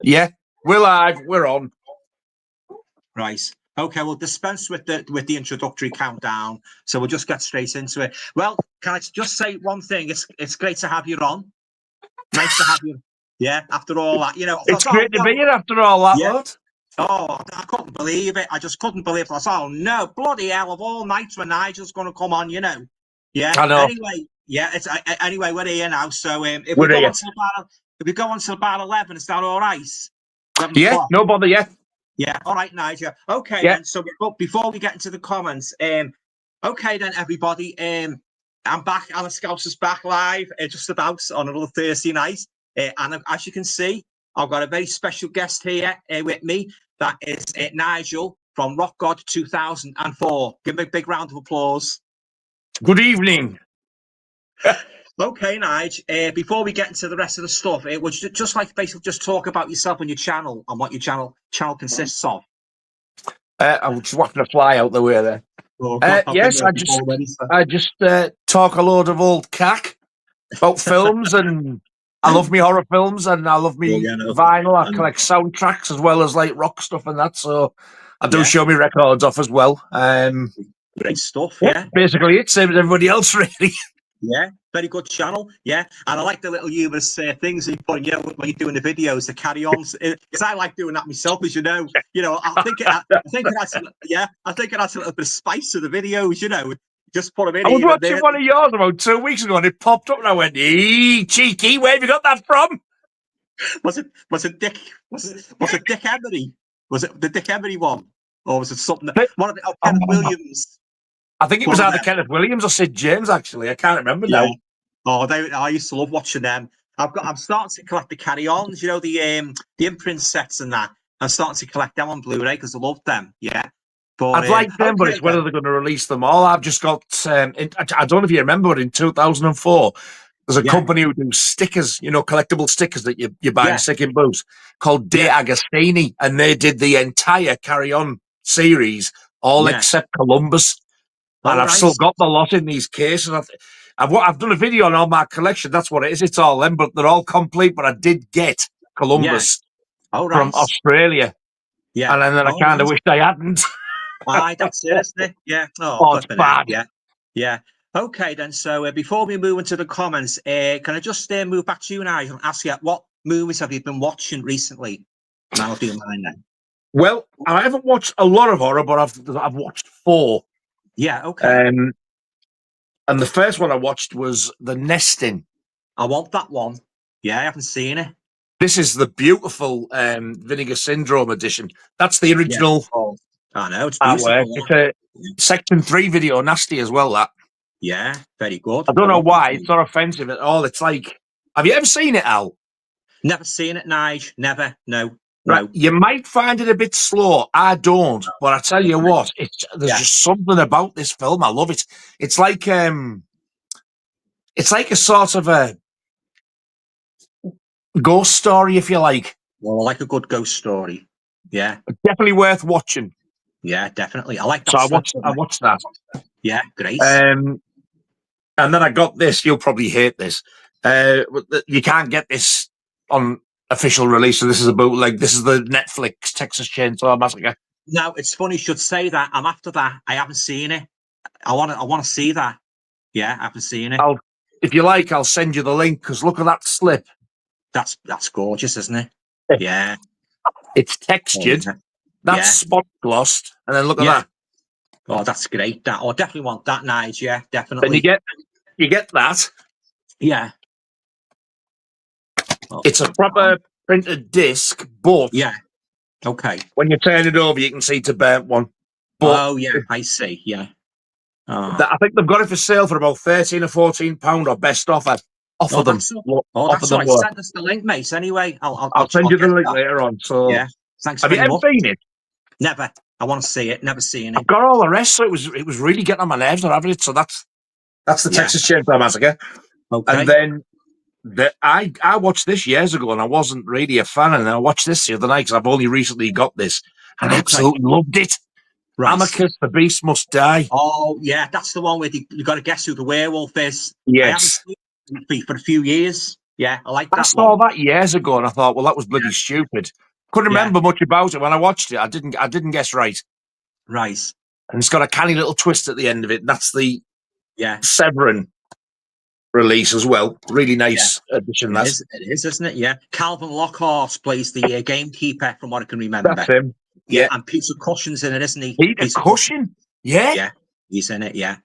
Yeah, we're live. We're on. Right. Okay, we'll dispense with the introductory countdown, so we'll just get straight into it. Well, can I just say one thing? It's great to have you on. Nice to have you. Yeah, after all that, you know. It's great to be here after all that, yeah. lad. Oh, I couldn't believe it. I just couldn't believe it. I thought, oh no, bloody hell, of all nights when Nigel's going to come on, you know. Yeah. I know. Anyway, yeah. It's anyway, we're here now. So if We're we go here. on till if we go on till about 11, is that all right? Yeah, no bother. Yeah. Yeah, all right, Nigel. Okay, Yeah. then. So before we get into the comments, okay then, everybody. I'm back. Alan Scouser's back live, just about on another Thursday night. And as you can see, I've got a very special guest here with me. That is Nigel from Rock God 2004. Give him a big round of applause. Good evening. Okay, Nigel. Before we get into the rest of the stuff, would you just like basically just talk about yourself and your channel and what your channel consists of? I'm just watching a fly out the way there. Oh, God, yes, I just talk a load of old cack about films, and I love me horror films, and I love me vinyl. I collect soundtracks as well as like rock stuff and that. So I do show me records off as well. Great stuff. Yeah, basically it's same as everybody else, really. Yeah, very good channel. Yeah, and I like the little humorous things you put in, when you're doing the videos, the carry-ons. Because I like doing that myself, as you know. You know, I think it adds a little bit of spice to the videos. You know, just put them in. I was watching one of yours about 2 weeks ago, and it popped up, and I went, "Ee, cheeky, where have you got that from?" Was it Dick Emery? Was it the Dick Emery one, or was it something? One of the Kenneth Williams. I think it was either Kenneth Williams or Sid James. Actually, I can't remember now. Oh, I used to love watching them. I'm starting to collect the carry-ons. You know, the imprint sets and that. I'm starting to collect them on Blu-ray because I love them. Yeah, but I'd like them, but it's whether they're going to release them all. I've just got. I don't know if you remember, but in 2004, there's a company who do stickers. You know, collectible stickers that you buy in second booths called De Agostini, and they did the entire carry-on series, all except Columbus. And I've still got the lot in these cases. I've done a video on all my collection. That's what it is. It's all them, but they're all complete. But I did get Columbus from Australia. Yeah. And then I kind of wished I hadn't. Aye, that's it, isn't it? Yeah. Oh, it's bad. Yeah. Yeah. Okay, then. So before we move into the comments, can I just move back to you now and ask you, what movies have you been watching recently? And I'll do mine then. Well, I haven't watched a lot of horror, but I've watched 4. Yeah, okay. And the first one I watched was The Nesting. I want that one. Yeah, I haven't seen it. This is the beautiful Vinegar Syndrome edition. That's the original. Yeah. Oh, I know, it's beautiful. It's a Section 3 video, nasty as well, that. Yeah, very good. I don't know why. It's not offensive at all. It's like, have you ever seen it, Al? Never seen it, Nige. Never. No. Right. You might find it a bit slow. I don't, but I tell you what, there's just something about this film. I love it. It's like a sort of a ghost story, if you like. Well, I like a good ghost story. Yeah, definitely worth watching. Yeah, definitely. I like that. So I watched that. Yeah, great. And then I got this. You'll probably hate this. You can't get this on official release, so this is a bootleg. This is the Netflix Texas Chainsaw Massacre. No, it's funny you should say that. I'm after that. I haven't seen it. I want to see that. Yeah, I haven't seen it. If you like, I'll send you the link, because look at that slip. That's gorgeous, isn't it? Yeah. It's textured. That's spot glossed, and then look at that. Oh, that's great. That I definitely want that, Nige. Yeah, definitely. And you get that. Yeah. It's a proper printed disc, but okay. When you turn it over, you can see it's a burnt one. But I see. Yeah. I think they've got it for sale for about £13 or £14 or best offer. Offer them. That's all right. Send us the link, mate. Anyway, I'll send you the link later on. So thanks. Have you ever seen it? Never. I want to see it. Never seen it. I've got all the rest, so it was really getting on my nerves not having it. So that's the Texas Chainsaw Massacre. Okay. And then I watched this years ago, and I wasn't really a fan, and I watched this the other night because I've only recently got this, and I absolutely loved it. Right. Amicus, The Beast Must Die. Oh yeah, that's the one where you got to guess who the werewolf is. Yes. I haven't seen it for a few years. Yeah, I like I that saw one. that years ago, and I thought, well, that was bloody stupid. Couldn't Yeah. remember much about it when I watched it. I didn't guess right. Right. And it's got a canny little twist at the end of it. And that's the Yeah. Severin release as well. Really Yeah. nice addition. It is, isn't it? Yeah. Calvin Lockhart plays the gamekeeper, from what I can remember. That's him. Yeah, Yeah. and Peter Cushion's in it, isn't he? Peter Cushing. Yeah. Yeah, he's in it. Yeah.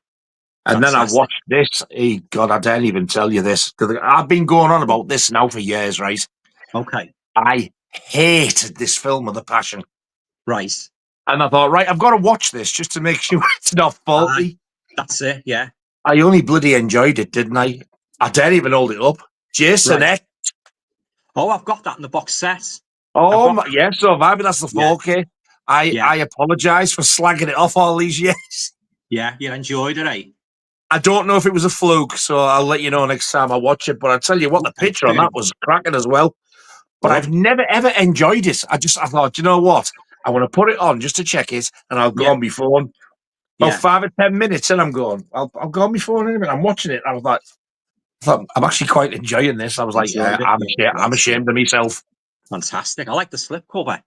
And then I Fantastic. watched this. God, I daren't even tell you this. 'Cause I've been going on about this now for years, right? Okay. I hated this film with a passion. Right. And I thought, right, I've got to watch this just to make sure it's not faulty. That's it. Yeah. I only bloody enjoyed it, didn't I? I daren't even hold it up. Jason X. Oh, I've got that in the box set. Oh, my, yeah, so maybe that's the 4K. Yeah. I apologise for slagging it off all these years. Yeah, you enjoyed it, eh? I don't know if it was a fluke, so I'll let you know next time I watch it. But I tell you what, the picture on that was cracking as well. But I've never ever enjoyed it. I thought, you know what? I want to put it on just to check it, and I'll go on my phone. About 5 or 10 minutes, and I'm going. I'll go on my phone in a minute. I'm watching it. And I thought I'm actually quite enjoying this. I was like, I'm ashamed of myself. Fantastic. I like the slipcover.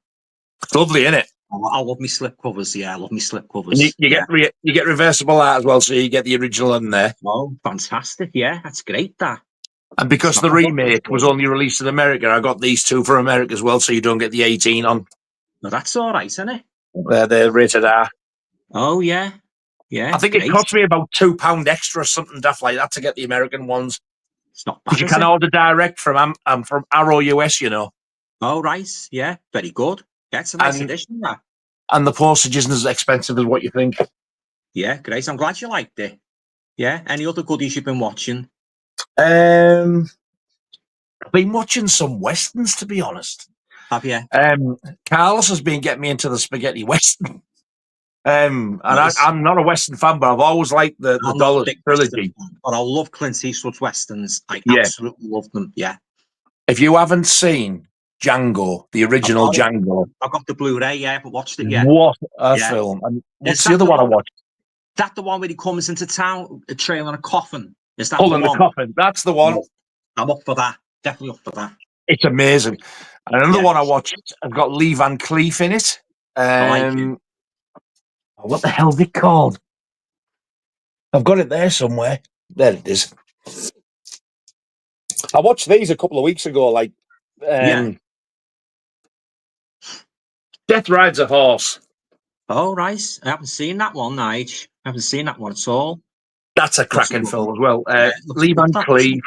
It's lovely, isn't it? I love me slipcovers. Yeah, I love me slipcovers. You get reversible art as well, so you get the original in there. Oh, fantastic! Yeah, that's great. That. And because the remake was only released in America, I got these two for America as well, so you don't get the 18 on. No, that's all right, isn't it? They're rated R. Oh yeah, yeah. I think it cost me about £2 extra or something daft like that to get the American ones. It's not bad. Because you can order direct from Arrow US, you know. Oh right, yeah, very good. Yeah, it's a nice edition, that. And the postage isn't as expensive as what you think. Yeah, great. I'm glad you liked it. Yeah. Any other goodies you've been watching? I've been watching some westerns, to be honest. Have you? Carlos has been getting me into the spaghetti western. And I'm not a western fan, but I've always liked the Dollars trilogy. But I love Clint Eastwood's westerns. I absolutely love them. Yeah. If you haven't seen Django, the original Django, I've got the Blu-ray. Yeah, but watched it yet. What a film! And what's the other one I watched? Is that the one where he comes into town, a trail in a coffin? Is that the coffin? That's the one. I'm up for that. Definitely up for that. It's amazing. And another one I watched, I've got Lee Van Cleef in it. What the hell's it called? I've got it there somewhere. There it is. I watched these a couple of weeks ago. Death Rides a Horse. Oh, right. I haven't seen that one, Nige. I haven't seen that one at all. That's a cracking film as well. Lee Van Cleef.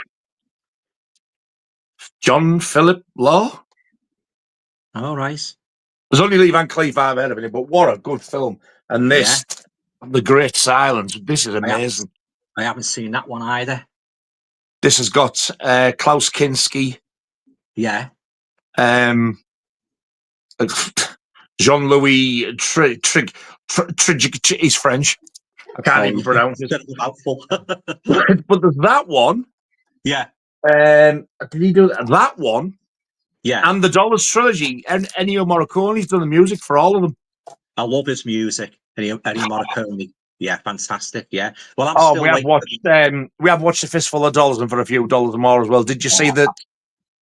John Philip Law. Oh, right. There's only Lee Van Cleef I've heard of it, but what a good film. And this, The Great Silence, this is amazing. I haven't seen that one either. This has got Klaus Kinski. Yeah. Jean-Louis Trig, he's French. I can't even pronounce it. But there's that one. Yeah. Did he do that one? Yeah. And the Dollars trilogy. And Ennio Morricone's done the music for all of them. I love his music. Ennio Morricone. Yeah, fantastic. Yeah. Well, I'm still we have watched A Fistful of Dollars and for a few dollars more as well. Did you see that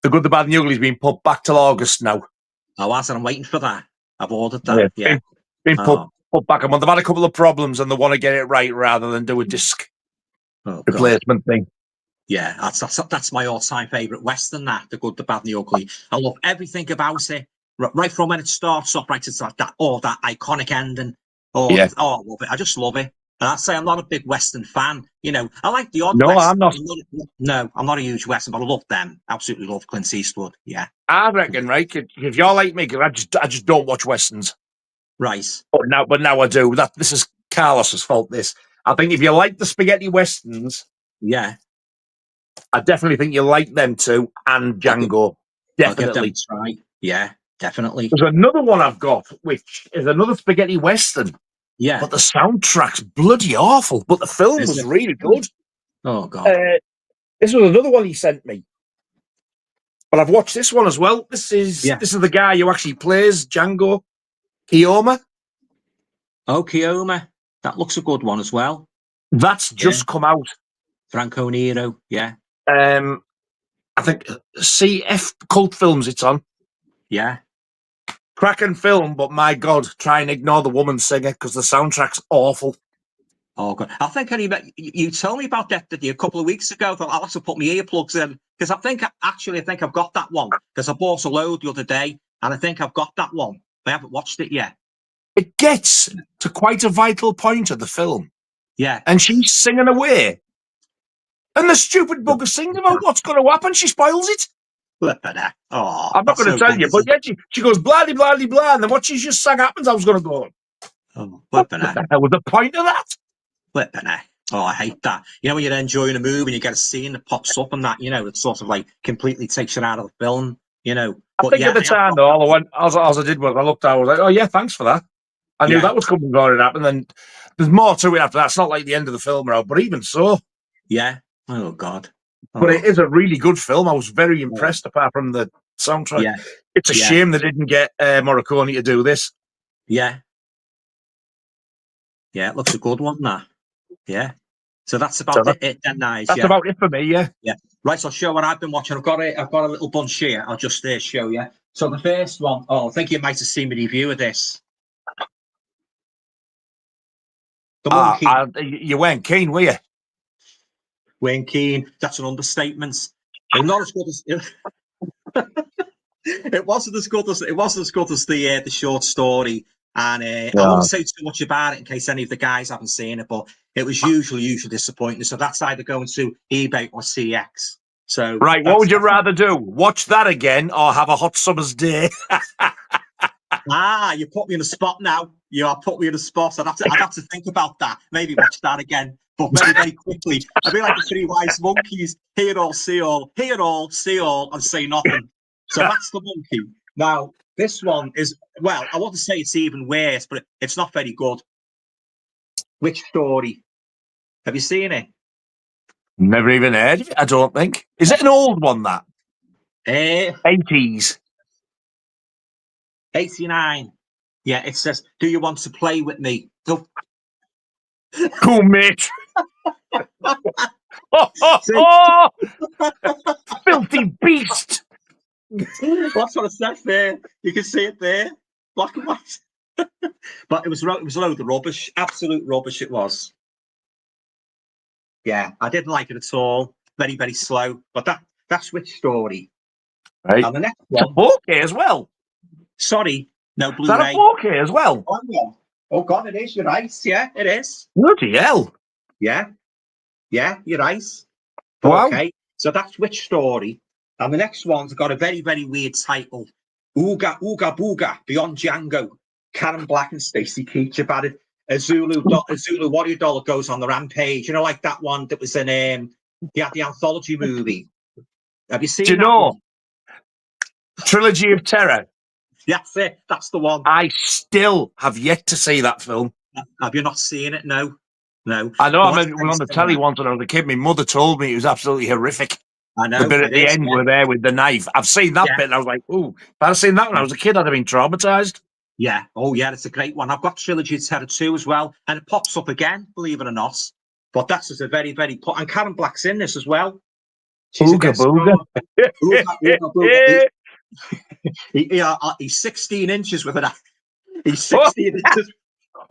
The Good, the Bad, and the Ugly's been put back till August now? I was, and I'm waiting for that. I've ordered that. Yeah. Been put back a month. They've had a couple of problems and they want to get it right rather than do a disc replacement thing. Yeah, that's my all-time favourite Western, that The Good, the Bad, and the Ugly. I love everything about it. Right from when it starts off, right, it's like that iconic ending. I love it. I just love it. And I say I'm not a big Western fan. You know, I like the odd Western. I'm not. No, I'm not a huge Western, but I love them. Absolutely love Clint Eastwood. Yeah. I reckon, right, if you're like me, because I just don't watch Westerns. Right. But now I do. This is Carlos's fault, this. I think if you like the spaghetti Westerns, yeah, I definitely think you like them too, and Django. Definitely. I'll give them a try. Yeah, definitely. There's another one I've got, which is another spaghetti Western. Yeah. But the soundtrack's bloody awful, but the film was really good. Oh, God. This was another one he sent me. But I've watched this one as well. This is the guy who actually plays Django, Keoma. Oh, Keoma. That looks a good one as well. That's just come out. Franco Nero, yeah. I think CF Cult Films it's on. Yeah. Cracking film, but my God, try and ignore the woman singer because the soundtrack's awful. Oh God! I think you told me about that a couple of weeks ago. I thought I'll have to put my earplugs in because I think I've got that one because I bought a load the other day and I think I've got that one. I haven't watched it yet. It gets to quite a vital point of the film. Yeah. And she's singing away. And the stupid bugger sings about what's going to happen. She spoils it. Oh, I'm not going to tell you, but yet she goes blah, blah, blah, blah. And then what she's just sang happens, I was going to go, what the hell was the point of that? Oh, I hate that. You know, when you're enjoying a movie and you get a scene that pops up and that, you know, it sort of like completely takes it out of the film, you know. I think at the time, though, all I did was I looked out, I was like, oh, yeah, thanks for that. I knew that was coming going to happen. And there's more to it after that. It's not like the end of the film, but even so. Yeah. Oh, God. Oh. But it is a really good film. I was very impressed, apart from the soundtrack. Yeah. It's a shame they didn't get Morricone to do this. Yeah. Yeah, it looks a good one, that. Yeah. So that's about it then, nice. That's about it for me, yeah. Yeah. Right, so I'll show what I've been watching. I've got a little bunch here. I'll just show you. So the first one, I think you might have seen me review of this. The Monkey. You weren't keen, were you? Weren't keen. That's an understatement. And not as good as it wasn't as good as the short story. And I won't say too much about it in case any of the guys haven't seen it, but it was usually disappointing. So that's either going to eBay or CX. So right, what would you rather do? Watch that again or have a hot summer's day? You put me in a spot now. You are put me in a spot. I'd have to think about that. Maybe watch that again, but very, very quickly. I'd be like the three wise monkeys: hear all, see all, hear all, see all, and say nothing. So that's the Monkey. Now, this one is, well, I want to say it's even worse, but it's not very good. Which Story? Have you seen it? Never even heard of it, I don't think. Is it an old one, that? 80s. 89. Yeah, it says, do you want to play with me? Oh, cool, mate. Filthy beast. That's what it says there. You can see it there. Black and white. But it was a load of rubbish. Absolute rubbish it was. Yeah, I didn't like it at all. Very, very slow. But that's Which Story. Right. And the next one. It's a 4K as well. Sorry, no Blu-ray. Is that a 4K as well? Oh God, it is. You're right. Yeah, it is. Bloody hell. Yeah, you're right. Wow. Okay, so that's Which Story. And the next one's got a very, very weird title. Ooga Ooga Booga Beyond Django. Karen Black and Stacey Keach about it. A Zulu warrior doll that goes on the rampage. You know, like that one that was in the anthology movie. Have you seen that one? Trilogy of Terror. That's it. That's the one. I still have yet to see that film. Have you not seen it? No. I know. I mean, we were on the telly once when I was a kid. My mother told me it was absolutely horrific. I know. The bit at the end were there with the knife. I've seen that bit and I was like, ooh. If I'd seen that when I was a kid, I'd have been traumatized. Yeah. Oh, yeah. It's a great one. I've got Trilogy of Terror 2 as well. And it pops up again, believe it or not. But that's just a very, very... And Karen Black's in this as well. Ooga Booga. Ooga Booga. He's 16 inches with an... He's 16 inches.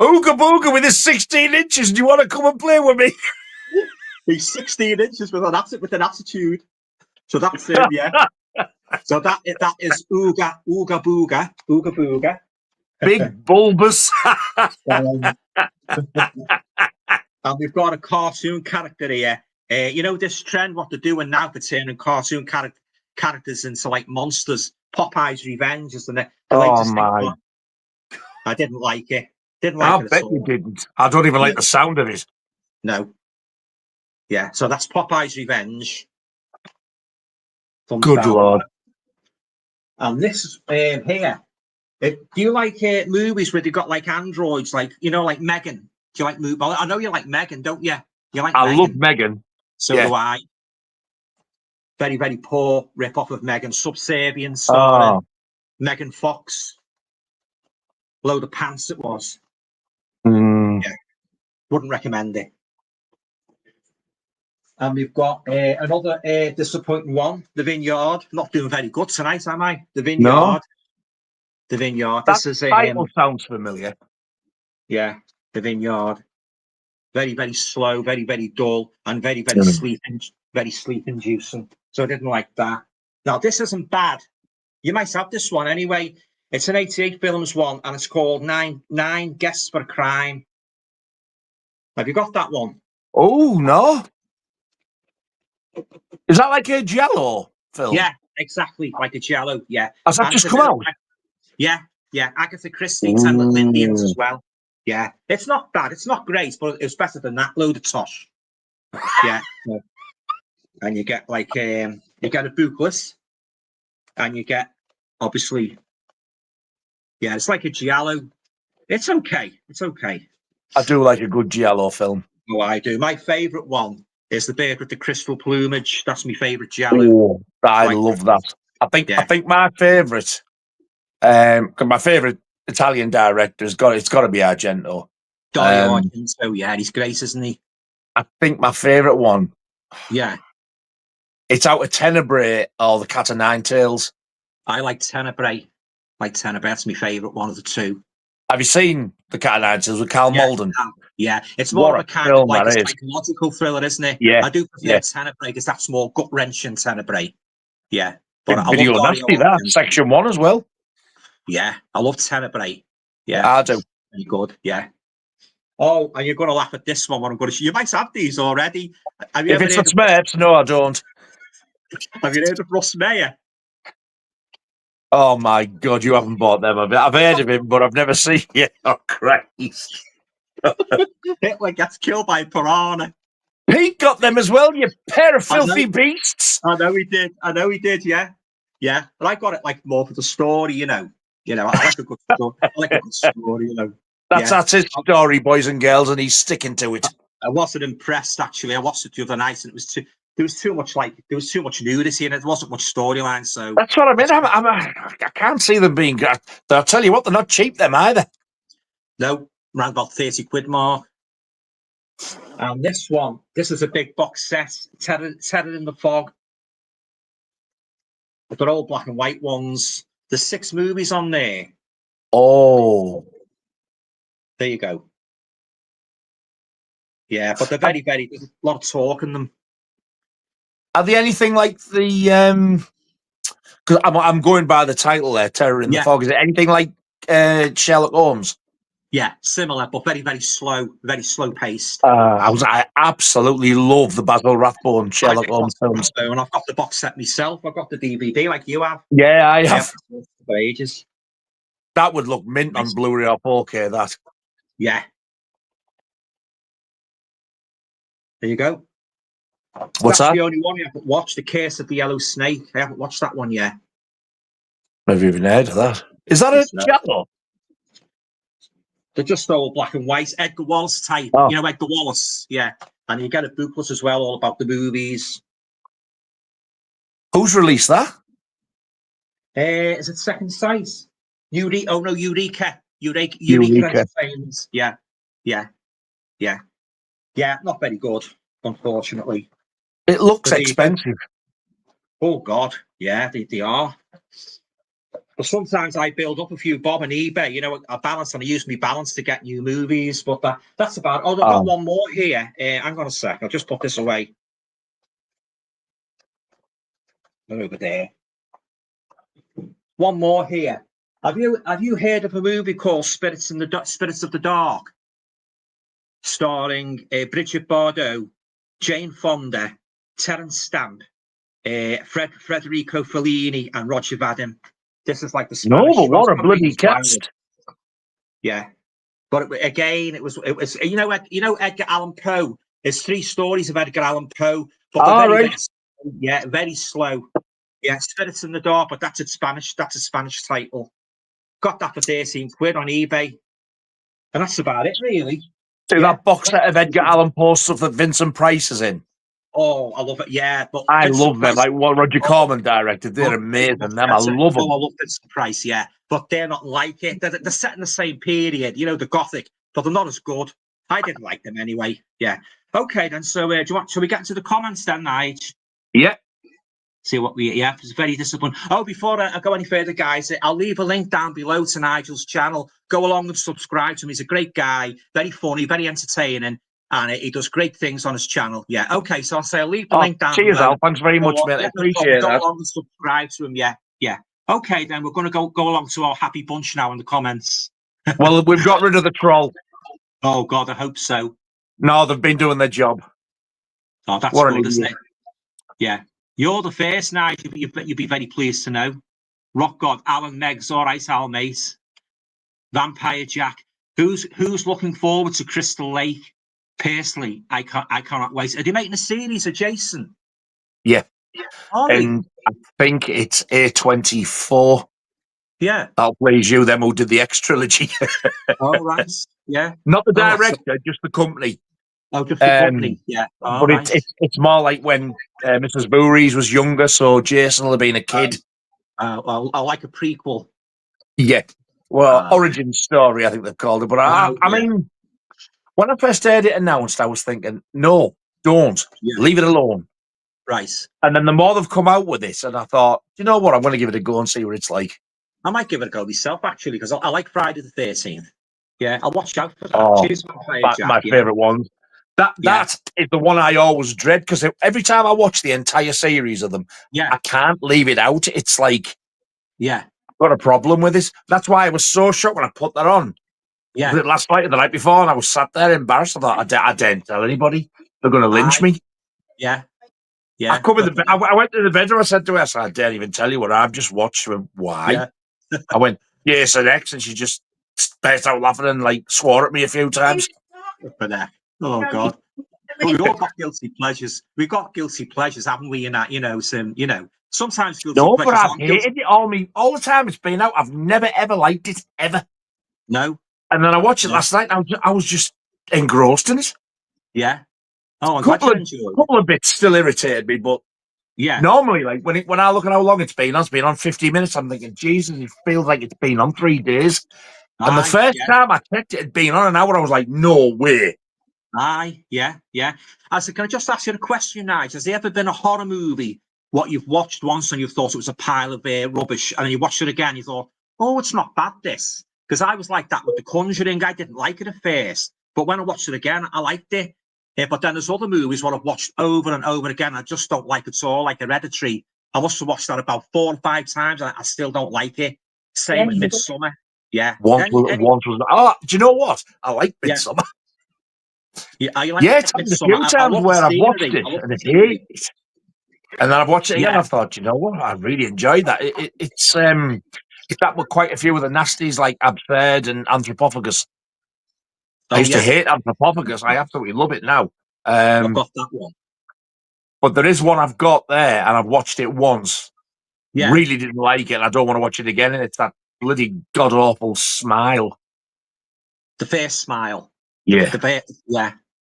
Ooga Booga with his 16 inches. Do you want to come and play with me? He's 16 inches with an attitude. So that's it, yeah. So that is Ooga Booga. Ooga Booga. Big bulbous. And we've got a cartoon character here. You know this trend, what they're doing now for turning cartoon characters into like monsters. Popeye's Revenge is the latest thing. I didn't like it. I bet you didn't. I don't even like the sound of it. No. Yeah, so that's Popeye's Revenge. Good Lord. And this here. Do you like movies where they've got like androids, like, you know, like Megan? Do you like movies? I know you like Megan, don't you? You like I love Megan. So do I. Very, very poor rip-off of Megan. Subservient, starring Megan Fox. Load of pants it was. Yeah. Wouldn't recommend it. And we've got another disappointing one, The Vineyard. Not doing very good tonight, am I? The Vineyard. No. The Vineyard. That This is title sounds familiar. Yeah, The Vineyard. Very, very slow, very, very dull, and very, very sleep-inducing. So I didn't like that. Now, this isn't bad. You might have this one anyway. It's an 88 films one, and it's called Nine Guests for a Crime. Have you got that one? Oh, no. Is that like a Giallo film? Yeah, exactly, like a Giallo, yeah. Has that just come out? Yeah. Agatha Christie, 10 Little Indians as well. Yeah, it's not bad. It's not great, but it's better than that load of tosh. Yeah. And you get like, you get a booklet, and you get, obviously, yeah, it's like a Giallo. It's okay. I do like a good Giallo film. Oh, I do. My favourite one is The Bird with the Crystal Plumage. That's my favourite Giallo. Oh, I love that. I think my favourite, my favourite Italian director it's got to be Argento. Argento, yeah, he's great, isn't he? I think my favourite one. Yeah. It's out of Tenebrae or The Cat o' Nine Tails. I like Tenebrae. That's my favourite one of the two. Have you seen The Cat o' Nine Tails with Carl Malden? Yeah, it's more of a kind of like a psychological thriller, isn't it? Yeah. I do prefer Tenebrae because that's more gut-wrenching Tenebrae. Yeah. But I Video Nasty, that. Section 1 as well. Yeah, I love Tenebrae. Yeah. I do. Very good, yeah. Oh, and you're going to laugh at this one. What I'm going to show you. Might have these already. If it's for Smurfs, no, I don't. Have you heard of Russ Meyer? Oh my God, you haven't bought them. I've heard of him, but I've never seen it. Oh Christ! Hitler gets killed by a piranha. He got them as well. You pair of filthy beasts. I know he did. Yeah. But I got it like more for the story, you know. I like a good story. You know. That's his story, boys and girls, and he's sticking to it. I wasn't impressed actually. I watched it the other night, and there was too much nudity in it. There wasn't much storyline. So that's what I mean. I can't see them being. I'll tell you what, they're not cheap, them either. No, around about 30 quid mark. And this is a big box set. Terror in the Fog. They're all black and white ones. There's 6 movies on there. Oh. There you go. Yeah, but they're very, very, there's a lot of talk in them. Are they anything like the, because I'm going by the title there, Terror in the Fog. Is it anything like Sherlock Holmes? Yeah, similar, but very, very slow paced. I absolutely love the Basil Rathbone Sherlock Holmes films. And I've got the box set myself. I've got the DVD like you have. Yeah, I have. For ages. That would look mint on Blu-ray or 4K, that. Yeah. There you go. What's That's that? the only one I haven't watched, The Curse of the Yellow Snake. I haven't watched that one yet. Have you even heard of that? Is that a Giallo? They're just all black and white. Edgar Wallace type. Oh. You know, Edgar Wallace. Yeah. And you get a booklet as well, all about the movies. Who's released that? Is it Second Sight? Eureka. Eureka. Yeah, not very good, unfortunately. It looks expensive. Oh, God. Yeah, they are. But sometimes I build up a few bob on eBay, a balance, and I use my balance to get new movies. But that's about it. Oh, I've got one more here. Hang on a sec. I'll just put this away. Over there. One more here. Have you heard of a movie called Spirits of the Dark? Starring Bridget Bardot, Jane Fonda, Terence Stamp, Federico Fellini, and Roger Vadim. This is like the Spanish. No, but what a bloody cast! Yeah, but again, it was Edgar Allan Poe. There's 3 stories of Edgar Allan Poe, but very slow. Yeah, Spirits in the Dark, but that's a Spanish title. Got that for 13 quid on eBay, and that's about it, really. So that box set of Edgar Allan Poe stuff that Vincent Price is in. Oh, I love it. Yeah, but I love them. Like what Roger Corman directed, they're amazing. I love them. I love Vincent Price. Yeah, but they're not like it. They're set in the same period. The Gothic, but they're not as good. I didn't like them anyway. Yeah, Okay, then. So, do you want? Shall we get into the comments then, Nige? Yeah. See what we. Yeah, it's very disappointing. Oh, before I go any further, guys, I'll leave a link down below to Nigel's channel. Go along and subscribe to him. He's a great guy, very funny, very entertaining, and he does great things on his channel. Yeah. Okay, so I'll leave the link down cheers, below. Al. Thanks very much, mate. I appreciate go that. along and subscribe to him. Yeah. Yeah. Okay, then we're going to go along to our happy bunch now in the comments. Well, we've got rid of the troll. Oh God, I hope so. No, they've been doing their job. Oh, that's good, isn't it? Yeah. You're the first, Nigel. You'd be very pleased to know. Rock God, Alan Meg's all right, Al mate. Vampire Jack. Who's looking forward to Crystal Lake? Personally, I cannot wait. Are they making a series of Jason? Yeah. Are and I think it's A24. Yeah. That'll please you, them who did the X trilogy. Oh, right. Yeah. Not the director, just the company. Oh, just the company. Yeah. But it's more like when Mrs. Voorhees was younger, so Jason will have been a kid. I like a prequel. Yeah. Well, origin story, I think they've called it. But I mean, when I first heard it announced, I was thinking, no, don't. Leave it alone. Right. And then the more they've come out with this, and I thought, you know what, I'm going to give it a go and see what it's like. I might give it a go myself, actually, because I like Friday the 13th. Yeah, I'll watch out for that. My favourite one. That is the one I always dread, because every time I watch the entire series of them, I can't leave it out. It's like, I've got a problem with this. That's why I was so shocked when I put that on. Yeah. Last night or the night before, and I was sat there embarrassed. I thought, I daren't tell anybody. They're going to lynch me. Yeah. Yeah. I went to the bedroom. I said to her, I daren't even tell you what I've just watched. Why? Yeah. I went, Jason X, and she just burst out laughing and like swore at me a few times. Oh God. We've all got guilty pleasures. We've got guilty pleasures, haven't we? In that, sometimes guilty pleasures. No, but I've hated it all the time it's been out. I've never ever liked it ever. No. And then I watched it last night. And I was just engrossed in it. Yeah. Oh, a couple of bits still irritated me, but normally, like when I look at how long it's been on 50 minutes. I'm thinking, Jesus, it feels like it's been on 3 days. And the first time I checked, it had been on an hour. I was like, no way. Yeah. I said, can I just ask you a question, Nigel? Has there ever been a horror movie what you've watched once and you thought it was a pile of rubbish, and then you watched it again, you thought, oh, it's not bad, this? Because I was like that with The Conjuring. I didn't like it at first, but when I watched it again, I liked it. But then there's other movies what I've watched over and over again. I just don't like it all, like Hereditary. I must have watched that about 4 or 5 times, and I still don't like it. Same with Midsommar. Yeah. Once was. Oh, do you know what? I like Midsommar. It's happened a few times where I've watched it and I hate it. And then I've watched it again and I thought, you know what? I really enjoyed that. It's that with quite a few of the nasties like Absurd and Anthropophagus. I used to hate Anthropophagus. I absolutely love it now. I've got that one. But there is one I've got there, and I've watched it once. Really didn't like it, and I don't want to watch it again. And it's that bloody god awful Smile. The First Smile. Yeah.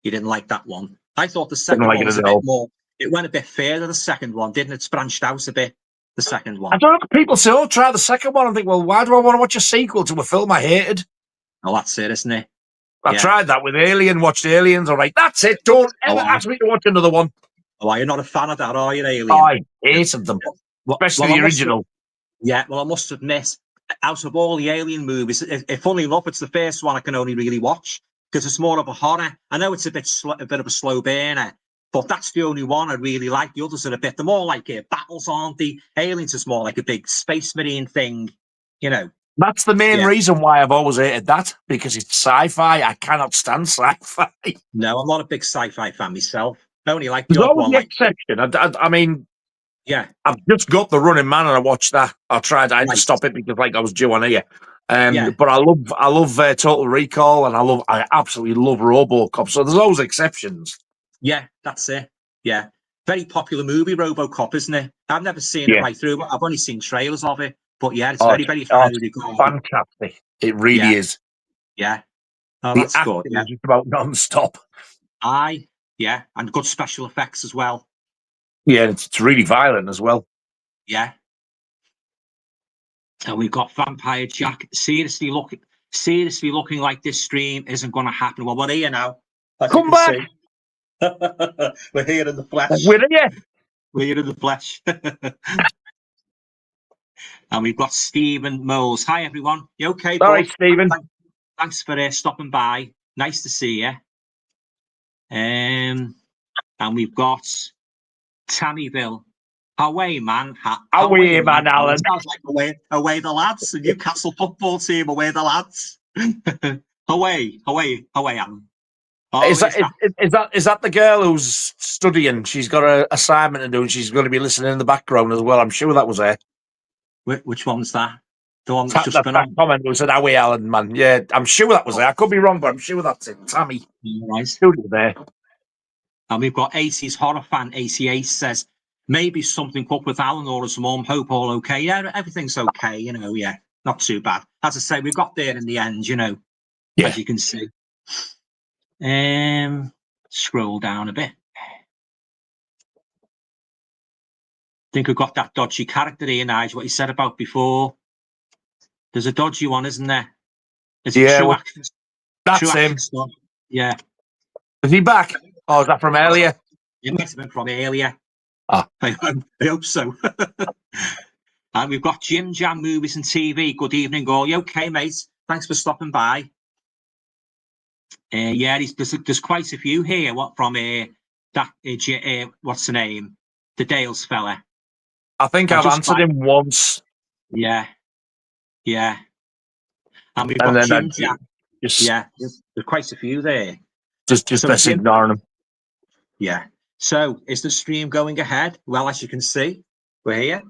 You didn't like that one. I thought the second one was a bit more. It went a bit further, the second one, didn't it? It's branched out a bit, the second one. I don't know. People say, oh, try the second one. I think, well, why do I want to watch a sequel to a film I hated? Oh, that's it, isn't it? I tried that with Alien, watched Aliens. All right, that's it. Don't ever ask me to watch another one. Oh, you're not a fan of that, are you, Alien? I hated them, especially the original. I must admit, out of all the Alien movies, if funny enough, it's the first one I can only really watch because it's more of a horror. I know it's a bit of a slow burner, but that's the only one I really like. The others are they're more like battles, aren't they? Aliens is more like a big space marine thing, That's the main reason why I've always hated that, because it's sci-fi. I cannot stand sci-fi. No, I'm not a big sci-fi fan myself. I only like the odd one. There's always the exception. I mean, I've just got The Running Man and I watched that. I had to stop it because I was due on here. But I love Total Recall, and I absolutely love RoboCop. So there's always exceptions. Yeah, that's it. Yeah, very popular movie, RoboCop, isn't it? I've never seen it right through, but I've only seen trailers of it. But it's very, very fantastic. It really is. Yeah. Oh, the that's good. Is just about non-stop. And good special effects as well. Yeah, it's really violent as well. Yeah. And we've got Vampire Jack seriously looking like this stream isn't going to happen. Well, we're here now. Come back. We're here in the flesh. We're here. We're here in the flesh. And we've got Stephen Moles. Hi, everyone. You okay, All bud? right, Stephen. Thanks for stopping by. Nice to see you. And we've got Tammyville. Away, man. Away, man, Alan. Sounds like away the lads. The Newcastle football team, away the lads. away, Alan. Is that the girl who's studying? She's got an assignment to do, and she's going to be listening in the background as well. I'm sure that was her. Which one's that? The one that's just been on. Comment who said "Away, Alan, man." Yeah, I'm sure that was her. I could be wrong, but I'm sure that's it. Tammy. Right. There. And we've got AC's horror fan. AC says maybe something up with Alan or his mum. Hope all okay. Yeah, everything's okay. Yeah, not too bad. As I say, we got there in the end. As you can see. Scroll down a bit. I think we've got that dodgy character here, Nigel, what you said about before. There's a dodgy one, isn't there? Is it true action? That's him. Yeah. Is he back? Oh, is that from earlier? It must have been from earlier. Ah. I hope so. And we've got Jim Jam Movies and TV. Good evening, all. You okay, mate? Thanks for stopping by. There's quite a few here. What from what's the name? The Dales fella. I think I've answered him once. Yeah. And we've got Jim Jam. There's quite a few there. Just best ignoring them. Yeah. So is the stream going ahead? Well, as you can see, we're here.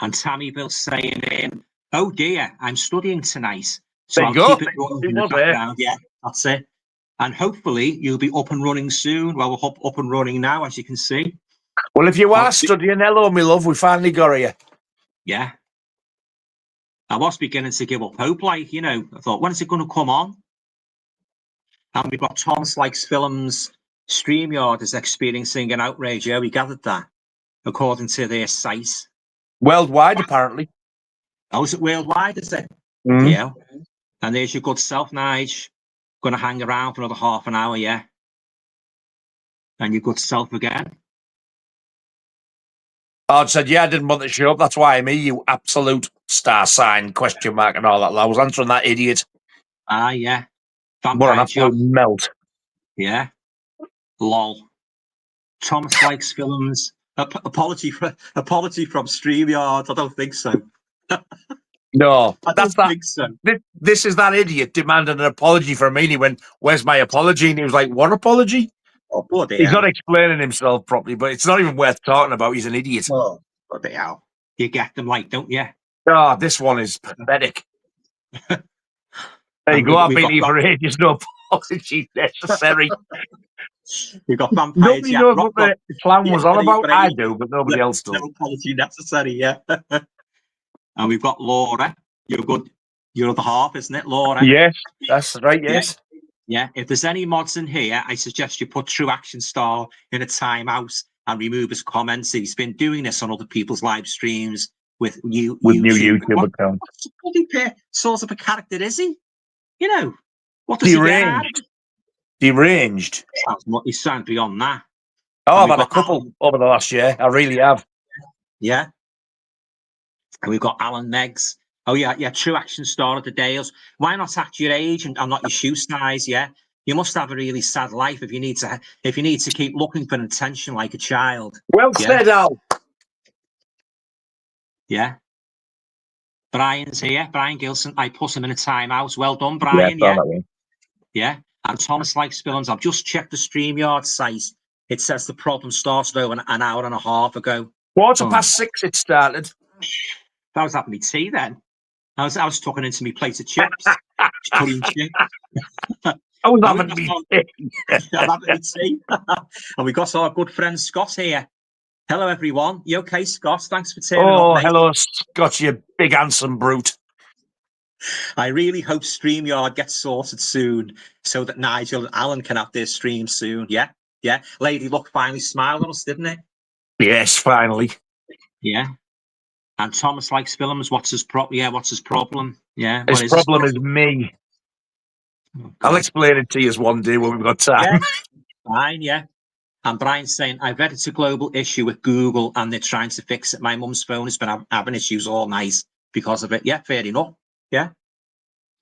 And Tammyville saying, "Oh dear, I'm studying tonight." So I'll keep it rolling in the background. Yeah, that's it. And hopefully you'll be up and running soon. Well, we're up and running now, as you can see. Well, if you are studying, hello, my love, we finally got you. Yeah. I was beginning to give up hope, I thought, when is it going to come on? And we've got Thomas Likes Films StreamYard is experiencing an outrage. Yeah, we gathered that, according to their site. Worldwide, apparently. Oh, is it worldwide, is it? Mm. Yeah. And there's your good self, Nige. Going to hang around for another half an hour, yeah? And your good self again. I said, yeah, I didn't want to show up. That's why I'm here, you absolute star sign, question mark, and all that. I was answering that idiot. Ah, yeah. What an absolute melt. Yeah. Lol. Thomas Likes Films. Apology from StreamYard. I don't think so. No, I don't think so. This is that idiot demanding an apology from me. And he went, "Where's my apology?" And he was like, "What apology?" Oh, bloody He's hell. not explaining himself properly, but it's not even worth talking about. He's an idiot. Oh, bloody hell. You get them, don't you? Oh, this one is pathetic. There you go. I've been here for ages. No apology necessary. We've got vampires. Nobody knows what the plan was on about. I do, but nobody else does. No apology necessary, yeah. And we've got Laura. Your other half, isn't it, Laura? Yes, that's right, yes. Yeah. If there's any mods in here, I suggest you put True Action Star in a timeout and remove his comments. He's been doing this on other people's live streams with new YouTube accounts. What bloody sort of a character is he? What does he get? Deranged. He's sound beyond that. Oh, I've had a couple over the last year. I really have. Yeah. And we've got Alan Meggs. Oh, yeah, True Action Star of the Dales. Why not act your age and not your shoe size, yeah? You must have a really sad life if you need to keep looking for attention like a child. Well said, Al. Yeah. Brian's here. Brian Gilson. I put him in a timeout. Well done, Brian. Yeah. And Thomas Likes Films. I've just checked the StreamYard site. It says the problem started over an hour and a half ago. 6:15 it started. That was having me tea then. I was talking into me plate of chips. Clean chips. I was having me tea. I'm having me tea. And we got our good friend Scott here. Hello, everyone. You okay, Scott? Thanks for turning up. Oh, hello, Scott, you big handsome brute. I really hope StreamYard gets sorted soon so that Nigel and Alan can have their stream soon. Yeah. Lady Luck finally smiled on us, didn't it? Yes, finally. Yeah. And Thomas Likes Films. What's his problem? Yeah. His problem is me. I'll explain it to you one day when we've got time. fine, yeah. And Brian's saying, I've read it's a global issue with Google and they're trying to fix it. My mum's phone has been having issues all night because of it. Yeah, fair enough. Yeah.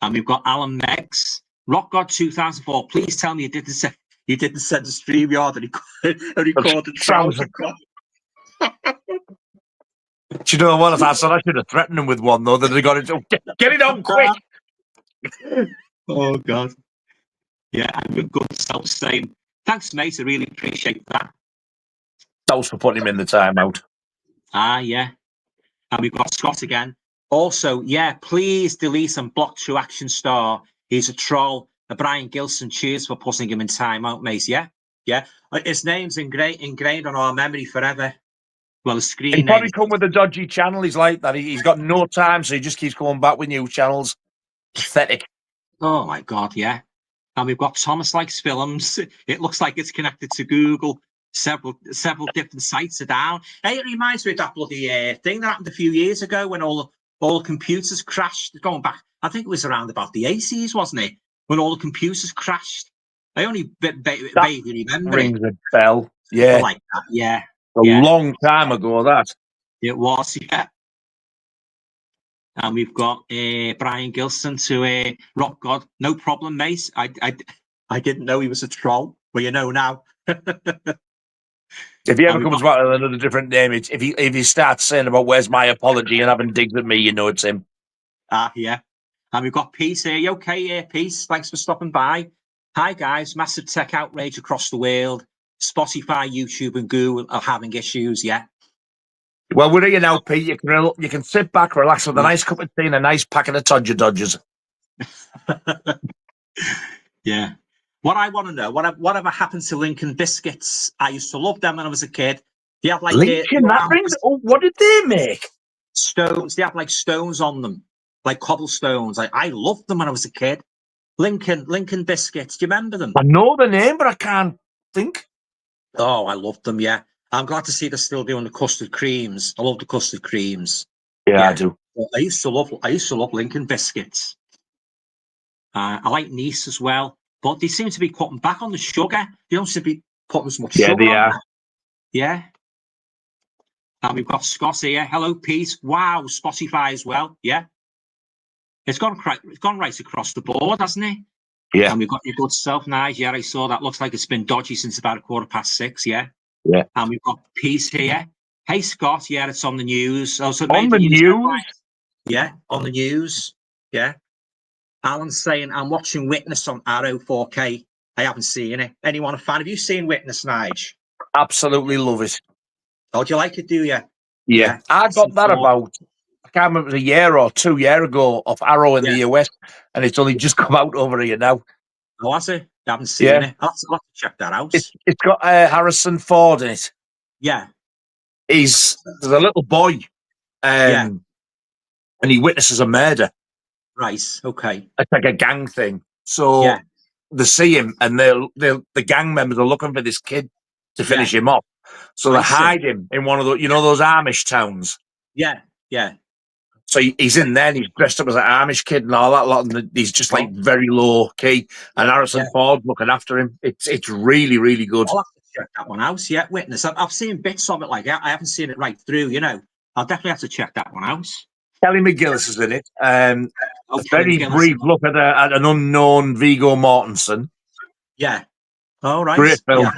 And we've got Alan Meggs. Rock God 2004. Please tell me you didn't send the StreamYard and recorded Sounds. Do you know what? I said I should have threatened him with one, though, that they got it. Get it on quick. Oh, God. Yeah, I'm a good self-same. Thanks, mate. I really appreciate that. Thanks for putting him in the timeout. Yeah. And we've got Scott again. Also, yeah, please delete and block True Action Star. He's a troll. Brian Gilson, cheers for putting him in timeout, mate. Yeah. Yeah. His name's ingrained on our memory forever. Well, the screen He name. probably come with a dodgy channel. He's like that. He's got no time, so he just keeps coming back with new channels. Pathetic. Oh, my God, yeah. And we've got Thomas Likes Films. It looks like it's connected to Google. Several different sites are down. Hey, it reminds me of that bloody thing that happened a few years ago when all the computers crashed. Going back, I think it was around about the 80s, wasn't it? When all the computers crashed. I only vaguely remember Rings it. a bell. Yeah. Like that, yeah. A long time ago, that. It was, yeah. And we've got Brian Gilson to Rock God. No problem, mate. I didn't know he was a troll. Well, you know now. If he ever comes back with another different name, if he starts saying about where's my apology and having digs at me, you know it's him. Yeah. And we've got Peace here. You okay, Peace? Thanks for stopping by. Hi, guys. Massive tech outrage across the world. Spotify, YouTube, and Google are having issues. Yeah. Well, we're here now, Pete. You can sit back, relax with a nice cup of tea and a nice packet of Todger Dodgers. Yeah. What I want to know, whatever happened to Lincoln Biscuits? I used to love them when I was a kid. They have like Lincoln, that rings. Oh, what did they make? Stones. They have like stones on them, like cobblestones. I loved them when I was a kid. Lincoln Biscuits. Do you remember them? I know the name, but I can't think. Oh, I loved them. Yeah. I'm glad to see they're still doing the custard creams. I love the custard creams. Yeah, I do. I used to love Lincoln Biscuits. I like Nice as well, but they seem to be cutting back on the sugar. They don't seem to be putting as much sugar on. Yeah. And we've got Scott here. Hello, Pete. Wow, Spotify as well. Yeah. It's gone right across the board, hasn't it? Yeah. And we've got your good self, Nige. Yeah, I saw that. Looks like it's been dodgy since about 6:15. Yeah. Yeah. And we've got Pete here. Hey, Scott. Yeah, it's on the news. Oh, so on the news? Yeah, on the news. Yeah. Alan's saying, I'm watching Witness on Arrow 4K. I haven't seen it. Anyone a fan? Have you seen Witness, Nige? Absolutely love it. Oh, do you like it, do you? Yeah. I got that about, I can't remember, a year or 2 years ago off Arrow in the US, and it's only just come out over here now. Oh, has it? I haven't seen it. I'll have to check that out. It's got Harrison Ford in it. Yeah. There's a little boy, and he witnesses a murder. Right. Okay. It's like a gang thing. So they see him, and the gang members are looking for this kid to finish him off. So they hide him in one of those, those Amish towns. Yeah. Yeah. So he's in there, and he's dressed up as an Amish kid and all that lot, and he's just like very low key. And Harrison Ford looking after him. It's really, really good. I'll have to check that one out. Yeah, Witness. I've seen bits of it. Like I haven't seen it right through. I'll definitely have to check that one out. Kelly McGillis is in it. A very brief look at an unknown Viggo Mortensen. Yeah. All right. Great film. Yeah.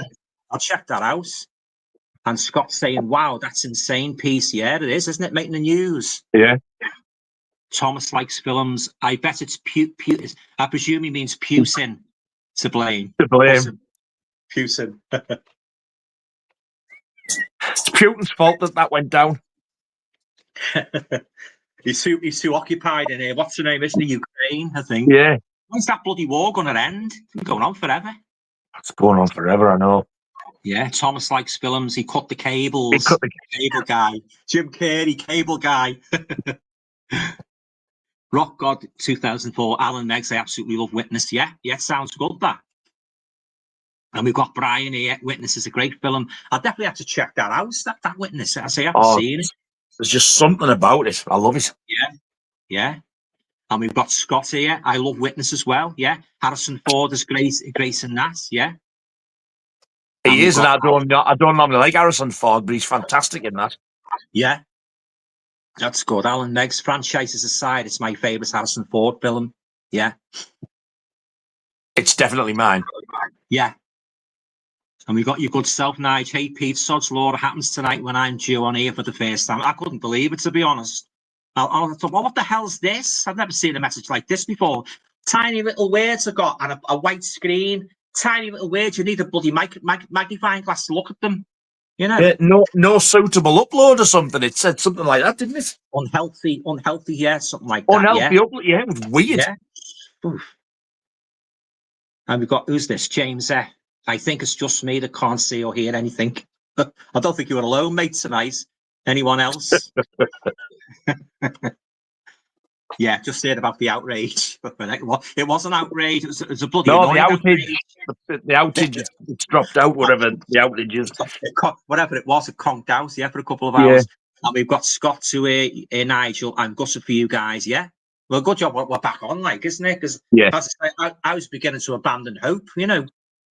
I'll check that out. And Scott's saying, wow, that's insane piece. Yeah, it is, isn't it? Making the news. Yeah. Thomas Likes Films. I bet it's I presume he means Putin to blame. To blame. Putin. It's Putin's fault that went down. He's too occupied in here. What's the name? Isn't it Ukraine, I think? Yeah. When's that bloody war going to end? It's been going on forever. It's going on forever, I know. Yeah, Thomas Likes Films. He cut the cables. Cable guy. Jim Carrey, cable guy. Rock God 2004. Alan Meggs. I absolutely love Witness. Yeah, sounds good, that. And we've got Brian here. Witness is a great film. I'll definitely have to check that out. That Witness. I say I haven't seen it. There's just something about it. I love it. Yeah. And we've got Scott here. I love Witness as well. Yeah. Harrison Ford is great in that. Yeah. He is, and I don't normally like Harrison Ford, but he's fantastic in that. Yeah, that's good. Alan, Meg's franchises aside, it's my favourite Harrison Ford film. Yeah. It's definitely mine. Yeah. And we got your good self, Nige. Hey, Pete, Sod's Law happens tonight when I'm due on here for the first time. I couldn't believe it, to be honest. I thought, well, what the hell's this? I've never seen a message like this before. Tiny little words I've got and a white screen. Tiny little words. You need a bloody magnifying glass to look at them. You know? No suitable upload or something. It said something like that, didn't it? Unhealthy, yeah, something like that. Unhealthy upload, yeah, it was weird. Yeah. Oof. And we've got, who's this? James. I think it's just me that can't see or hear anything. I don't think you were alone, mate, tonight. Anyone else? Yeah, just heard about the outrage. It was an outrage. It was a bloody no, the outage. Outrage. The outage, it's dropped out, whatever the outage is. Whatever it was, it conked out, yeah, for a couple of hours. Yeah. And we've got Scott to Nigel and Gusser for you guys, yeah? Well, good job we're back on, like, isn't it? Because I was beginning to abandon hope, you know.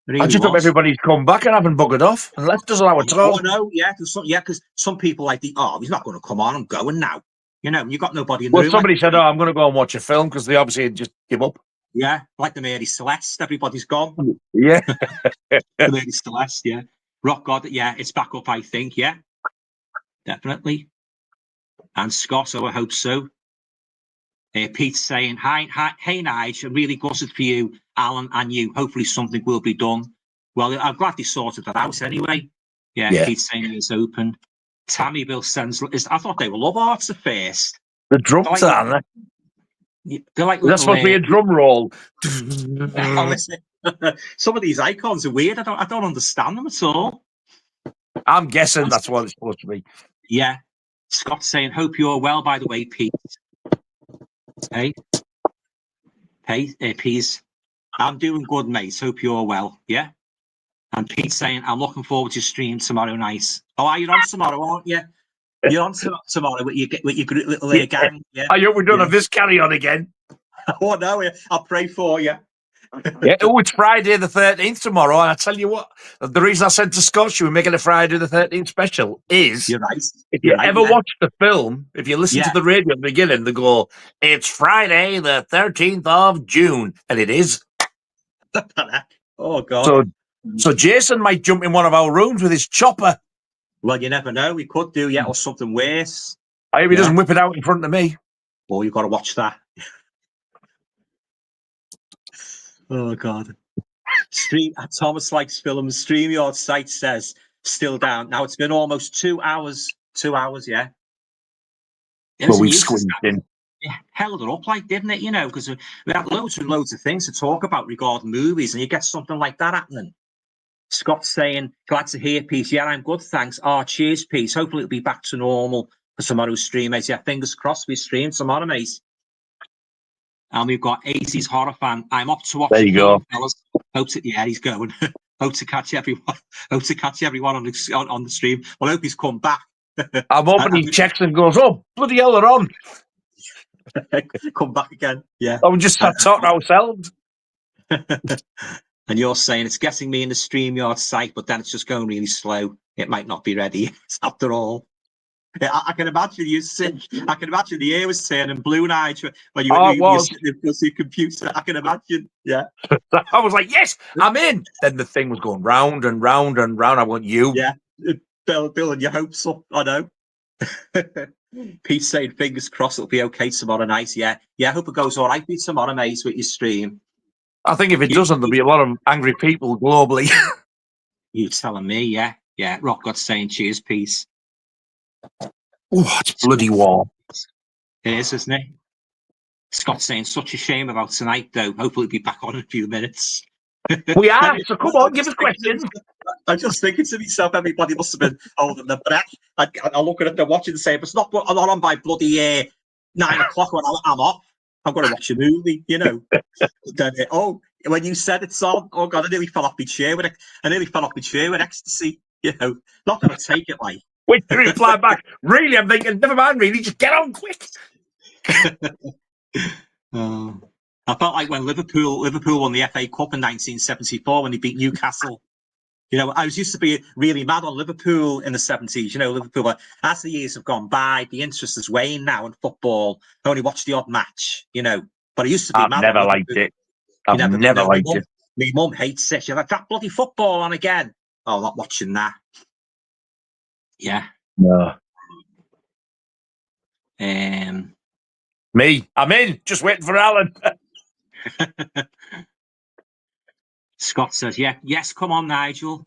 Really I just hope everybody's come back and haven't buggered off and left us on our toes. Oh, no, yeah, because some people like he's not going to come on, I'm going now. You know, you got nobody in the room. Well, somebody said, I'm going to go and watch a film because they obviously just give up. Yeah, like the Mary Celeste, everybody's gone. Yeah. The Mary Celeste, yeah. Rock God, yeah, it's back up, I think, yeah. Definitely. And Scott, so I hope so. Pete's saying, hey, Nige, I'm really gutted for you, Alan, and you. Hopefully something will be done. Well, I'm glad they sorted that out anyway. Yeah. Pete's saying it's open. Tammy Bill sends. I thought they were love arts at first. The drums aren't they? They're like that's supposed to be a drum roll. Some of these icons are weird. I don't understand them at all. I'm guessing that's what it's supposed to be. Yeah. Scott's saying, hope you're well, by the way, Pete. Hey, Peace. I'm doing good, mate. Hope you're well. Yeah. And Pete's saying, I'm looking forward to stream tomorrow night. Oh, you're on tomorrow, aren't you? You're on tomorrow with your little gang. Yeah. I hope we're doing a this carry on again. Oh, no. I'll pray for you. Yeah. Oh, it's Friday the 13th tomorrow. And I tell you what, the reason I said to Scott, we're making a Friday the 13th special is you're right. If you ever watch the film, if you listen to the radio at the beginning, they go, it's Friday the 13th of June. And it is. Oh, God. So Jason might jump in one of our rooms with his chopper. Well, you never know. We could do, or something worse. I hope he doesn't whip it out in front of me. Well, you've got to watch that. Oh, God. Thomas likes films. StreamYard site says still down. Now, it's been almost 2 hours. 2 hours, yeah. Well, we squeezed in. Yeah, held it up, like, didn't it? You know, because we had loads and loads of things to talk about regarding movies, and you get something like that happening. Scott's saying, glad to hear, Peace. Yeah, I'm good, thanks. Cheers, Peace. Hopefully it'll be back to normal for tomorrow's stream, mate. Yeah, fingers crossed we stream tomorrow, mate. And we've got 80s horror fan. I'm up to watch. There you go. Fellas. He's going. Hope to catch everyone. Hope to catch everyone on the stream. Well, I hope he's come back. I'm hoping he checks and goes, oh, bloody hell, they're on. Come back again. Yeah. I would just start talking ourselves. And you're saying it's getting me in the StreamYard site, but then it's just going really slow. It might not be ready after all. I can imagine you sick. I can imagine the air was turning blue night when you were sitting in front of your computer. I can imagine. Yeah. I was like, yes, I'm in. Then the thing was going round and round and round. I want you. Yeah. Building your hopes up. I know. Pete's saying, fingers crossed it'll be okay tomorrow night. Yeah. Yeah. I hope it goes all right for you tomorrow, mate, with your stream. I think if it doesn't, there'll be a lot of angry people globally. You telling me, yeah. Yeah. Rock God's saying, cheers, peace. Oh, it's bloody warm. It is, isn't it? Scott's saying, such a shame about tonight, though. Hopefully, we'll be back on in a few minutes. We are, so come on, give us questions. I'm just thinking to myself, everybody must have been holding their breath. I'm looking at the watch and saying, it's not on by bloody 9 o'clock when I'm off. I'm going to watch a movie, you know. Then, when you said it's on, oh God, I nearly fell off my chair with ecstasy, you know. Not going to take it, like. Wait to reply back. Really, I'm thinking, never mind, really, just get on quick. I felt like when Liverpool won the FA Cup in 1974 when they beat Newcastle. You know, I was used to be really mad on Liverpool in the 70s. You know, Liverpool, but as the years have gone by, the interest has waned now in football. I only watch the odd match, you know, but I used to be I've mad never on liked Liverpool. it. I've never liked it. My mum hates it. She's like, that bloody football on again. Oh, not watching that. Yeah. No. Me, I'm in. Just waiting for Alan. Scott says, yeah, yes, come on, Nigel.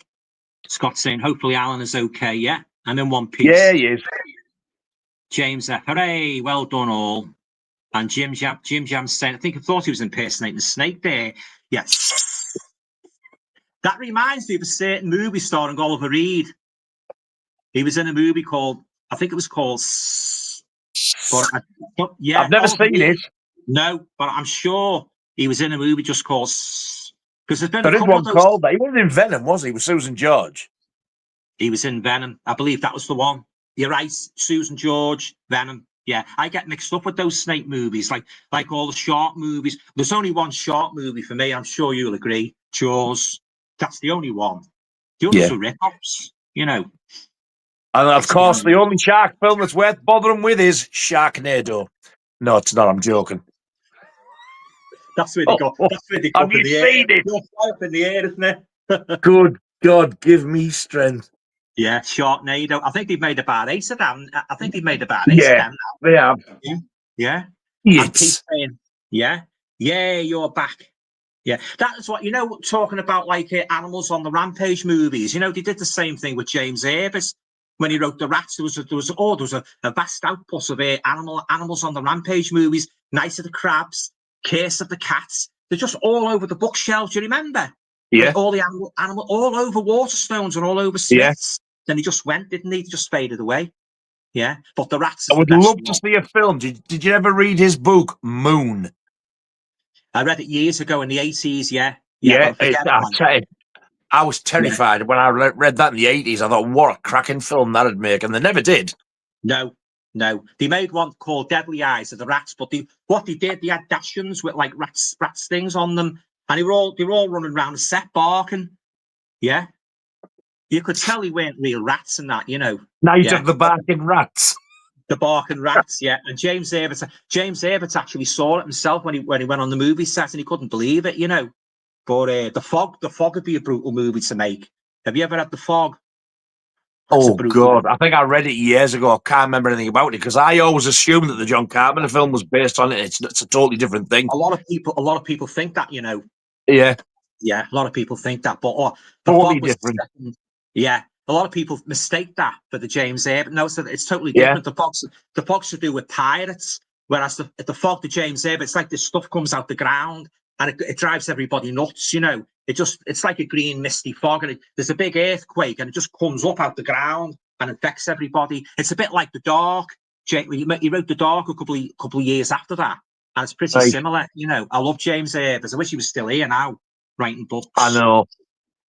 Scott's saying, hopefully Alan is okay, yeah? I'm in one piece. Yeah, he is. James F, hooray, well done all. And Jim Jam saying, I thought he was impersonating the snake there. Yes. That reminds me of a certain movie starring Oliver Reed. He was in a movie called, I think it was called, yeah. I've never seen it. No, but I'm sure he was in a movie just called, because there's been there is one called that. He wasn't in Venom, was he? With Susan George. He was in Venom. I believe that was the one. You're right, Susan George, Venom. Yeah, I get mixed up with those snake movies, like all the shark movies. There's only one shark movie for me. I'm sure you'll agree. Jaws. That's the only one. The others are rip-offs, you know. And of course, the only shark film that's worth bothering with is Sharknado. No, it's not. I'm joking. That's where they go. That's where they go. Have you seen it? Up in the air, isn't it? Good God, give me strength. Yeah, Sharknado. I think they've made about 8 of them. I think they've made about 8 of them now. They have. Yeah. Yes. Saying, yeah, you're back. Yeah, that's what, you know, talking about like Animals on the Rampage movies. You know, they did the same thing with James Erbers when he wrote The Rats. There was a vast output of Animals on the Rampage movies. Night of the Crabs, Curse of the Cats. They're just all over the bookshelves. Do you remember? Yeah. Like all the animal all over Waterstones and all over Smiths. Then he just went, didn't he? He just faded away. Yeah, but The Rats. I would love to see a film. Did you ever read his book Moon? I read it years ago in the 80s. Yeah. I was terrified when I read that in the 80s. I thought, what a cracking film that'd make, and they never did. No. They made one called Deadly Eyes of the Rats, but what they did, they had dachshunds with like rat stings on them, and they were all running around the set barking. Yeah. You could tell they weren't real rats and that, you know. Night of the Barking Rats. The Barking Rats, yeah. And James Erbert actually saw it himself when he went on the movie set, and he couldn't believe it, you know. But The Fog would be a brutal movie to make. Have you ever had The Fog? Oh God, I think I read it years ago. I can't remember anything about it because I always assumed that the John Carpenter film was based on it. It's a totally different thing. A lot of people think that, you know. Yeah, a lot of people think that, but The Fog was different. Yeah, a lot of people mistake that for the James Erbert. No, it's totally different. The Fog's to do with pirates, whereas the Fog, the James Erbert, it's like this stuff comes out the ground and it drives everybody nuts. You know, it's like a green misty fog, and there's a big earthquake, and it just comes up out the ground and infects everybody. It's a bit like The Dark. He wrote The Dark a couple of years after that, and it's pretty similar. You know, I love James Erbert. I wish he was still here now, writing books. I know.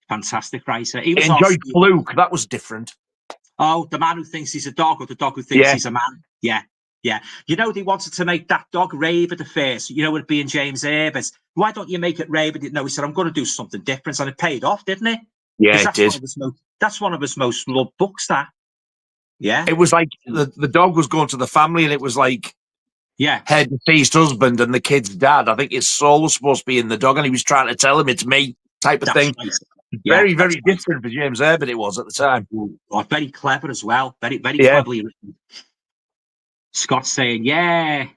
Fantastic writer. He enjoyed Fluke. That was different. Oh, the man who thinks he's a dog, or the dog who thinks he's a man. Yeah. You know, they wanted to make that dog Raver the first. You know, it being James Erbert. Why don't you make it Raver? No, he said, I'm going to do something different, and it paid off, didn't it? Yeah, it did. That's one of his most loved books. That. Yeah. It was like the dog was going to the family, and it was like, her deceased husband and the kid's dad. I think his soul was supposed to be in the dog, and he was trying to tell him it's me, type of thing. Right. Very, very different for James Erbert it was at the time. Oh, very clever as well. Very, very cleverly written. Scott's saying, yeah.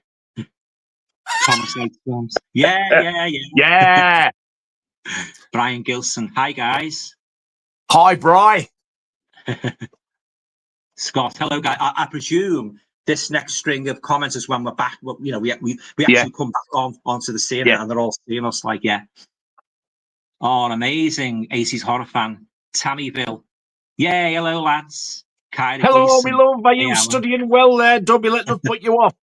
Thomas H. Yeah. Brian Gilson. Hi, guys. Hi, Bri. Scott, hello, guys. I presume this next string of comments is when we're back. You know, we actually come back onto the scene, and they're all seeing us like, Oh, an amazing 80s horror fan. Tammyville. Yeah, hello, lads. Kyra hello, Gleason. me love. Are you studying well there? Don't be letting us put you off.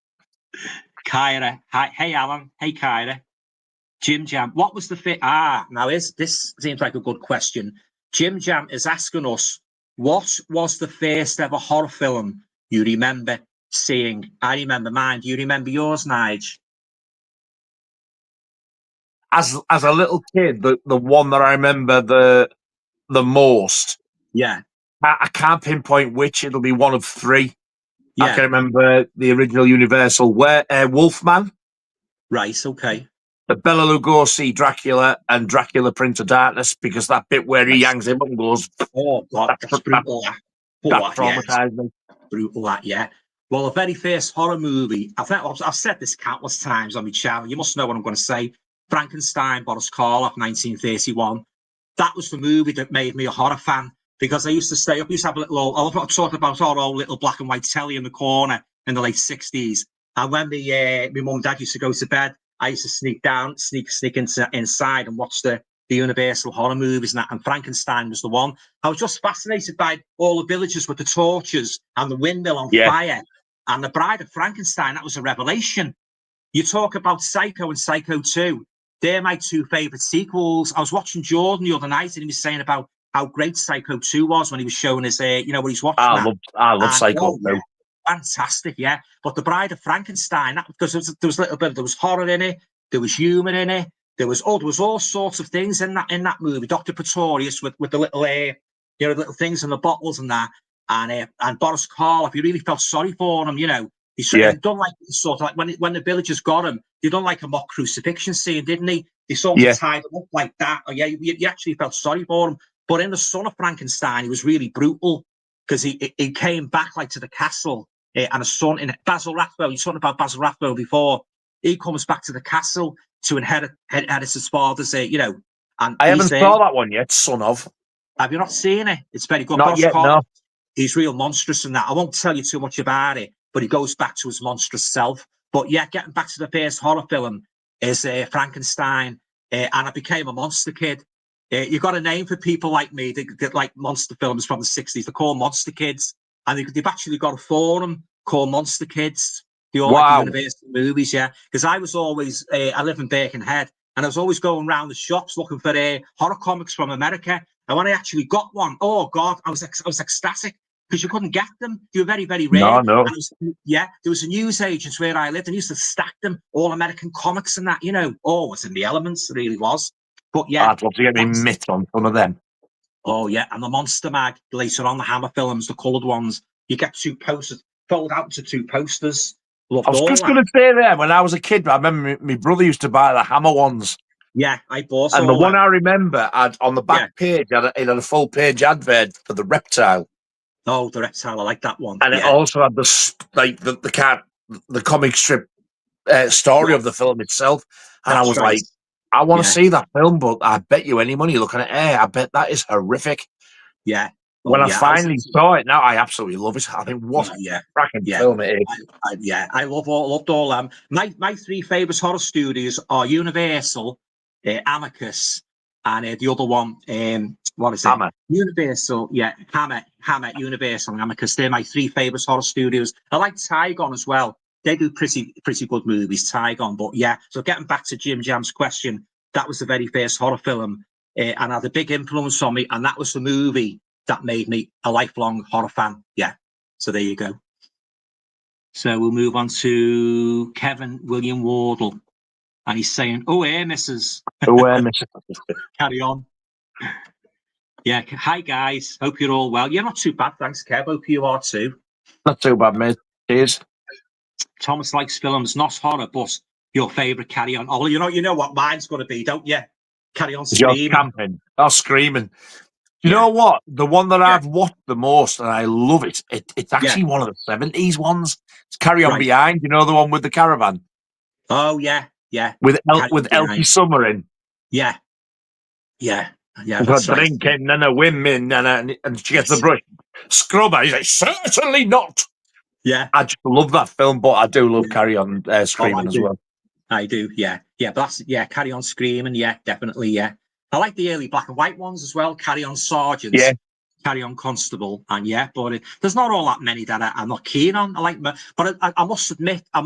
Kyra. Hi, hey, Alan. Hey, Kyra. Jim Jam. What was the now this seems like a good question. Jim Jam is asking us, what was the first ever horror film you remember seeing? I remember mine. Do you remember yours, Nige? As a little kid, the one that I remember, the most. Yeah. I can't pinpoint which. It'll be one of three. I Yeah. can remember the original Universal, where Wolfman, Right. Okay. the Bela Lugosi Dracula, and Dracula Prince of Darkness, because that bit where he Right. yanks him up and goes, Oh God, that's brutal. that Yeah, traumatized me. brutal. That, yeah. Well, the very first horror movie, I've said this countless times on my channel. You must know what I'm going to say. Frankenstein, Boris Karloff, 1931. That was the movie that made me a horror fan, because I used to stay up. I used to have a little, I was talking about our old little black and white telly in the corner in the late 60s. And when my mum and dad used to go to bed, I used to sneak inside and watch the Universal horror movies and that. And Frankenstein was the one. I was just fascinated by all the villagers with the torches and the windmill on fire. And the Bride of Frankenstein, that was a revelation. You talk about Psycho and Psycho 2. They're my two favourite sequels. I was watching Jordan the other night and he was saying about how great Psycho 2 was when he was showing his, when he's watching I love Psycho 2. Yeah, fantastic, yeah. But The Bride of Frankenstein, because there was a little bit, there was horror in it, there was humour in it, there was all sorts of things in that movie. Dr. Pretorius with the little the little things in the bottles and that, and Boris Karloff, you really felt sorry for him, He done like sort of like when the villagers got him, they done like a mock crucifixion scene, didn't he? They sort of tied him up like that. Oh, yeah, you actually felt sorry for him. But in The Son of Frankenstein, he was really brutal, because he came back like to the castle, and a son in Basil Rathbone. You talked about Basil Rathbone before. He comes back to the castle to inherit his father's, and I haven't saw that one yet. Son of. Have you not seen it? It's very good. Not yet, no. He's real monstrous in that. I won't tell you too much about it, but he goes back to his monstrous self. But yeah, getting back to the first horror film is Frankenstein, and I became a monster kid. You got a name for people like me that like monster films from the 60s. They're called monster kids, and they've actually got a forum called Monster Kids. They all like the Universal movies, yeah. Because I was always, I live in Birkenhead, and I was always going around the shops looking for horror comics from America. And when I actually got one, oh God, I was ecstatic, because you couldn't get them. They were very, very rare. No. And there was a newsagent where I lived, and used to stack them, all American comics and that, Oh, it was in the elements, it really was. But yeah. I'd love to get me mitt on some of them. Oh yeah, and the Monster Mag, later on, the Hammer films, the coloured ones, you get two posters, fold out to two posters. Loved I was just going to say there, when I was a kid, I remember my brother used to buy the Hammer ones. Yeah, I bought and the one I remember had on the back page, it had a full page advert for the reptile. Oh, the reptile! I like that one. And it also had the comic strip story of the film itself. And I was like, I want to see that film, but I bet you any money looking at it, I bet that is horrific. Yeah. When I finally saw it, now I absolutely love it. I think what a cracking film it is. I loved all them. My three favourite horror studios are Universal, Amicus, and the other one, what is it? Hammer. Universal, Hammer, Universal, and Amicus. They're my three favourite horror studios. I like Tygon as well. They do pretty good movies, Tygon. But yeah, so getting back to Jim Jam's question, that was the very first horror film, and had a big influence on me, and that was the movie that made me a lifelong horror fan. Yeah. So there you go. So we'll move on to Kevin William Wardle. And he's saying, oh, hey, Mrs. Oh, Mrs. Carry on. Yeah. Hi, guys. Hope you're all well. You're not too bad. Thanks, Kev. Hope you are too. Not too bad, mate. Cheers. Thomas likes films, not horror, but your favourite Carry On. Oh, you know what mine's going to be, don't you? Carry On Screaming. You're camping. Oh, Screaming. You know what? The one that I've watched the most, and I love it, it's actually one of the 70s ones. It's Carry On Behind. You know, the one with the caravan? Oh, yeah. With Elkie Summer in. Yeah. Got drinking and a women, and she gets the brush. Scrubber. He's like, certainly not. Yeah. I just love that film, but I do love Carry On Screaming as well. I do, yeah. But that's, Carry On Screaming, definitely, yeah. I like the early black and white ones as well. Carry On Sergeant, Carry On Constable, and but there's not all that many that I'm not keen on. I like, but I must admit, I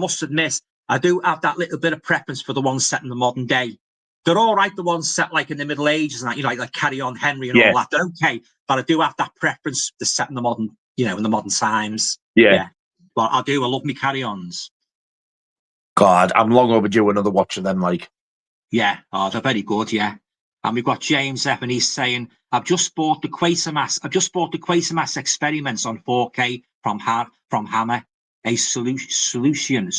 do have that little bit of preference for the ones set in the modern day. They're all right, the ones set like in the Middle Ages and that, like Carry On Henry and all that. They're okay, but I do have that preference to set in the modern, in the modern times. Yeah. But I love me Carry Ons. God, I'm long overdue another watch of them, like. Yeah, they're very good, yeah. And we've got James F, and he's saying, I've just bought the Quatermass experiments on 4K from Hammer. A solution.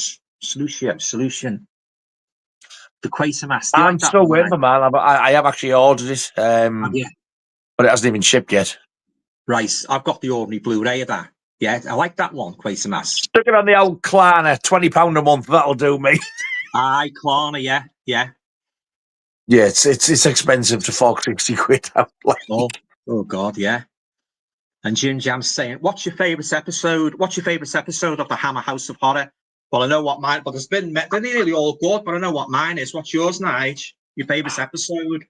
The Quatermass. Do you I'm like that still one, waiting right? for man. I have actually ordered it, Yeah. but it hasn't even shipped yet. Right. I've got the ordinary Blu-ray of that. Yeah, I like that one, Quatermass. Stick it on the old Klarna, £20 a month. That'll do me. Aye, Klarna, yeah. Yeah, it's expensive to fork 60 quid out. Oh God, yeah. And Jim Jam's saying, what's your favourite episode? What's your favourite episode of the Hammer House of Horror? Well, I know what mine, but they're nearly all good, but I know what mine is. What's yours, Nige? Your favourite episode?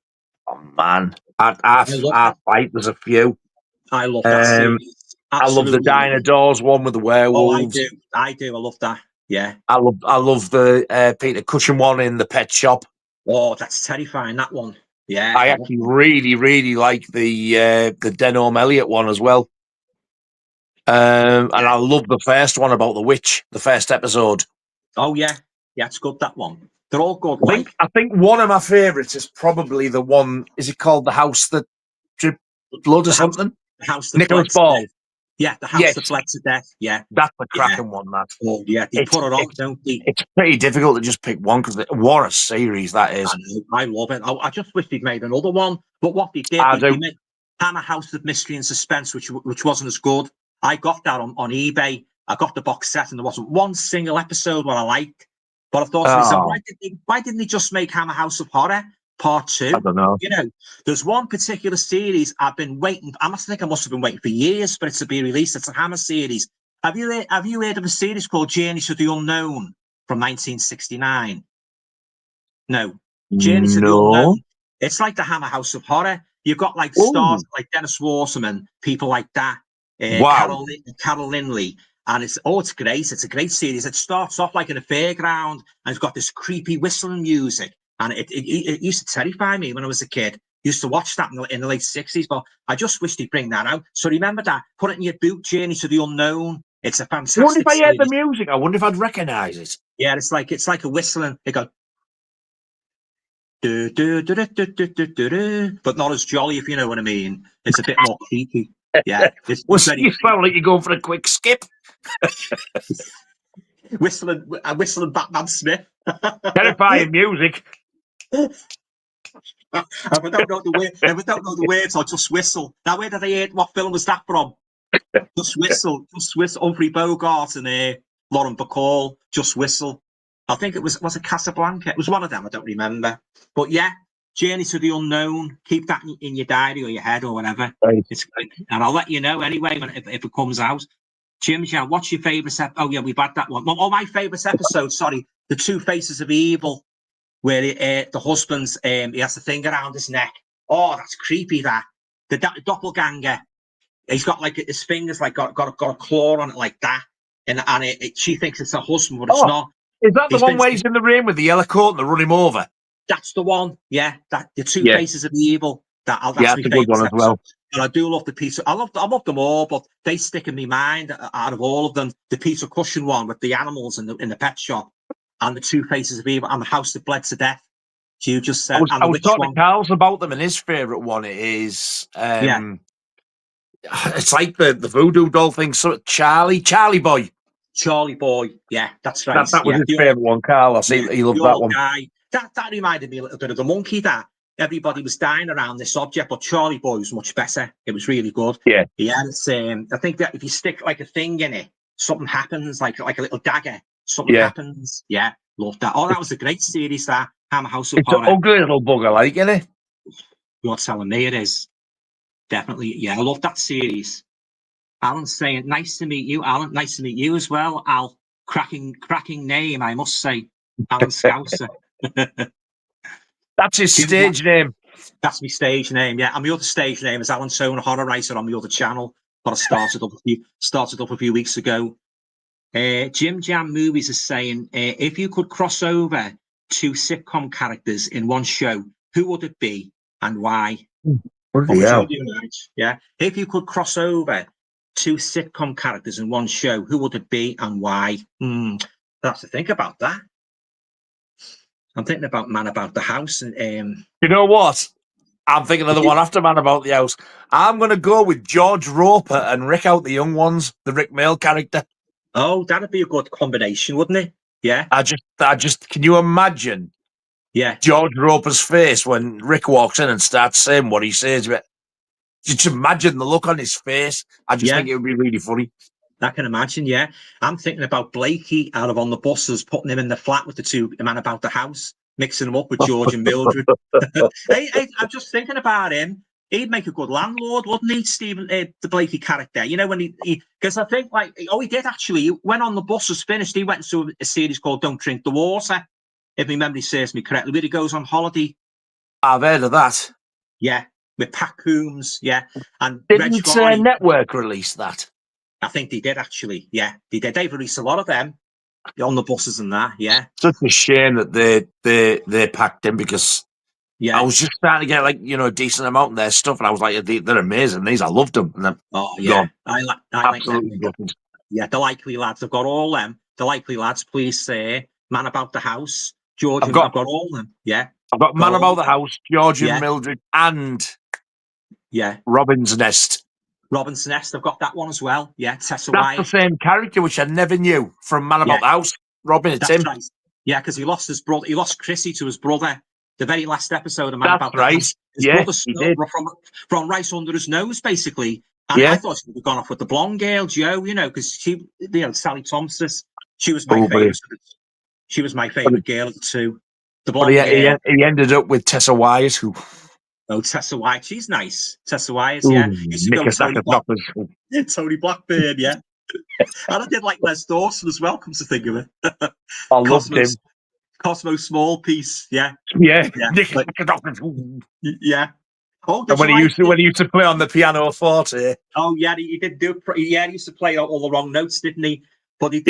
Oh man, I fight. There's a few. I love that series. I love the Dinosaurs one with the werewolves. Oh, I do. I love that. Yeah. I love the Peter Cushing one in the pet shop. Oh, that's terrifying, that one. Yeah. I actually really like the Denholm Elliott one as well. And I love the first one about the witch, the first episode. Oh yeah, it's good, that one. They're all good. I think one of my favourites is probably the one. Is it called The House That Dripped Blood or something? The House That Nicholas Ball. Yeah, The House That Bled to Death. Yeah, that's a cracking one. That. Oh yeah, they put it on, don't they? It's pretty difficult to just pick one because what a series that is. I love it. I just wish they'd made another one. But what they did, they made Hammer House of Mystery and Suspense, which wasn't as good. I got that on eBay. I got the box set, and there wasn't one single episode what I liked. But I thought to myself, why didn't they just make Hammer House of Horror Part 2? I don't know. You know, there's one particular series I've been waiting. I must have been waiting for years for it to be released. It's a Hammer series. Have you heard of a series called Journey to the Unknown from 1969? No. Journey to the Unknown. It's like the Hammer House of Horror. You've got like stars like Dennis Waterman, people like that. Wow. Carol Lindley. And it's great. It's a great series. It starts off like in a fairground, and it's got this creepy whistling music. And it used to terrify me when I was a kid. Used to watch that in the late 60s, but I just wish they'd bring that out. So remember that. Put it in your boot, Journey to the Unknown. It's a fantastic I wonder if I heard the music. I wonder if I'd recognise it. Yeah, it's like a whistling. It goes, do, do, do, do, do, do, do, do, but not as jolly, if you know what I mean. It's a bit more creepy. Yeah. You sound like you're going for a quick skip. whistling Batman Smith. Terrifying music. If I don't know the words, I'll just whistle. Now, where did I hear? What film was that from? Just whistle. Humphrey Bogart and Lauren Bacall. Just whistle. I think it was it Casablanca? It was one of them. I don't remember. But yeah, Journey to the Unknown. Keep that in your diary or your head or whatever. Right. It's great. And I'll let you know anyway if it comes out. Jim, what's your favourite episode? Oh yeah, we've had that one. Oh, my favourite episode. Sorry, The Two Faces of Evil, where the husband's he has the thing around his neck. Oh, that's creepy. That the doppelganger. He's got like his fingers like got a claw on it like that, and she thinks it's her husband, but it's not. Is that the one where he's in the rain with the yellow coat and they run him over? That's the one. Yeah, that The Two Faces of Evil. That's my a good one as well. And I do love the Peter. I love them all, but they stick in my mind out of all of them. The Peter Cushing one with the animals in the pet shop, and The Two Faces of Evil, and The House That Bled to Death. You just said. I was talking to Carl's about them, and his favourite one is it's like the voodoo doll thing. So Charlie Boy. Charlie Boy, yeah, that's right. That was his favourite one, Carl. He loved that one. Guy. That reminded me a little bit of The Monkey. That everybody was dying around this object, but Charlie Boy was much better. It was really good. Yeah. It's, I think that if you stick like a thing in it, something happens, like a little dagger. Something happens. Yeah, love that. Oh, that was a great series. That Hammer House of Horror. It's an ugly little bugger, like, isn't it? You're telling me it is. Definitely. Yeah, I love that series. Alan's saying, nice to meet you, Alan. Nice to meet you as well, Al. Cracking name, I must say. Alan Scouser. That's his stage name. That's my stage name, yeah. And my other stage name is Alan Stone, horror writer on my other channel that I started up a few weeks ago. Jim Jam Movies is saying, if you could cross over 2 sitcom characters in one show, who would it be and why? What would you do, yeah. If you could cross over 2 sitcom characters in one show, who would it be and why? I have to think about that. I'm thinking about Man About the House. And you know what? I'm thinking of the one after Man About the House. I'm going to go with George Roper and Rick Out the Young Ones, the Rick Mail character. Oh, that'd be a good combination, wouldn't it? Yeah. Can you imagine Yeah. George Roper's face when Rick walks in and starts saying what he says? Just imagine the look on his face. I just think it would be really funny. I can imagine, yeah. I'm thinking about Blakey out of On the Buses, putting him in the flat with the two Man About the House, mixing him up with George and Mildred. I'm just thinking about him. He'd make a good landlord, wouldn't he, Stephen, the Blakey character? You know, when because I think, he did actually. When On the Bus was finished, he went to a series called Don't Drink the Water, if my memory serves me correctly, where he goes on holiday. I've heard of that. Yeah, with Pat Coombs, yeah. And Didn't Network release that? I think they did, actually. Yeah, they did. They've released a lot of them On the Buses and that. Yeah, such a shame that they packed in, because I was just starting to get a decent amount of their stuff, and I was like, they're amazing. These, I loved them. And I like them. Yeah, The Likely Lads. I've got all them. The Likely Lads, Please Say, Man About the House, George. I've got all them. Yeah, I've got Man About the House, George and Mildred, and Robin's Nest. Robin's Nest, I've got that one as well. Yeah, Tessa Wyatt. That's the same character, which I never knew from Man About the House. Robin, it's him. Right. Yeah, because he lost his brother. He lost Chrissy to his brother. The very last episode of Man About the House. His brother stole from right under his nose, basically. And I thought she would have gone off with the blonde girl, Jo. You know, because she, Sally Thompson. She was my favorite. She was my favorite girl of the two. The blonde girl. He ended up with Tessa Wyatt, who. Oh, Tessa Wyatt, she's nice. Tessa Wyatt, yeah. Used to go with Tony Blackburn, yeah. And I did like Les Dawson as well, comes to think of it. I loved him. Cosmo Small Piece, yeah. Yeah. Yeah. Oh, and when he used to play on the piano forte. Oh, yeah, he did do. Yeah, he used to play all the wrong notes, didn't he? But he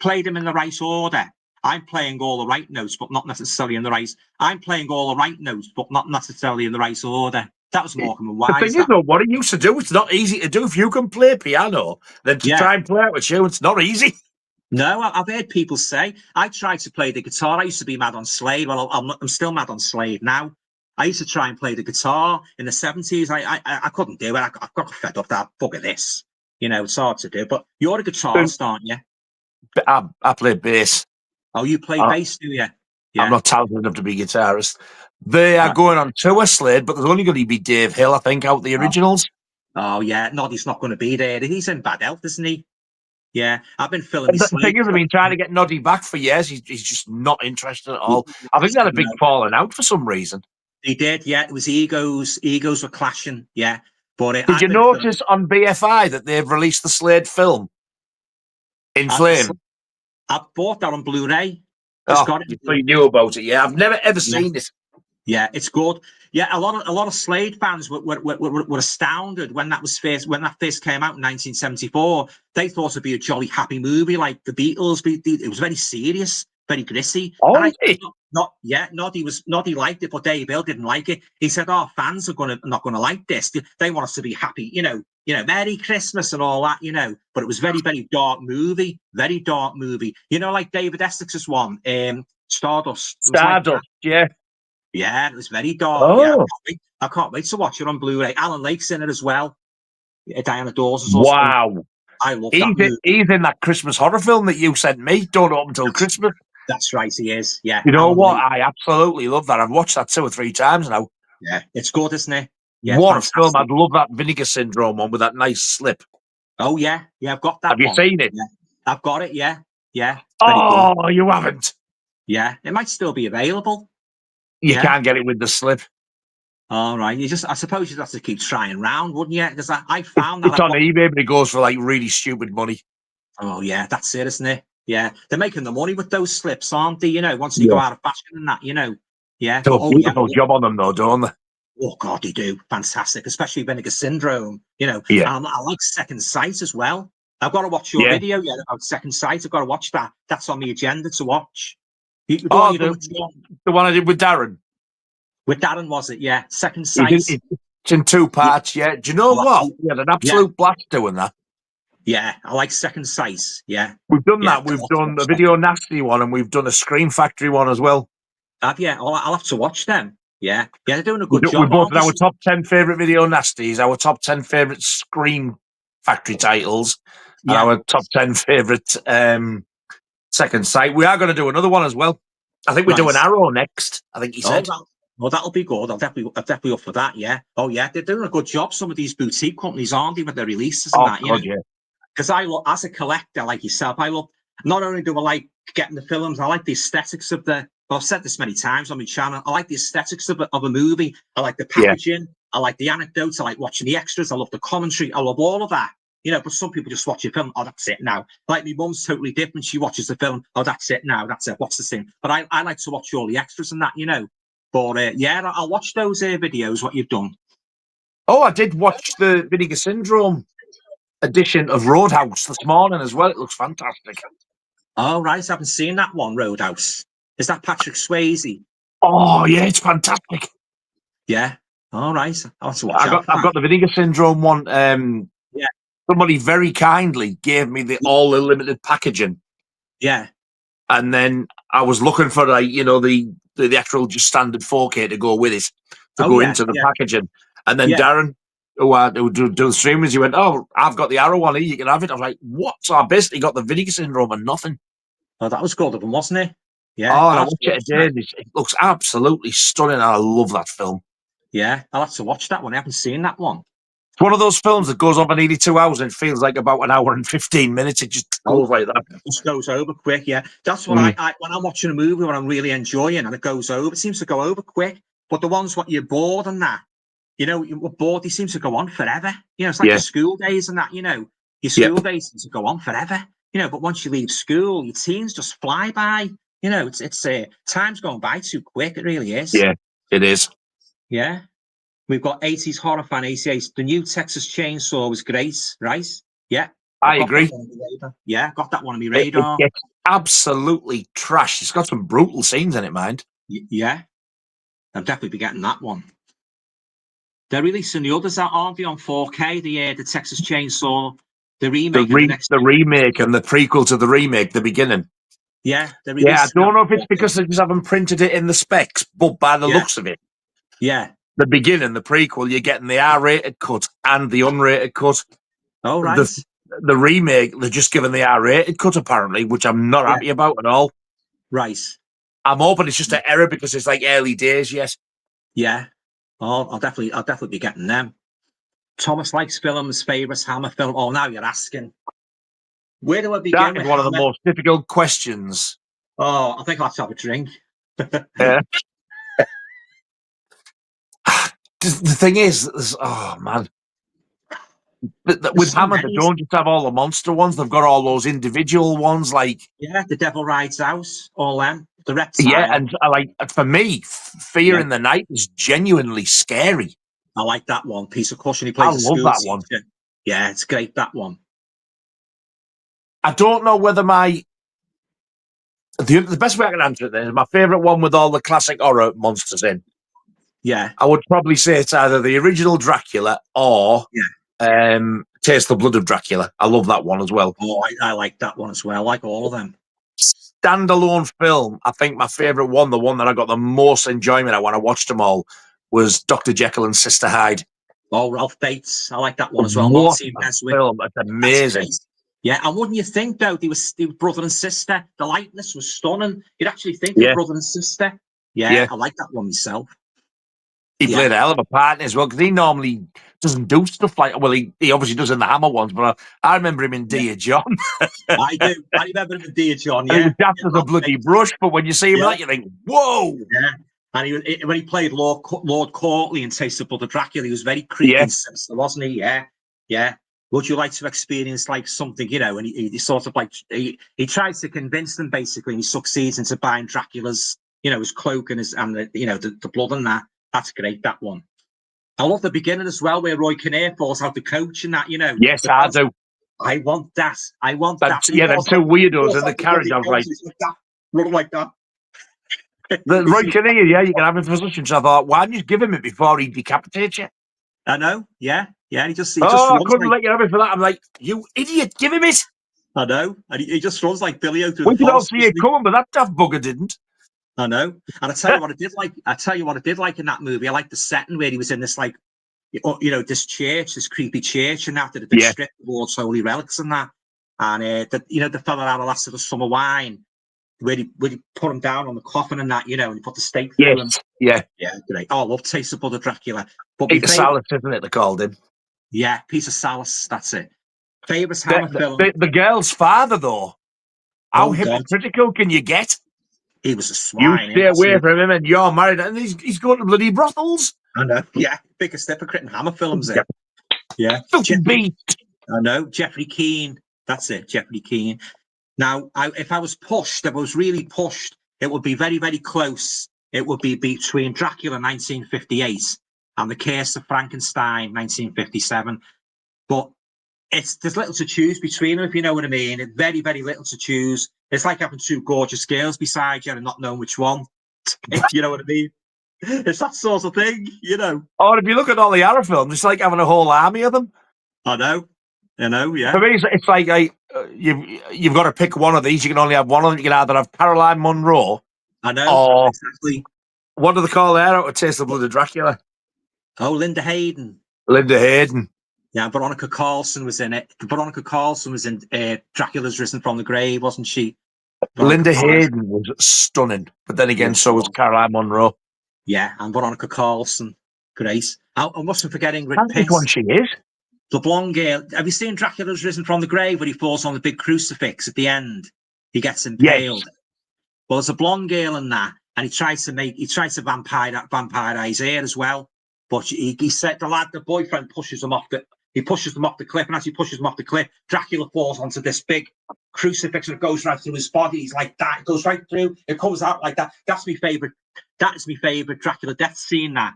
played them in the right order. I'm playing all the right notes, but not necessarily in the right. I'm playing all the right notes, but not necessarily in the right order. That was Morecambe and Wise. The thing is, though, what he used to do, it's not easy to do. If you can play piano, then to try and play it with you, it's not easy. No, I've heard people say. I tried to play the guitar. I used to be mad on Slade. Well, I'm still mad on Slade now. I used to try and play the guitar in the 70s. I couldn't do it. I got fed up that. Bugger this. You know, it's hard to do. But you're a guitarist, aren't you? I play bass. Oh, you play bass, do you? Yeah. I'm not talented enough to be a guitarist. They are going on tour, Slade, but there's only going to be Dave Hill, I think, out the originals. Oh yeah. Noddy's not going to be there. He's in bad health, isn't he? Yeah. I've been filling the thing is, I've been trying to get Noddy back for years. He's just not interested at all. I think they had a big falling out for some reason. He did, yeah. It was egos. Egos were clashing, yeah. But did you notice on BFI that they've released the Slade film In Flame? I bought that on Blu-ray. You knew about it, yeah. I've never ever seen it. Yeah, it's good. Yeah, a lot of Slade fans were astounded when that first came out in 1974. They thought it'd be a jolly happy movie like the Beatles. It was very serious, very gritty. Oh, Noddy liked it, but Dave Hill didn't like it. He said, "Oh, fans are not gonna like this. They want us to be happy, you know, Merry Christmas and all that, you know." But it was very, very dark movie, very dark movie. You know, like David Essex's one, Stardust. Yeah. Yeah, it was very dark. Oh. Yeah, I can't wait to watch it on Blu-ray. Alan Lake's in it as well. Diana Dawes is also. Wow. I love that movie. He's in that Christmas horror film that you sent me. Don't open until Christmas. That's right, he is. Yeah. You know Alan what? Lake. I absolutely love that. I've watched that 2 or 3 times now. Yeah, it's good, isn't it? Yeah, what a film! I'd love that Vinegar Syndrome one with that nice slip. Oh yeah, I've got that. Have you seen it? Yeah. I've got it. Yeah. Oh, good. You haven't? Yeah, it might still be available. You can't get it with the slip. All right. I suppose you'd have to keep trying round, wouldn't you? Because I found that it's on eBay, but it goes for like really stupid money. Oh yeah, that's it, isn't it? Yeah, they're making the money with those slips, aren't they? You know, once they go out of fashion and that, you know. Yeah. Do a beautiful job on them, though, don't they? Oh God, they do. Fantastic, especially Vinegar Syndrome. You know. Yeah. I like Second Sight as well. I've got to watch your video yet about Second Sight. I've got to watch that. That's on the agenda to watch. The one I did with Darren. With Darren, was it? Yeah. Second Sight. It's in 2 parts, yeah. Do you know what? We had an absolute blast doing that. Yeah, I like Second Sight, yeah. We've done that. We've done a Video Nasty one and we've done a Scream Factory one as well. I'll have to watch them. Yeah, they're doing a We good job, both aren't had they? our top 10 favourite video nasties, our top 10 favourite Scream Factory titles, and Yeah, our top 10 favourite Second Sight. We are going to do another one as well. I think we're right. doing Arrow next, I think he Oh, said. that'll be good. I'm definitely up for that. Yeah. Oh, yeah. They're doing a good job. Some of these boutique companies, aren't they, with their releases and Oh, that, God, yeah. Because I look, as a collector like yourself, I love, not only do I like getting the films, I like the aesthetics of the, well, I've said this many times on my channel, I like the aesthetics of a movie. I like the Yeah. packaging. I like the anecdotes. I like watching the extras. I love the commentary. I love all of that. But some people just watch a film. Oh, that's it now. Like my mum's totally different. She watches the film. Oh, that's it now. That's it. What's the thing? But I like to watch all the extras and that, But yeah, I'll watch those videos, what you've done. Oh, I did watch the Vinegar Syndrome edition of Roadhouse this morning as well. It looks fantastic. Oh, right. I haven't seen that one, Roadhouse. Is that Patrick Swayze? Oh, yeah, it's fantastic. Yeah. All right. I'll have to watch out. I've got the Vinegar Syndrome one. Yeah. Somebody very kindly gave me the all the limited packaging. Yeah. And then I was looking for the actual just standard 4K to go with it, to go into the packaging. And then Darren, who do the streamers, he went, "Oh, I've got the Arrow one here, you can have it." I was like, "What?" So I basically got the Vinegar Syndrome and nothing. Oh, that was good of him, wasn't it? Yeah. Oh, and I watched it again. It looks absolutely stunning, and I love that film. Yeah, I'll have to watch that one. I haven't seen that one. It's one of those films that goes on for nearly 2 hours and it feels like about an hour and 15 minutes. It just goes like that. It just goes over quick, yeah. That's what I when I'm watching a movie when I'm really enjoying and it goes over, it seems to go over quick. But the ones what you're bored and that, you're bored, they seem to go on forever. It's like your school days and that, your school days seem to go on forever. But once you leave school, your teens just fly by. It's time's going by too quick. It really is. Yeah, it is. Yeah. We've got 80s horror fan 88. The new Texas Chainsaw was great, right? Yeah. I agree. Yeah, got that one on my radar. It gets absolutely trashed. It's got some brutal scenes in it, mind. Yeah. I'll definitely be getting that one. They're releasing the others, aren't they, on 4K? The Texas Chainsaw, the remake. The remake and the prequel to the remake, the beginning. Yeah. Yeah, I don't know if it's because they just haven't printed it in the specs, but by the looks of it. Yeah. The beginning, the prequel, you're getting the R-rated cut and the unrated cut. Oh, right. The remake, they're just giving the R-rated cut, apparently, which I'm not happy about at all. Right. I'm hoping it's just an error because it's like early days yet. Yeah. Oh, I'll definitely be getting them. Thomas likes films, favourite Hammer film. Oh, now you're asking. Where do I begin? That is one of the most difficult questions. Oh, I think I'll have to have a drink. The thing is, oh man, with Hammer, they don't just have all the monster ones; they've got all those individual ones, like The Devil Rides Out, all them, the Reptile. Yeah, and for me, Fear in the Night is genuinely scary. I like that one. Piece of caution. He plays I love that one. Yeah, it's great. That one. I don't know whether the best way I can answer it is my favourite one with all the classic horror monsters in. Yeah, I would probably say it's either the original Dracula or Taste the Blood of Dracula. I love that one as well. Oh, I like that one as well. I like all of them. Standalone film, I think my favourite one, the one that I got the most enjoyment out when I watched them all, was Dr. Jekyll and Sister Hyde. Oh, Ralph Bates. I like that one as well. What a film. It's amazing. Yeah, and wouldn't you think, though, they were brother and sister. The likeness was stunning. You'd actually think they're brother and sister. Yeah, I like that one myself. He played a hell of a part as well, because he normally doesn't do stuff like, well, he obviously does in the Hammer ones, but I remember him in Dear John. I do. I remember him in Dear John, yeah. He was daft as a bloody brush, but when you see him like, you think, whoa! Yeah. And when he played Lord Courtly in Taste of Blood of Dracula, he was very creepy and sinister, wasn't he? Yeah. Yeah. Would you like to experience like something, and he sort of like, he tries to convince them basically, and he succeeds into buying Dracula's, his cloak and the blood and that. That's great, that one. I love the beginning as well, where Roy Kinnear falls out the coach and that, Yes, I do. I want that. I want that. Yeah, them two weirdos in the carriage. I was like, running like that. Roy Kinnear, you can have his position. So I thought, why didn't you give him it before he decapitates you? I know, yeah. He just I couldn't let you have it for that. I'm like, you idiot, give him it. I know, and he just runs like Billy out through we the could all see it coming, but that daft bugger didn't. I know. And I tell you what I did like. I tell you what I did like in that movie. I liked the setting where he was in this, like, this church, this creepy church, and that had been stripped of all its holy relics and that. And the fella out of Last of the Summer Wine, where he put him down on the coffin and that, and he put the stake through him. Yeah. Great. Oh, I love Taste of Blood of Dracula. But Peter Sallis, isn't it? They called him. Yeah, Peter Sallis. That's it. Favorite Hammer film. The girl's father, though. How hypocritical can you get? He was a swine. You stay away from him, and you're married, and he's going to bloody brothels. I know. Yeah, biggest hypocrite in Hammer films. Yeah. Beast. I know. Jeffrey Keane. That's it. Jeffrey Keane. Now, if I was really pushed, it would be very, very close. It would be between Dracula 1958 and The Curse of Frankenstein 1957. But there's little to choose between them, if you know what I mean. It's very, very little to choose. It's like having two gorgeous girls beside you and not knowing which one. You know what I mean? It's that sort of thing, Or if you look at all the horror films, it's like having a whole army of them. I know, yeah. For me, it's like you've got to pick one of these. You can only have one of them. You can either have Caroline Munro. I know, exactly. What do they call her out of Taste of Blood of Dracula? Oh, Linda Hayden. Yeah, Veronica Carlson was in it. Veronica Carlson was in Dracula's Risen from the Grave, wasn't she? Linda Hayden was stunning, but then again, so was Caroline Munro. Yeah, and Veronica Carlson. Great. I mustn't forget Ingrid Pitt. Which one she is? The blonde girl. Have you seen Dracula's Risen from the Grave where he falls on the big crucifix at the end? He gets impaled. Yes. Well, there's a blonde girl in that, and he tries to vampirize her as well. But he said the boyfriend pushes him off the cliff, and as he pushes him off the cliff, Dracula falls onto this big crucifix, and it goes right through his body. He's like that. It goes right through. It comes out like that. That's my favorite. That is my favorite Dracula death scene. I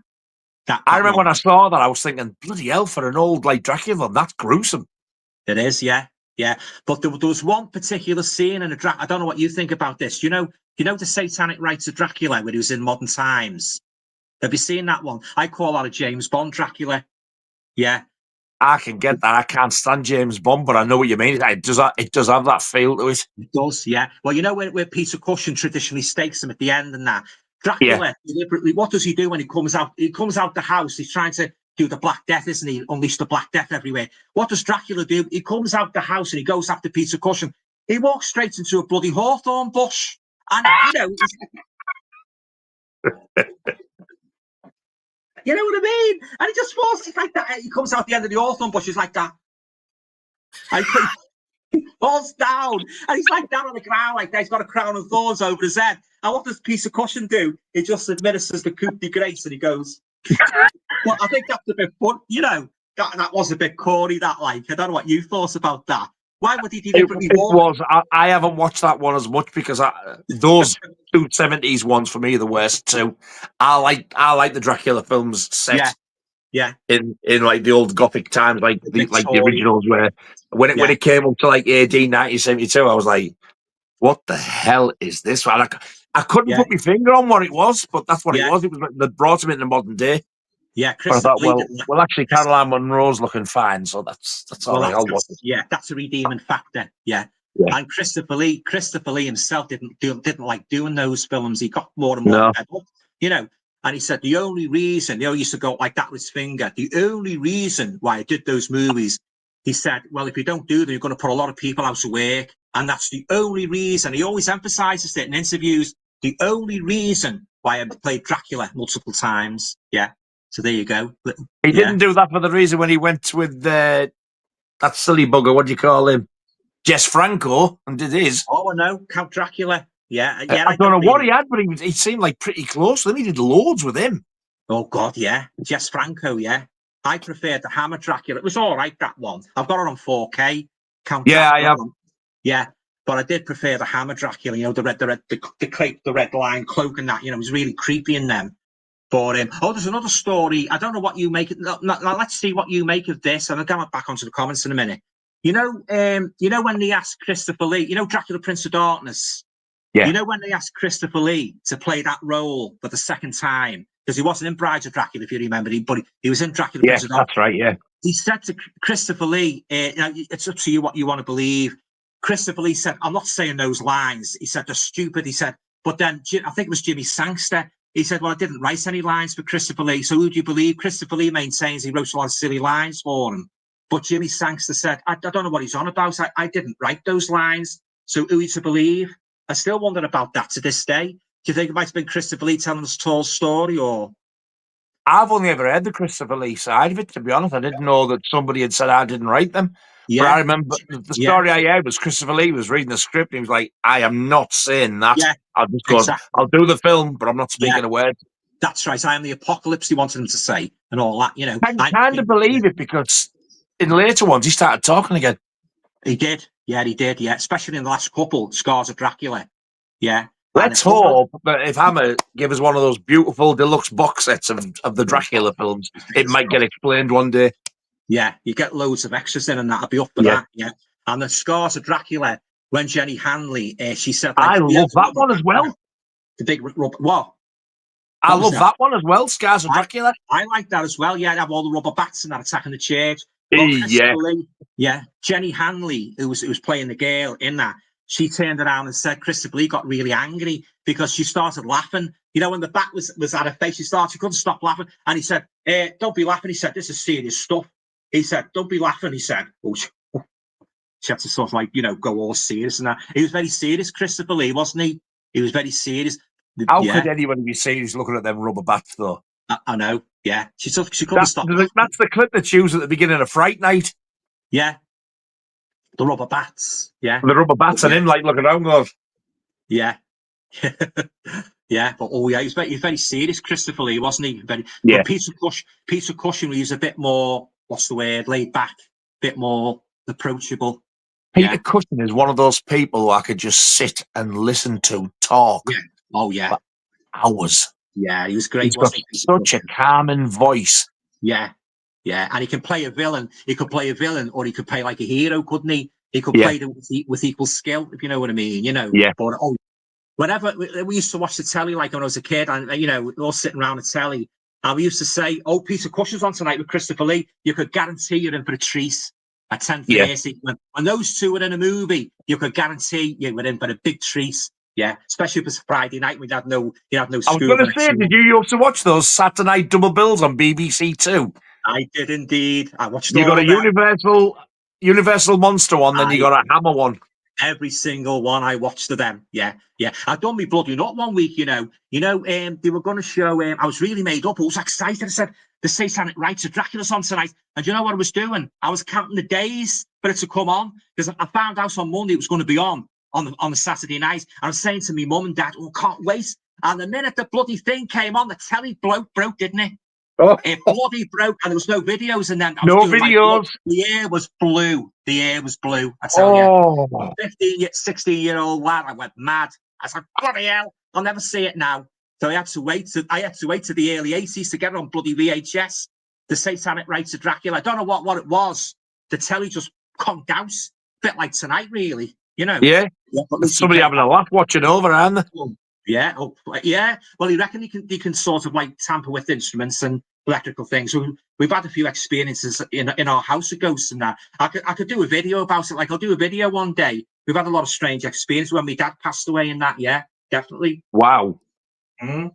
remember when I saw that, I was thinking, bloody hell, for an old like Dracula, that's gruesome. It is, yeah. But there was one particular scene in I don't know what you think about this. You know the Satanic Rites of Dracula when he was in Modern Times. Have you seen that one? I call that a James Bond Dracula. Yeah. I can get that. I can't stand James Bond, but I know what you mean. It does have that feel to it. It does, yeah. Well, where Peter Cushing traditionally stakes him at the end and that. Dracula, deliberately, what does he do when he comes out? He comes out the house. He's trying to do the Black Death, isn't he? Unleash the Black Death everywhere. What does Dracula do? He comes out the house and he goes after Peter Cushing. He walks straight into a bloody hawthorn bush. And, you know what I mean? And he just falls like that. He comes out the end of the hawthorn bush. He's like that. And he falls down. And he's like down on the ground like that. He's got a crown of thorns over his head. And what does Peter Cushing do? He just administers the coup de grace and he goes. Well, I think that's a bit fun. That was a bit corny, that like. I don't know what you thought about that. Why would he deliberately walk? I haven't watched that one as much because those two 70s ones for me are the worst too. I like the Dracula films set in like the old Gothic times, like the originals where when it came up to like AD 1972, I was like, what the hell is this? I couldn't put my finger on what it was, but that's what it was. It was like they brought him into modern day. Yeah, but I thought, well, actually, Caroline Munro's looking fine, so that's all right. I'll watch it. Yeah, that's a redeeming factor. Yeah. And Christopher Lee himself didn't like doing those films. He got more and more fed up, And he said the only reason he used to go like that with his finger. The only reason why I did those movies, he said, well, if you don't do them, you're going to put a lot of people out of work, and that's the only reason. He always emphasizes it in interviews. The only reason why I played Dracula multiple times. Yeah. So there you go. He didn't do that for the reason when he went with that silly bugger. What do you call him? Jess Franco, and did his. Oh, I know. Count Dracula. Yeah. I don't know what he had, but he seemed like pretty close. Then he did loads with him. Oh, God, yeah. Jess Franco, yeah. I preferred the Hammer Dracula. It was all right, that one. I've got it on 4K. Count Dracula. I have. Yeah. But I did prefer the Hammer Dracula, the red line cloak and that, it was really creepy in them. But there's another story. I don't know what you make of. Now, let's see what you make of this. And I'll come back onto the comments in a minute. When they asked Christopher Lee, Dracula Prince of Darkness. Yeah. When they asked Christopher Lee to play that role for the second time, because he wasn't in Brides of Dracula, if you remember, but he was in Dracula Prince of Darkness. That's right. Yeah. He said to Christopher Lee, it's up to you what you want to believe. Christopher Lee said, I'm not saying those lines. He said, they're stupid. He said, But then I think it was Jimmy Sangster. He said, well, I didn't write any lines for Christopher Lee. So who do you believe? Christopher Lee maintains he wrote a lot of silly lines for him. But Jimmy Sangster said, I don't know what he's on about. I didn't write those lines. So who are you to believe? I still wonder about that to this day. Do you think it might have been Christopher Lee telling us Tall's story, or? I've only ever heard the Christopher Lee side of it, to be honest. I didn't know that somebody had said I didn't write them. Yeah. But I remember the story I heard was Christopher Lee was reading the script and he was like, I am not saying that. Yeah, I'll just go, exactly. I'll do the film, but I'm not speaking a word. That's right. I am the apocalypse he wanted him to say and all that, you know. I kind of believe it because in later ones he started talking again. He did. Yeah, he did. Yeah, especially in the last couple, Scouser Dracula. Yeah. Let's hope that if Hammer give us one of those beautiful deluxe box sets of the Dracula films, it might get explained one day. Yeah, you get loads of extras in and that'll be up for that. Yeah. And the Scouser Dracula, when Jenny Hanley, she said, like, I love that one as well. The big rubber, what? I love that one as well, Scouser Dracula. I like that as well. Yeah, they have all the rubber bats and that attacking the church. Yeah. Jenny Hanley, who was playing the girl in that, she turned around and said Christopher Lee got really angry because she started laughing. You know, when the bat was at her face, she couldn't stop laughing. And he said, don't be laughing. He said, this is serious stuff. He said, don't be laughing. He said, oh, she had to sort of like, you know, go all serious and that. He was very serious, Christopher Lee, wasn't he? He was very serious. How could anybody be serious looking at them rubber bats, though? I know, yeah. She couldn't stop. That's the clip that's used at the beginning of Fright Night. Yeah. The rubber bats, yeah. The rubber bats and him like looking around going. Yeah. Yeah, but he was very serious, Christopher Lee, wasn't he? But Peter Cushing was a bit more, what's the word, laid back, a bit more approachable. Peter Cushing is one of those people who I could just sit and listen to talk. Yeah. Oh, yeah. For hours. Yeah, he was great. He's got such a calming voice. Yeah. Yeah, and he can play a villain. He could play a villain, or he could play like a hero, couldn't he? He could play with equal skill, if you know what I mean. You know. Yeah. But whenever we used to watch the telly, like when I was a kid, and you know, all sitting around the telly, and we used to say, "Oh, Peter Cushing's on tonight with Christopher Lee. You could guarantee you're in for a treat at 10:30." When those two were in a movie, you could guarantee you were in for a big treat. Yeah, especially if it was Friday night. We had no school. I was going to say, did you used to watch those Saturday night double bills on BBC Two? I did indeed. I watched. You got a Universal Monster one, then you got a Hammer one. Every single one I watched of them. Yeah. I done me bloody nut one week. You know. They were going to show. I was really made up. I was excited. I said, "The Satanic Rites of Dracula's on tonight," and you know what I was doing? I was counting the days for it to come on because I found out on Monday it was going to be on the Saturday night. And I was saying to my mum and dad, "Oh, can't wait." And the minute the bloody thing came on, the telly broke, didn't it? Oh. It bloody broke, and there was no videos. And then no videos. The air was blue. I tell you, 16-year-old lad, I went mad. I said, "Bloody hell, I'll never see it now." So I had to wait to the early 80s to get it on bloody VHS. The Satanic Rites of Dracula. I don't know what it was. The telly just conked out, a bit like tonight, really. You know. Yeah. Somebody having a laugh watching over, aren't they? Yeah. Well, you reckon you can sort of like tamper with instruments and electrical things. We've had a few experiences in our house of ghosts and that. I could do a video about it. Like I'll do a video one day. We've had a lot of strange experiences when my dad passed away and that. Yeah, definitely. Wow. Mm.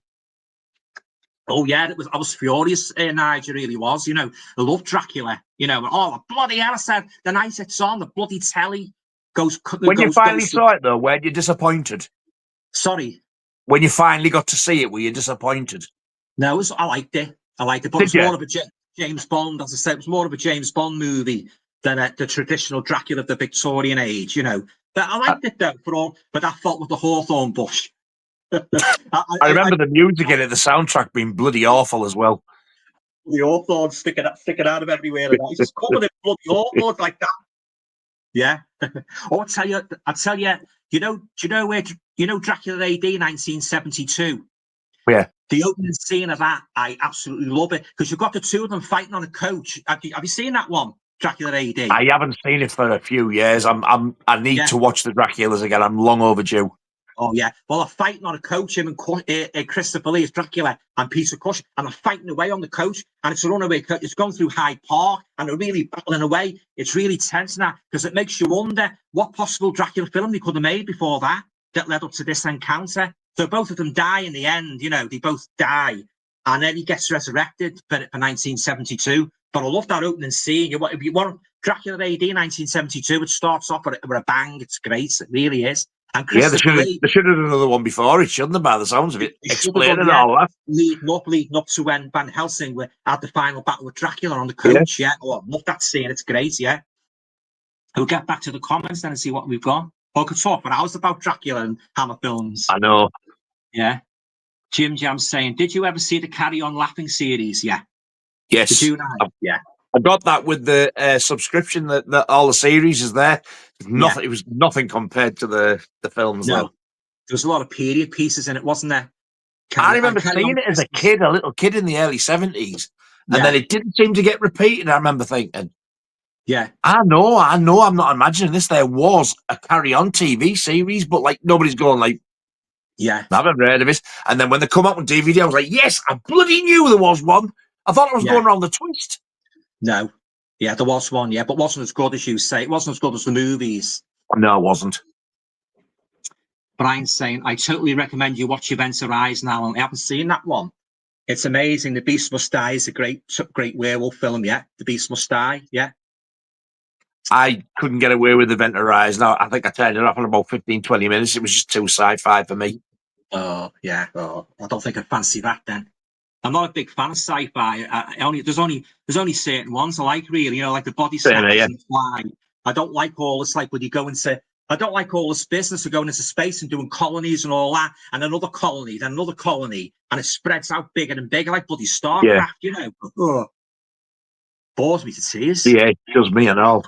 Oh yeah, I was furious. Nigel really was. You know, I love Dracula. You know, and the bloody hell! I said the night it's on, the bloody telly goes. When you finally saw it, though, were you disappointed? Sorry. When you finally got to see it, were you disappointed? No, I liked it. But it was more of a James Bond, as I said, it was more of a James Bond movie than the traditional Dracula of the Victorian age, you know. But I liked it though, but that fault with the hawthorn bush. I remember the music in it, the soundtrack being bloody awful as well. The hawthorn sticking out of everywhere. And he's just covered in bloody hawthorn like that. Yeah. Oh, I tell you, you know where Dracula AD 1972? Yeah. The opening scene of that, I absolutely love it because you've got the two of them fighting on a coach. Have you seen that one, Dracula AD? I haven't seen it for a few years. I need to watch the Draculas again. I'm long overdue. Oh yeah, well they're fighting on a coach. Him and Christopher Lee as Dracula and Peter Cushing, and they're fighting away on the coach. And it's a runaway coach. It's going through Hyde Park, and they're really battling away. It's really tense now because it makes you wonder what possible Dracula film they could have made before that. that led up to this encounter. So both of them die in the end. You know, they both die, and then he gets resurrected for 1972. But I love that opening scene. If you want Dracula AD 1972, it starts off with a bang. It's great. It really is. And Yeah, Christopher Lee, they should have done another one before. It shouldn't have, by the sounds of it. they should have done, Explaining all that. leading up to when Van Helsing had the final battle with Dracula on the Yeah. coach. Yeah. Oh, I love that scene. It's great. Yeah. We'll get back to the comments then and see what we've got. Well, I could talk for hours about Dracula and Hammer films. I know. Yeah. Jim Jam's saying, did you ever see the Carry On Laughing series? Yeah. Yes. Did you? Yeah. I got that with the subscription that all the series is there. Nothing. It was nothing compared to the films. No. Though. There was a lot of period pieces in it, wasn't there? I remember seeing it as a kid, a little kid in the early 70s. And then it didn't seem to get repeated. I remember thinking, yeah, I know, I'm not imagining this. There was a Carry On TV series, but like nobody's going like, yeah, I haven't heard of it. And then when they come out on DVD, I was like, yes, I bloody knew there was one. I thought I was going around the twist. No. Yeah, there was one, yeah, but wasn't as good as you say. It wasn't as good as the movies. No, it wasn't. Brian's saying, I totally recommend you watch Event Arise now. I haven't seen that one. It's amazing. The Beast Must Die is a great werewolf film, yeah. The Beast Must Die, yeah. I couldn't get away with Event Arise. Now, I think I turned it off in about 15, 20 minutes. It was just too sci-fi for me. Oh, yeah. Oh, I don't think I fancy that then. I'm not a big fan of sci-fi. There's only certain ones I like, really. You know, like the body snatchers and fly. I don't like all this, like when you go into. I don't like all this business of going into space and doing colonies and all that, and another colony, then another colony, and it spreads out bigger and bigger, like bloody StarCraft. You know, bores me to tears. Yeah, it does me and all.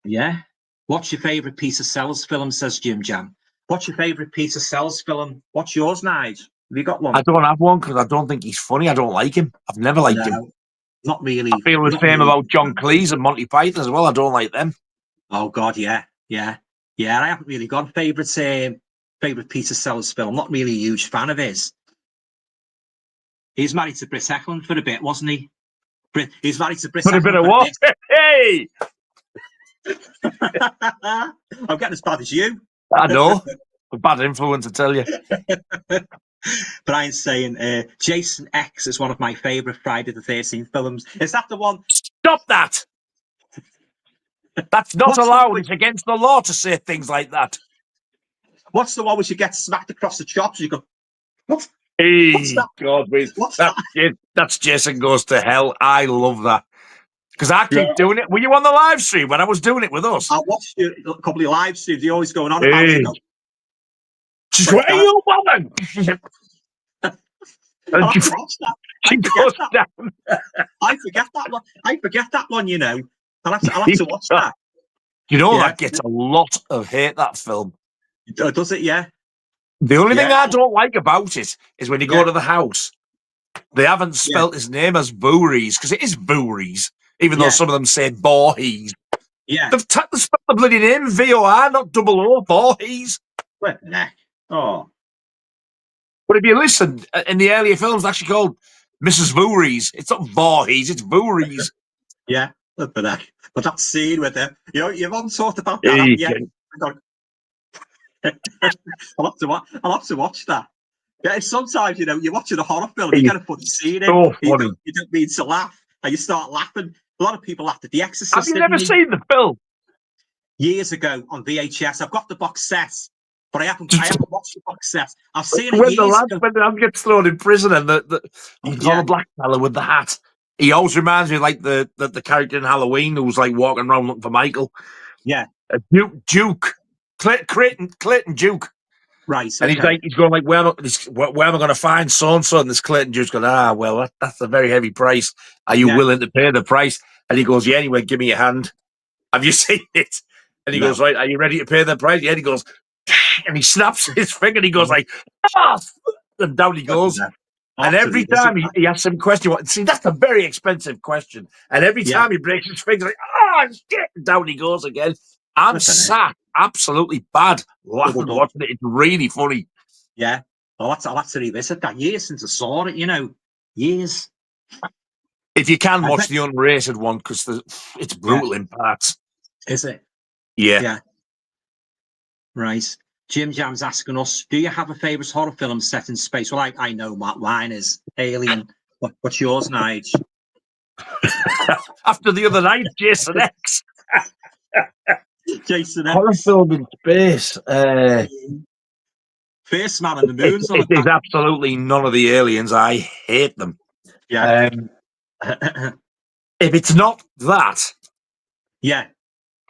Yeah. What's your favourite piece of Sellers film? Says Jim Jam. What's your favourite piece of Sellers film? What's yours, Nige? Have you got one? I don't have one because I don't think he's funny. I don't like him. I've never liked him. Not really. I feel the same about John Cleese and Monty Python as well. I don't like them. Oh God, yeah. I haven't really got a favourite piece of Sellers film. I'm not really a huge fan of his. He's married to Britt Eklund for a bit, wasn't he? He's married to Britt Eklund for a bit of what? Hey! I'm getting as bad as you. I know. A bad influence, I tell you. Brian's saying Jason X is one of my favourite Friday the 13th films. Is that the one? Stop that! That's not allowed. It's against the law to say things like that. What's the one where you get smacked across the chops and you go, what? Hey, what's that? God, that's Jason Goes to Hell. I love that. Because I keep doing it. Were you on the live stream when I was doing it with us? I watched a couple of live streams. You're always going on about it. She's like, hey, you woman! And she goes down. I forget that one. I forget that one, you know. I'll have to watch that. You know, that gets a lot of hate, that film. Does it? Yeah. The only thing I don't like about it is when you go to the house, they haven't spelt his name as Voorhees, because it is Voorhees, even though some of them say Voorhees. Yeah. They've spelled the bloody name VOR, not double O, Voorhees. What the heck? Oh. But if you listen, in the earlier films, it's actually called Mrs. Voorhees. It's not Voorhees, it's Voorhees. Yeah. But that scene with them, you know, you've all talked about that, yeah. I'll have to watch that. Yeah, sometimes, you know, you're watching a horror film, you get a funny scene in, you don't mean to laugh, and you start laughing. A lot of people laughed at The Exorcist. Have you never seen the film? Years ago on VHS. I've got the box set, but I haven't watched the box set. I've seen it when years ago. When the lad gets thrown in prison and you call the black fella with the hat. He always reminds me of like the character in Halloween who was like walking around looking for Michael. Yeah. Duke. Clayton Duke. Right. Okay. And he's going like, where am I going to find so-and-so? And this Clayton Duke's going, well, that's a very heavy price. Are you willing to pay the price? And he goes, yeah, anyway, give me your hand. Have you seen it? And he goes, right, are you ready to pay the price? Yeah, and he goes, and he snaps his finger and he goes like, and down he goes. And every time he asks him a question, see, that's a very expensive question. And every time he breaks his finger, like, shit, down he goes again. I'm sat absolutely bad laughing watching it. It's really funny. Yeah. I'll have to revisit that. Years since I saw it, you know. Years. If you can watch the unrated one, because it's brutal in parts. Is it? Yeah. Right. Jim Jam's asking us, do you have a favourite horror film set in space? Well, I know what mine is. Alien. What's yours, Nige? After the other night, Jason X. Jason X. Horror film in space. First Man on the Moon. It is absolutely none of the aliens. I hate them. Yeah. If it's not that, yeah,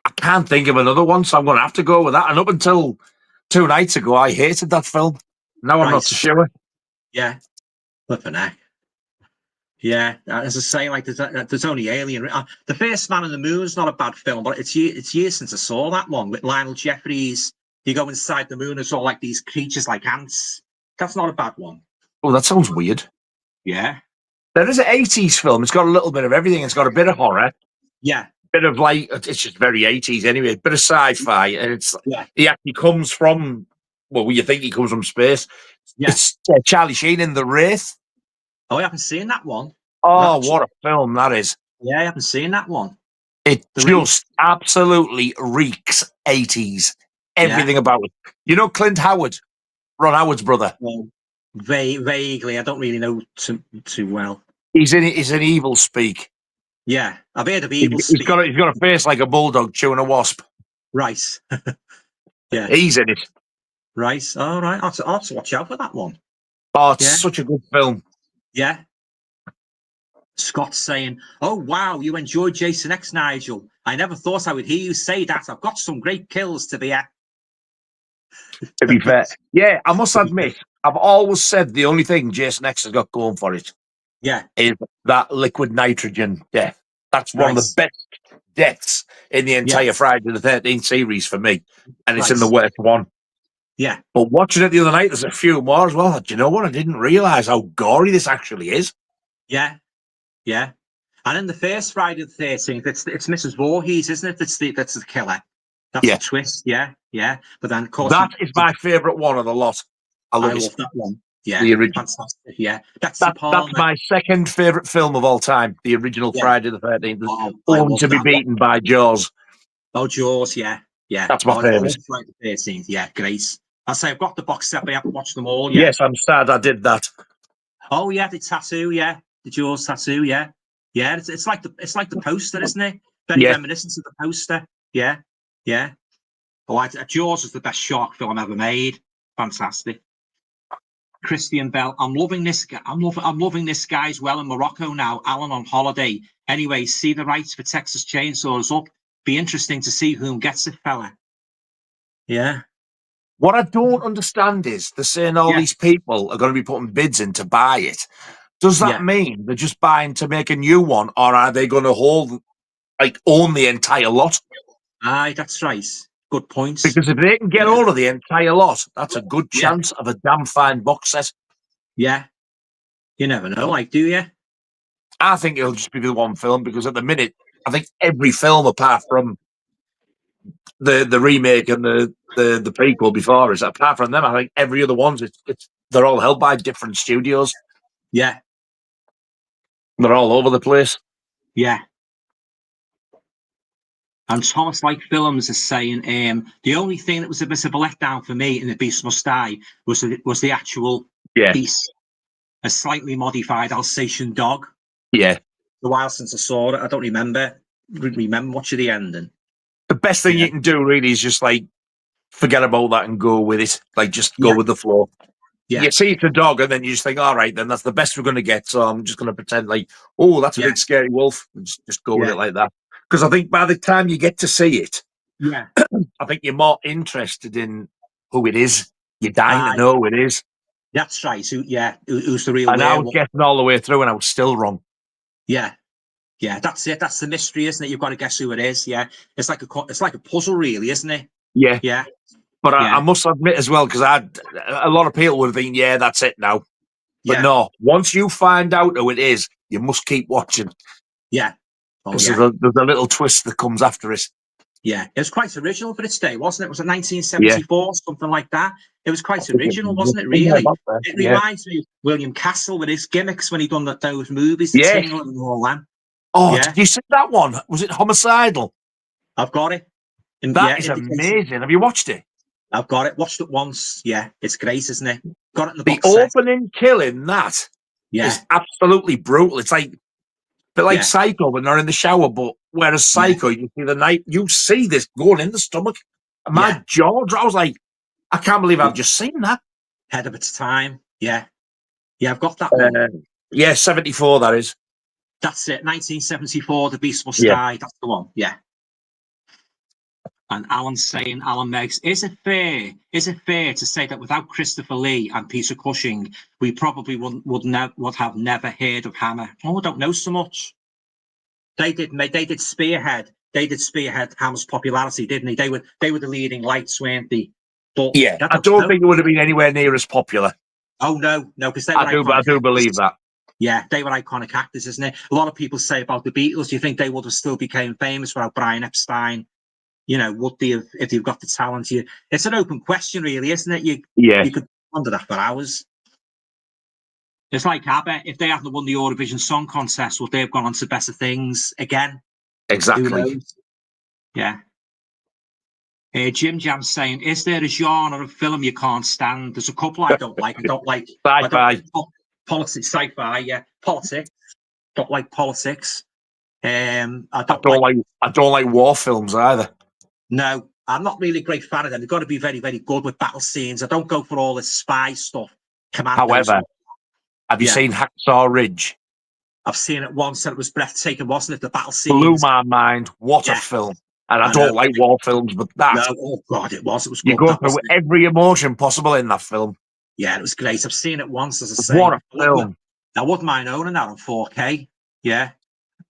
I can't think of another one, so I'm going to have to go with that. And up until 2 nights ago, I hated that film. Now I'm not so sure. Yeah, flipping heck. Yeah, as I say, like there's only Alien. The First Man on the Moon is not a bad film, but it's years since I saw that one with Lionel Jeffries. You go inside the moon, it's all like these creatures like ants. That's not a bad one. Oh, that sounds weird. Yeah. There is an 80s film. It's got a little bit of everything. It's got a bit of horror. Yeah. Bit of like, it's just very 80s anyway. A bit of sci-fi. And it's, he actually comes from, well, you think he comes from space. Yeah. It's Charlie Sheen in The Wraith. Oh, I haven't seen that one. Oh, what a film that is. Yeah, I haven't seen that one. It just absolutely reeks 80s. Everything about it. You know Clint Howard, Ron Howard's brother? Vaguely. I don't really know too well. He's in Evil Speak. Yeah, I've heard of Evil Speak. He's got a face like a bulldog chewing a wasp. Right. Yeah. He's in it. Right. All right. I'll have to watch out for that one. Oh, it's such a good film. Yeah. Scott's saying, oh, wow, you enjoyed Jason X, Nigel. I never thought I would hear you say that. I've got some great kills to be at. To be fair. Yeah, I must admit, I've always said the only thing Jason X has got going for it is that liquid nitrogen death. That's one of the best deaths in the entire Friday the 13th series for me. And it's in the worst one. Yeah. But watching it the other night, there's a few more as well. Do you know what? I didn't realise how gory this actually is. Yeah. Yeah. And in the first Friday the 13th, it's Mrs. Voorhees, isn't it? That's the killer. That's the twist. Yeah. Yeah. But then, of course, that is my favourite one of the lot. I love that one. Yeah. The original. Fantastic. Yeah. That's my second favourite film of all time. The original Friday the 13th. Only to be beaten by Jaws. Oh, Jaws. Yeah. Yeah. That's my favourite. Friday the 13th. Yeah. Great. I say I've got the box set, but I haven't watched them all yet. Yes, I'm sad I did that. Oh yeah, the tattoo. Yeah. The Jaws tattoo, yeah. It's like the poster, isn't it? Very reminiscent of the poster. Yeah. Oh, Jaws is the best shark film ever made. Fantastic. Christian Bell, I'm loving this guy. I'm loving this guy's well in Morocco now. Alan on holiday. Anyway, see the rights for Texas Chainsaws up. Be interesting to see whom gets it, fella. Yeah. What I don't understand is they're saying all these people are going to be putting bids in to buy it. Does that mean they're just buying to make a new one, or are they going to own the entire lot? Aye, that's right. Good point. Because if they can get hold of the entire lot, that's a good chance of a damn fine box set. Yeah. You never know, do you? I think it'll just be the one film, because at the minute, I think every film apart from the remake and the prequel before is, apart from them, I think every other one's they're all held by different studios. Yeah. They're all over the place. Yeah. And Thomas Like Films is saying the only thing that was a bit of a letdown for me in The Beast Must Die was the actual beast, a slightly modified Alsatian dog. Yeah. A while since I saw it, I don't remember much of the ending. The best thing you can do really is just forget about that and go with it. Just go with the flow. Yeah. You see it's a dog, and then you just think, all right, then that's the best we're going to get. So I'm just going to pretend oh, that's a big scary wolf. And just go with it like that. Because I think by the time you get to see it, I think you're more interested in who it is. You're dying to know who it is. That's right. Who's the real And I was getting all the way through, and I was still wrong. Yeah. Yeah, that's it. That's the mystery, isn't it? You've got to guess who it is. Yeah. It's like a puzzle, really, isn't it? Yeah. Yeah. But I must admit as well, because a lot of people would have been, that's it now. But no, once you find out who it is, you must keep watching. Yeah. Because there's a little twist that comes after it. Yeah. It was quite original for its day, wasn't it? Was it 1974, something like that? It was quite original, wasn't it, really? It reminds me of William Castle with his gimmicks when he done those movies. Yeah. And all that. Oh, did you see that one? Was it Homicidal? I've got it. That is amazing. Have you watched it? I've got it. Watched it once. Yeah, it's great, isn't it? Got it in the The box set. opening kill in that Yeah, is absolutely brutal. It's like a bit like Yeah. Psycho when they're in the shower, but whereas Psycho, you see the night, you see this going in the stomach. And my jaw dropped. I was like, I can't believe I've just seen that. Ahead of its time. Yeah. Yeah, I've got that one. Yeah, 74, that is. That's it. 1974, The Beast Must Yeah. Die. That's the one. Yeah. And Alan's saying, Alan Meggs, is it fair to say that without Christopher Lee and Peter Cushing, we probably would have never heard of Hammer? Oh, I don't know so much. They did spearhead Hammer's popularity, didn't they? They were the leading lights, weren't they? But yeah, I don't think it would have been anywhere near as popular. Oh no, because they were I do believe that. Yeah, they were iconic actors, isn't it? A lot of people say about the Beatles, you think they would have still became famous without Brian Epstein? You know, would they have, if you've got the talent? It's an open question, really, isn't it? You could wonder that for hours. It's like ABBA. If they hadn't won the Eurovision Song Contest, would they have gone on to better things again? Exactly. Yeah. Jim Jam's saying, is there a genre of film you can't stand? There's a couple I don't like. I don't like sci-fi. Politics, sci-fi, yeah. Politics. Don't like politics. I don't like war films either. No, I'm not really a great fan of them. They've got to be very, very good with battle scenes. I don't go for all this spy stuff. Commandos. However, have you seen Hacksaw Ridge? I've seen it once and it was breathtaking, wasn't it? The battle scenes. Blew my mind. What a film. And I don't like war films, but that. No, oh God, it was. It was good. You go through every emotion possible in that film. Yeah, it was great. I've seen it once, as I say. What a film. I wouldn't mind owning that on 4K. Yeah.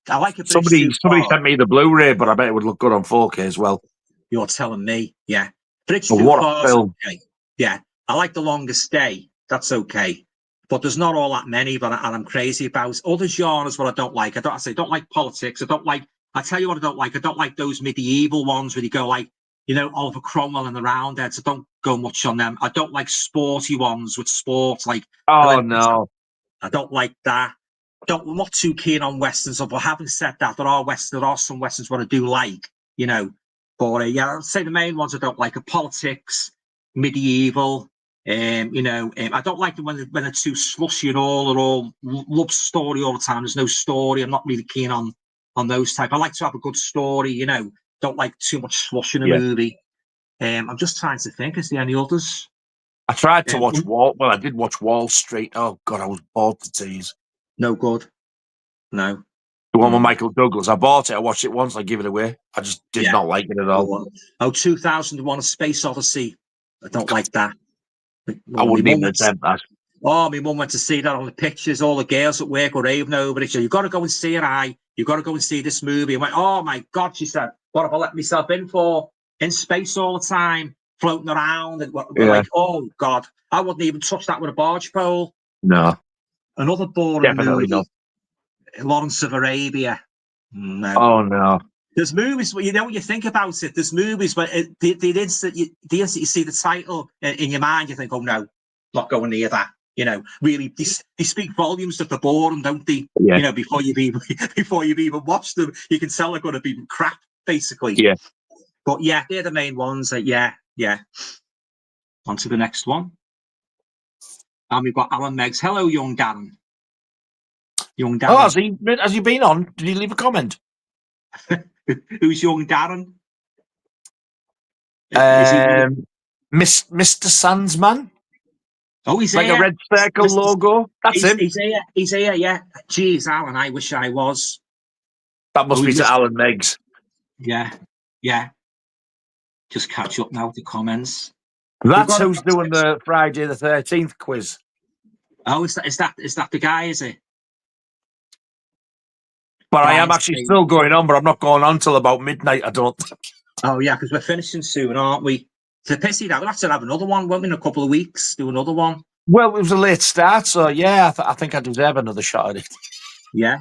I like it. Somebody sent me the Blu-ray, but I bet it would look good on 4K as well. You're telling me, yeah. Bridge Too Far, film. Okay. Yeah, I like The Longest Day. That's okay, but there's not all that many. But I'm crazy about other genres. What I don't like, I don't like politics. I tell you what I don't like. I don't like those medieval ones where you go like, Oliver Cromwell and the Roundheads. I don't go much on them. I don't like sporty ones with sports like. Oh no, I don't like that. I'm not too keen on westerns. But having said that, there are some westerns what I do like. But I'd say the main ones I don't like are politics, medieval. I don't like them when they're too slushy and all. They're all love story all the time. There's no story. I'm not really keen on those type. I like to have a good story. Don't like too much slush in a movie. I'm just trying to think. Is there any others? I tried to watch I did watch Wall Street. Oh God, I was bored to tease. No good. No. The one with Michael Douglas. I bought it. I watched it once. I give it away. I just did not like it at all. 2001: A Space Odyssey. I don't like that. I wouldn't even attempt that. Oh, my mum went to see that on the pictures. All the girls at work were raving over it. So you've got to go and see it. You've got to go and see this movie. I went, oh my God, she said, what have I let myself in for? In space all the time, floating around. And like, oh God, I wouldn't even touch that with a barge pole. No. Another boring movie. Not. Lawrence of Arabia. No. Oh no. There's movies where when you think about it, there's movies where the instant you see the title in your mind, you think, oh no, not going near that. Really, they speak volumes of the boredom, don't they? Yeah. Before you've even watched them, you can tell they're going to be crap, basically. Yeah. But yeah, they're the main ones. Yeah. On to the next one. And we've got Alan Meggs. Hello, young Darren. Young Darren. Oh, has he been on? Did he leave a comment? Who's young Darren? Mr. Sandsman. Oh, he's like here. A red circle logo. That's him. He's here. Yeah. Jeez, Alan, I wish I was. That must be to Alan Meggs. Yeah. Just catch up now with the comments. That's who's doing the Friday the 13th quiz. Oh, is that the guy? Is it? But I am actually still going on, but I'm not going on till about midnight, I don't. Oh, yeah, because we're finishing soon, aren't we? It's a pity that we'll have to have another one, won't we, in a couple of weeks? Do another one. Well, it was a late start, so yeah, I think I deserve another shot at it. Yeah.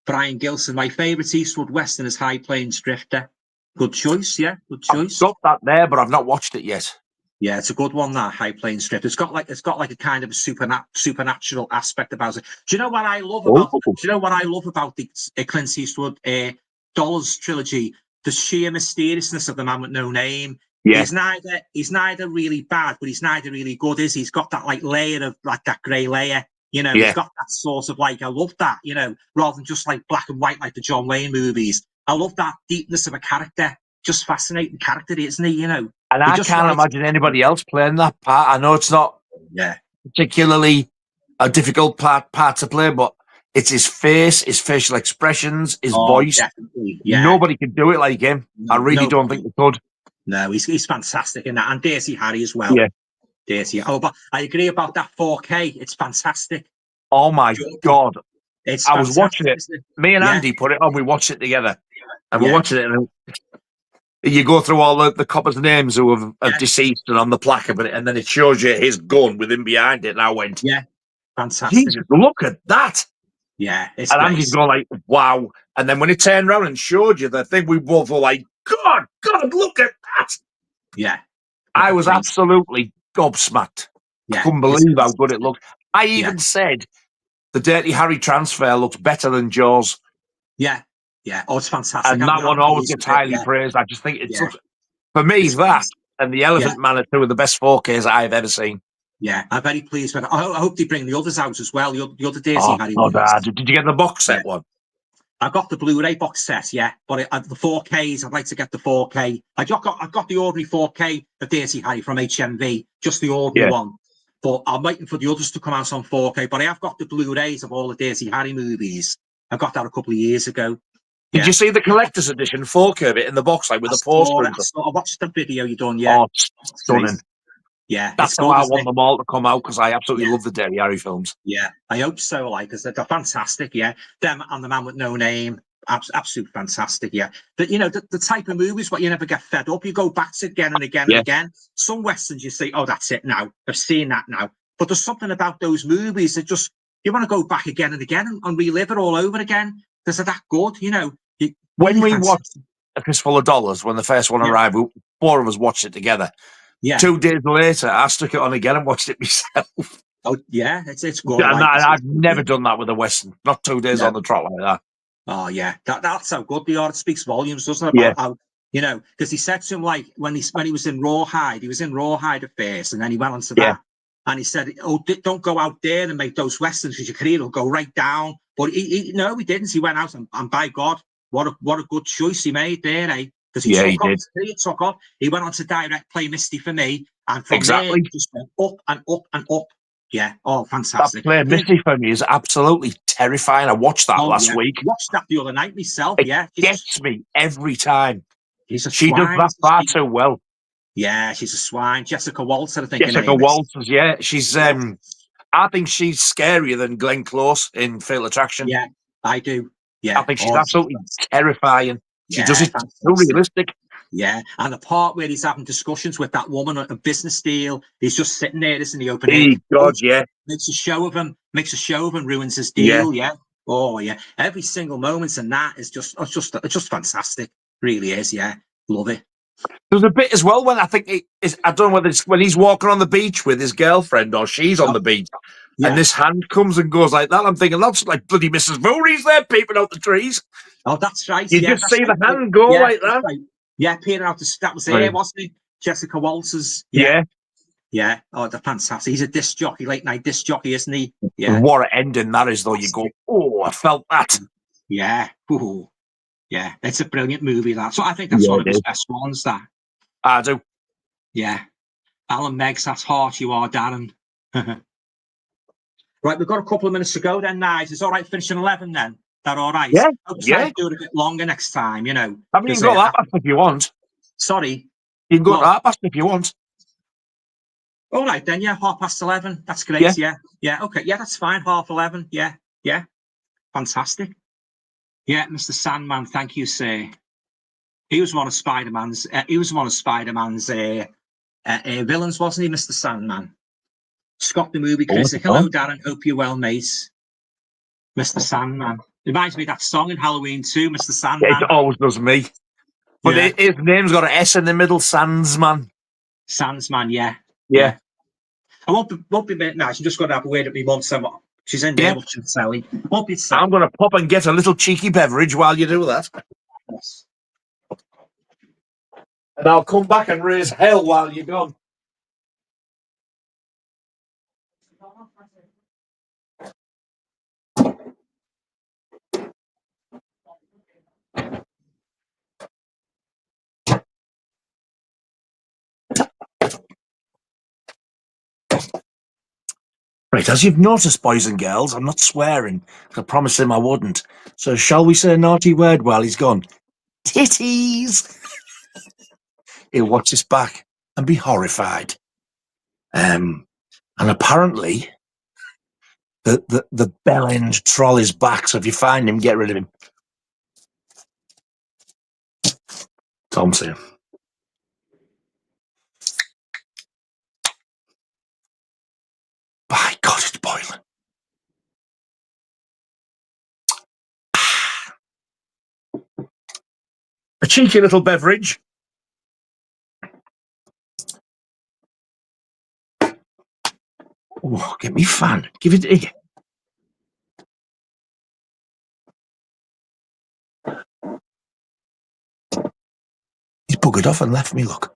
Brian Gilson, my favourite Eastwood Western is High Plains Drifter. Good choice, yeah, good choice. I've got that there, but I've not watched it yet. Yeah, it's a good one, that High Plains Drifter. It's got like a kind of a supernatural aspect about it. Do you know what I love about? Do you know what I love about the Clint Eastwood Dollars trilogy? The sheer mysteriousness of The Man with No Name. Yeah. He's neither really bad, but he's neither really good, is he? He's got that like layer of like that grey layer, you know, he's got that sort of like, I love that, you know, rather than just like black and white like the John Wayne movies. I love that deepness of a character, just fascinating character, isn't he? You know, and I can't imagine anybody else playing that part. I know it's not particularly a difficult part to play, but it's his face, his facial expressions, his voice. Definitely, nobody could do it like him. I really don't think they could. No, he's fantastic in that, and Dirty Harry as well. Yeah, Dirty. Oh, but I agree about that 4K. It's fantastic. Oh my God! I was watching it. Me and Andy put it on. We watched it together, and we're watching it. And you go through all the coppers' names who have deceased and on the plaque of it, and then it shows you his gun with him behind it. And I went, fantastic! Jesus, look at that! Yeah, it's and great. Andy's going like, wow. And then when it turned around and showed you the thing, we both were like, God, look at that! Yeah, I was absolutely gobsmacked. I couldn't believe how good it looked. I even said the Dirty Harry transfer looks better than Jaws. Yeah. Oh, it's fantastic. And that one always gets highly praised. I just think it's for me, that and the Elephant Man are two of the best 4Ks I've ever seen. Yeah, I'm very pleased with it. I hope they bring the others out as well. The other Dirty Harry ones. Did you get the box set one? I got the Blu-ray box set, but the 4Ks, I'd like to get the 4K. I got the ordinary 4K of Dirty Harry from HMV, just the ordinary one. But I'm waiting for the others to come out on 4K. But I have got the Blu-rays of all the Dirty Harry movies. I got that a couple of years ago. Did you see the collector's edition 4K of it in the box, like with the poster? I watched the video you done, Oh, stunning. Yeah, that's how I want them all to come out, because I absolutely love the Dirty Harry films. Yeah, I hope so. Like, because they're fantastic. Yeah, them and The Man with No Name, absolutely fantastic. Yeah, but you know the type of movies what you never get fed up. You go back to again and again and again. Some westerns you say, oh, that's it now. I've seen that now. But there's something about those movies that just you want to go back again and again and relive it all over again because they're that good. You know, when we watched A Fistful of Dollars, when the first one arrived, four of us watched it together. 2 days later, I stuck it on again and watched it myself. Oh yeah, it's good. And I've never done that with a western. Not 2 days on the trot like that. Oh yeah, that's how good they are. It speaks volumes, doesn't it? About how, you know, because he said to him like when he was in Rawhide, he was in Rawhide at first, and then he went on to that, and he said, "Oh, don't go out there and make those westerns because your career will go right down." But he didn't. He went out and by God, what a good choice he made there, eh? Because he took off. He went on to direct Play Misty for Me, and from there he just went up and up and up. Yeah, oh, fantastic. That Play Misty for Me is absolutely terrifying. I watched that last week. I watched that the other night myself. It gets me every time. She does that far too well. Yeah, she's a swine. Jessica Walter, I think. Jessica Walters, she's. I think she's scarier than Glenn Close in Fatal Attraction. Yeah, I do. Yeah, I think she's absolutely terrifying. She does it so realistic. Yeah, and the part where he's having discussions with that woman on a business deal, he's just sitting there, isn't he? Opening. God, makes a show of him, ruins his deal. Yeah. Oh yeah, every single moment in that is just fantastic. Really is. Yeah, love it. There's a bit as well when I think I don't know whether it's when he's walking on the beach with his girlfriend or she's on the beach, and this hand comes and goes like that. I'm thinking that's like bloody Mrs. Voorhees there peeping out the trees. Oh, that's right. You just see the hand go like that. Right. Yeah, peering out that was here, wasn't it? Jessica Walters. Yeah. Oh, they're fantastic. He's a disc jockey, late night disc jockey, isn't he? Yeah. What an ending that is, though. You go, oh, I felt that. Yeah. Ooh. Yeah, it's a brilliant movie, that. So I think that's one of his best ones, that. I do. Yeah. Alan Meggs, that's harsh you are, Darren. Right, we've got a couple of minutes to go then, Nige. It's all right finishing 11 then? That all right? Yeah. Do it a bit longer next time, you know. I mean, you can go that past if you want. Sorry? You can go that past if you want. All right then, 11:30. That's great, yeah. Okay, that's fine, 11:30. Yeah. Fantastic. Yeah, Mr. Sandman, thank you, sir. He was one of Spider-Man's villains, wasn't he, Mr. Sandman? Scott the movie critic. Hello, Darren. Hope you're well, mate. Mr. Sandman. Reminds me of that song in Halloween 2, Mr. Sandman. It always does me. But his name's got an S in the middle, Sandsman. Sandsman, yeah. I won't be nice. I'm just going to have a word at my mum. She's in there watching the telly. Won't be I'm going to pop and get a little cheeky beverage while you do that. Yes. And I'll come back and raise hell while you're gone. Right, as you've noticed, boys and girls, I'm not swearing. I promised him I wouldn't. So shall we say a naughty word while he's gone? Titties! He'll watch this back and be horrified. And apparently, the bell end troll is back, so if you find him, get rid of him. Tom's here. By God, it's boiling. A cheeky little beverage. Oh, get me fan. Give it here. He's buggered off and left me, look.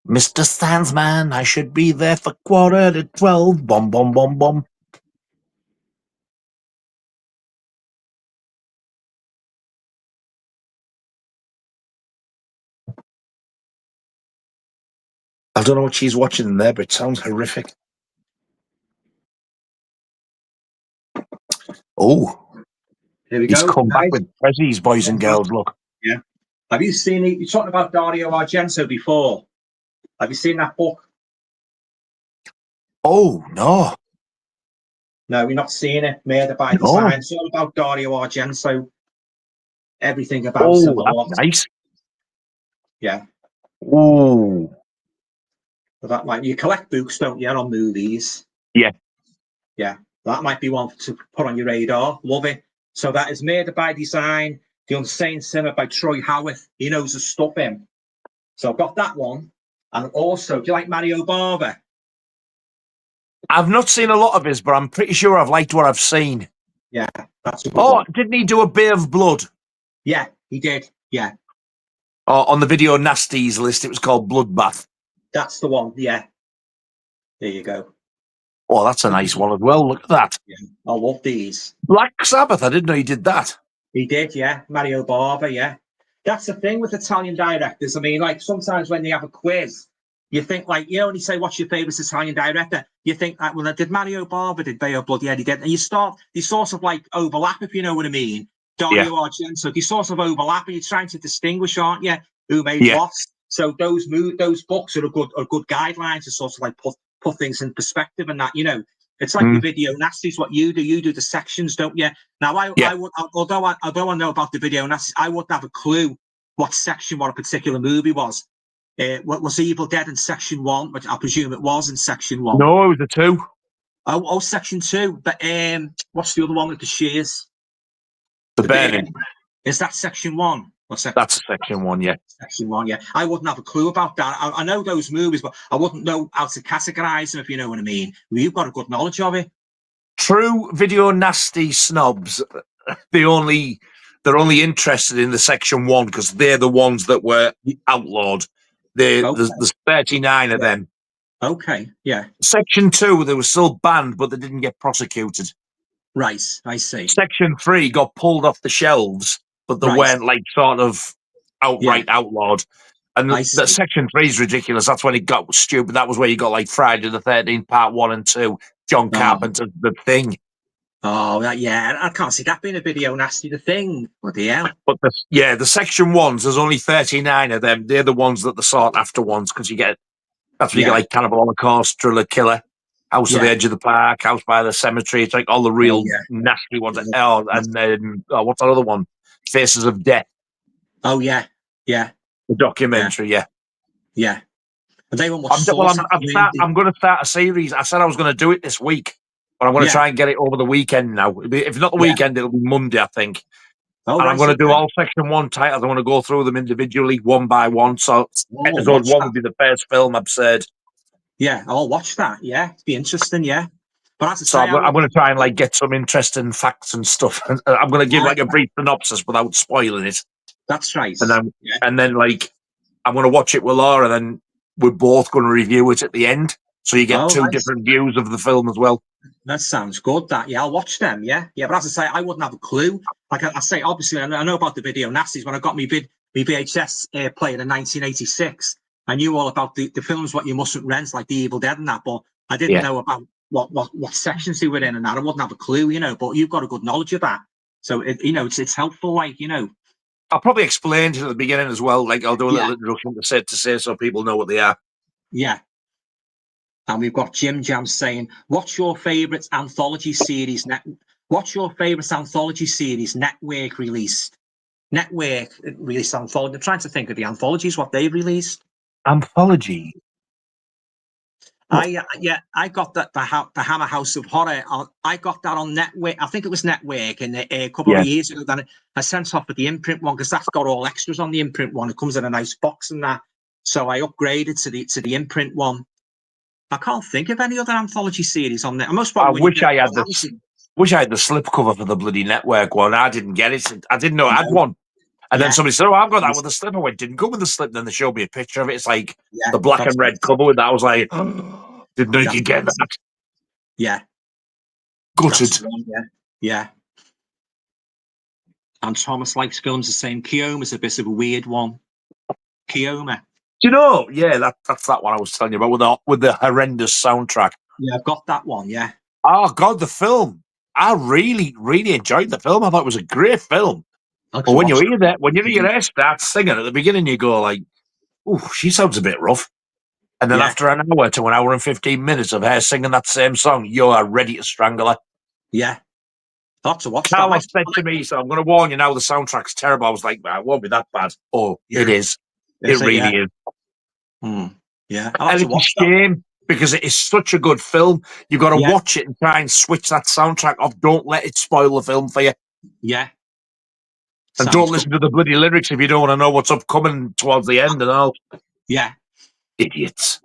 Mr. Sandsman, I should be there for 11:45. Bomb, bomb, bomb, bomb. I don't know what she's watching in there, but it sounds horrific. Oh, here we he's go. come back with prezzies, boys and girls. Look. Yeah. Have you seen it? You're talking about Dario Argento before. Have you seen that book? Oh, no. No, we're not seeing it. Murder by Design. It's all about Dario Argento. Everything about him. That's nice. Yeah. Oh. That might, you collect books, don't you, on movies? Yeah. Yeah. That might be one to put on your radar. Love it. So that is Murder by Design, The Unsane Cinema by Troy Howarth. He knows his stuff in. So I've got that one. And also, do you like Mario Bava? I've not seen a lot of his, but I'm pretty sure I've liked what I've seen. Yeah, that's a good one. Didn't he do A Bay of Blood? Yeah, he did. Yeah. On the Video Nasties list, it was called Bloodbath. That's the one. Yeah. There you go. Oh, that's a nice one as well. Look at that. Yeah, I love these. Black Sabbath. I didn't know he did that. He did, yeah. Mario Bava, yeah. That's the thing with Italian directors. I mean, like sometimes when they have a quiz, you think like, you only say, what's your favourite Italian director? You think that, well, did Mario Bava, did Bay of Blood? Yeah, he did. And you sort of like overlap, if you know what I mean. Dario Argento, you sort of overlap and you're trying to distinguish, aren't you? Who made what? So those books are a good guideline to sort of like put things in perspective and that, you know. It's like the Video Nasties, what you do. You do the sections, don't you? Now, I would, although I know about the Video Nasties, I wouldn't have a clue what a particular movie was. What was Evil Dead in section 1? Which I presume it was in section 1. No, it was the 2. Oh, section 2. But what's the other one with the shears? The Burning. Is that section 1? That's section 1, yeah. Section 1, yeah. I wouldn't have a clue about that. I know those movies, but I wouldn't know how to categorize them, if you know what I mean. You've got a good knowledge of it. True Video Nasty snobs, they're only interested in the section 1 because they're the ones that were outlawed. There's 39 of them. Okay, yeah. Section 2, they were still banned, but they didn't get prosecuted. Right, I see. Section 3 got pulled off the shelves, but they weren't like sort of outright outlawed. And the section 3 is ridiculous. That's when it got stupid. That was where you got like Friday the 13th, part 1 and 2, John Carpenter's The Thing. Oh, yeah, I can't see that being a Video Nasty, The Thing. What the hell? But the section 1s, there's only 39 of them. They're the ones that the sought after ones because you get, that's when you get like Cannibal Holocaust, Driller Killer, House at the Edge of the Park, House by the Cemetery. It's like all the real nasty ones. And then, what's that other one? Faces of Death. Oh, yeah. Yeah. The documentary, yeah. And they won't I'm going to start a series. I said I was going to do it this week, but I'm going to try and get it over the weekend now. If not the weekend, it'll be Monday, I think. And I'm going to do all section 1 titles. I want to go through them individually, one by one. So episode 1 would be the first film, Absurd. Yeah, I'll watch that. Yeah, it'd be interesting, yeah. But as I So say, I'm going to try and like get some interesting facts and stuff. I'm going to give like a brief synopsis without spoiling it, that's right. and then like I'm going to watch it with Laura, and then we're both going to review it at the end, so you get two different views of the film as well. That sounds good. That I'll watch them. Yeah. But as I say, I wouldn't have a clue. Like I say, obviously, I know about the video nasties. When I got my VHS player in 1986, I knew all about the films what you mustn't rent, like The Evil Dead and that. But I didn't know about what sections they were in and that. I wouldn't have a clue, But you've got a good knowledge of that, so it's helpful. Like I'll probably explain to you at the beginning as well. Like I'll do a little introduction to say so people know what they are. Yeah. And we've got Jim Jam saying, "What's your favourite anthology series? What's your favourite anthology series Network released? Network released anthology. I'm trying to think of the anthologies what they released. Anthology. I got that the Hammer House of Horror. I got that on Network. I think it was Network, and a couple of years ago. Then I sent off with the imprint one because that's got all extras on the imprint one. It comes in a nice box and that. So I upgraded to the imprint one. I can't think of any other anthology series on there. I wish I had the slipcover for the bloody Network one. I didn't get it. I didn't know I had one. And then somebody said, "Oh, I've got that with the slip." I went, "Didn't come with the slip." Then they showed me a picture of it. It's like the black and red cover with that. I was like, oh, "Didn't know you could get that." Yeah. Gutted. Yeah. And Thomas likes films the same. Keoma's a bit of a weird one. Keoma. Do you know? Yeah, that's that one I was telling you about with the horrendous soundtrack. Yeah, I've got that one. Yeah. Oh God, the film! I really, really enjoyed the film. I thought it was a great film. But when you hear that, when you hear her start singing at the beginning, you go like, "Ooh, she sounds a bit rough." And then after an hour to an hour and 15 minutes of her singing that same song, you are ready to strangle her. Yeah. I'll have to watch Carlos said to me, so I'm going to warn you now, the soundtrack's terrible. I was like, it won't be that bad. Oh, it is. It really is. Yeah. And it's a shame because it is such a good film. You've got to watch it and try and switch that soundtrack off. Don't let it spoil the film for you. Yeah. And don't listen to the bloody lyrics if you don't want to know what's upcoming towards the end and all. Yeah. Idiots.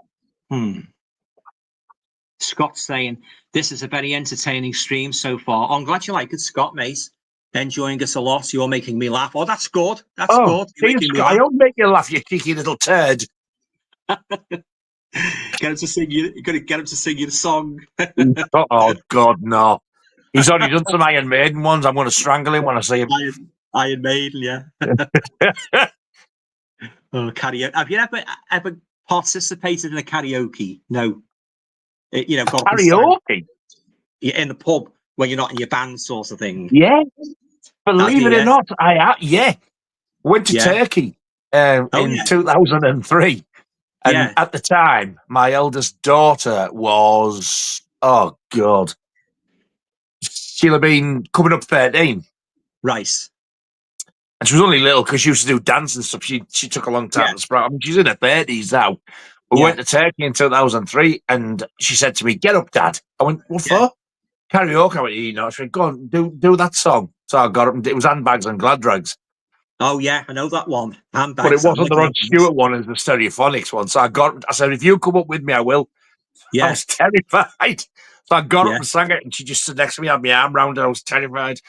Scott's saying, "This is a very entertaining stream so far." Oh, I'm glad you like it, Scott, mate. Enjoying it a lot. You're making me laugh. Oh, that's good. That's good. I don't make you laugh, you cheeky little turd. Get him to sing you. You're going to get him to sing you the song. Oh, God, no. He's already done some Iron Maiden ones. I'm going to strangle him when I see him. Iron Maiden, yeah. Karaoke. Have you ever participated in a karaoke? No. Karaoke? In the pub when you're not in your band sort of thing. Yeah. Believe it or not, went to Turkey in 2003. And at the time, my eldest daughter was, oh, God. She'll have been coming up 13. Right. And she was only little because she used to do dance and stuff. She took a long time to sprout. I mean, she's in her 30s now. We went to Turkey in 2003, and she said to me, "Get up, Dad." I went, "What for?" Karaoke. I went, she went, "Go on, do that song." So I got up, and it was Handbags and Glad Rags. Oh, yeah, I know that one. Handbags. But it wasn't the Rod Stewart one, it was the Stereophonics one. So I said, "If you come up with me, I will." Yeah. I was terrified. So I got up and sang it, and she just stood next to me, had my arm round her. I was terrified.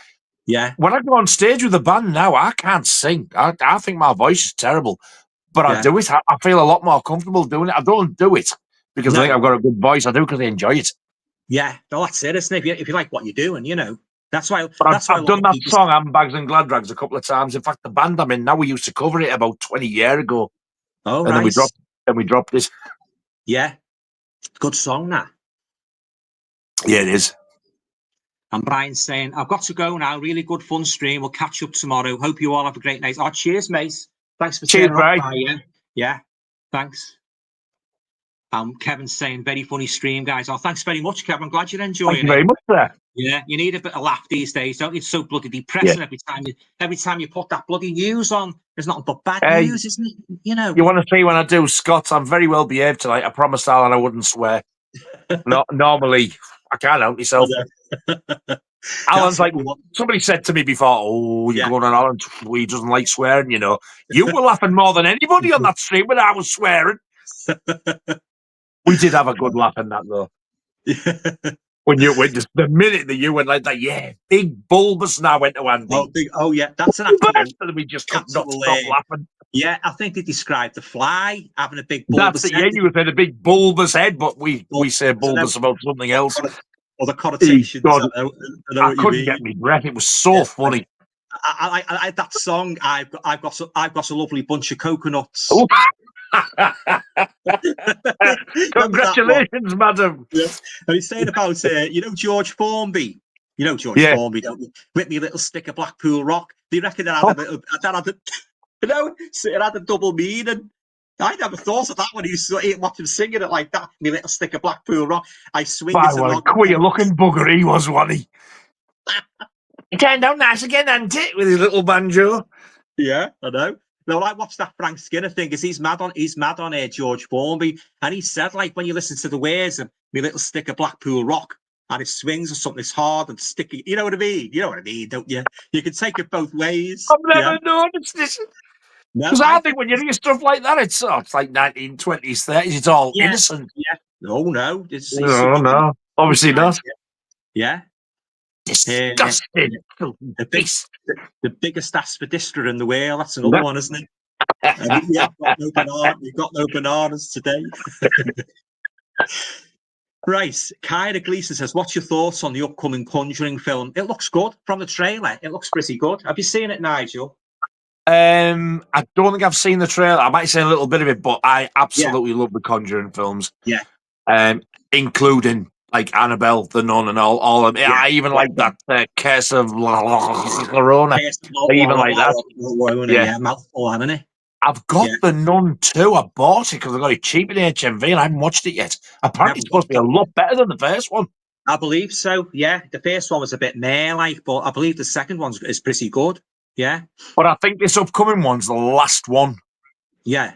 Yeah. When I go on stage with the band now, I can't sing. I think my voice is terrible. But I do it. I feel a lot more comfortable doing it. I don't do it because I think I've got a good voice. I do because I enjoy it. Yeah, no, that's it, isn't it? If you like what you're doing, that's why. But I've done that song, Handbags and Glad Rags, a couple of times. In fact, the band I'm in now, we used to cover it about 20 years ago. Oh, and nice. then we dropped it. Yeah, good song, that. Yeah, it is. And Brian's saying, "I've got to go now. Really good, fun stream. We'll catch up tomorrow. Hope you all have a great night." Oh, cheers, mate. Thanks for turning up, Brian. Yeah, thanks. Kevin's saying, "Very funny stream, guys." Oh, thanks very much, Kevin. I'm glad you're enjoying it. Thank you very much, sir. Yeah, you need a bit of laugh these days, don't you? It's so bloody depressing every time you put that bloody news on. There's nothing but bad news, isn't it? You want to see when I do, Scott? I'm very well behaved tonight. I promised Alan I wouldn't swear. Normally, I can't help myself. Alan's like, somebody said to me before, "Oh, you're going on Alan, he doesn't like swearing, You were laughing more than anybody on that stream when I was swearing." We did have a good laugh in that, though. When you went, the minute that you went like that, yeah, big bulbous now went to Andy. Yeah, that's an actual And we just could not capital. stop laughing. Yeah, I think they described the fly having a big That's bulbous it. head. Yeah, you said a big bulbous head, but we say bulbous about something else. Or the connotations. God, I know I what you couldn't mean. get me breath. It was so funny. I that song. I've got a lovely bunch of coconuts. Congratulations, madam. Yeah. And he's saying about George Formby. You know George Formby, don't you? With me little stick of Blackpool Rock. Do you reckon that had a double meaning? I never thought of that when you watch him singing it like that. Me little stick of Blackpool Rock. I swing it What along. a queer looking bugger he was, wasn't he? He turned out nice again, hadn't it, with his little banjo? Yeah, I know. No, I watched that Frank Skinner thing because he's mad on George Formby, and he said like when you listen to the words of me little stick of Blackpool Rock and it swings or something, it's hard and sticky. You know what I mean? You know what I mean, don't you? You can take it both ways. I've never noticed this. Because I think when you hear stuff like that, it's like 1920s, 30s. It's all innocent. Yeah. No. No. Obviously not. Yeah. Disgusting. The biggest aspidistra in the world. That's another one, isn't it? We've got no bananas today. Right. Kyra Gleason says, what's your thoughts on the upcoming Conjuring film? It looks good from the trailer. It looks pretty good. Have you seen it, Nigel? I don't think I've seen the trailer. I might see a little bit of it, but I absolutely love the Conjuring films. Yeah. Including like Annabelle, the Nun, and all of it. I even like that Curse of La Llorona. I even like that. Yeah, mouthful, hasn't it? I've got the Nun too. I bought it because I got it cheap in HMV and I haven't watched it yet. Apparently, it's supposed to be a lot better than the first one. I believe so. Yeah, the first one was a bit meh-like, but I believe the second one is pretty good. Yeah. But I think this upcoming one's the last one. Yeah.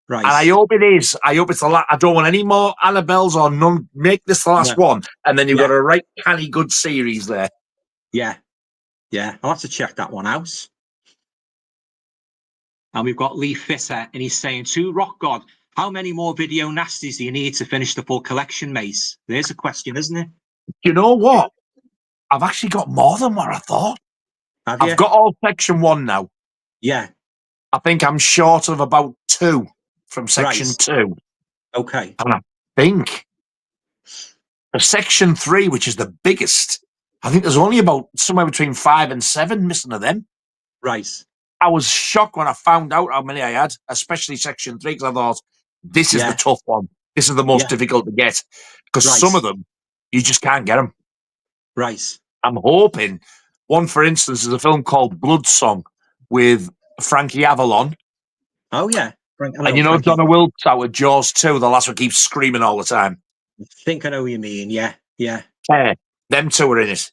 Right. And I hope it is. I hope it's the last. I don't want any more Annabelles or none. Make this the last one. And then you've got a right canny good series there. Yeah. Yeah. I'll have to check that one out. And we've got Lee Fitter, and he's saying, to Rock God, how many more video nasties do you need to finish the full collection, mate? There's a question, isn't it? You know what? I've actually got more than what I thought. I've got all section 1 now. Yeah. I think I'm short of about 2 from section 2. Okay. And I think for section 3, which is the biggest, I think there's only about somewhere between 5 and 7 missing of them. Right. I was shocked when I found out how many I had, especially section 3, because I thought, this is the tough one. This is the most difficult to get. Because some of them, you just can't get them. Right. I'm hoping. One, for instance, is a film called Blood Song with Frankie Avalon. Oh, yeah. And you know Donna Wilkes out of Jaws 2, the last one keeps screaming all the time. I think I know what you mean. Yeah. Yeah. Them two are in it.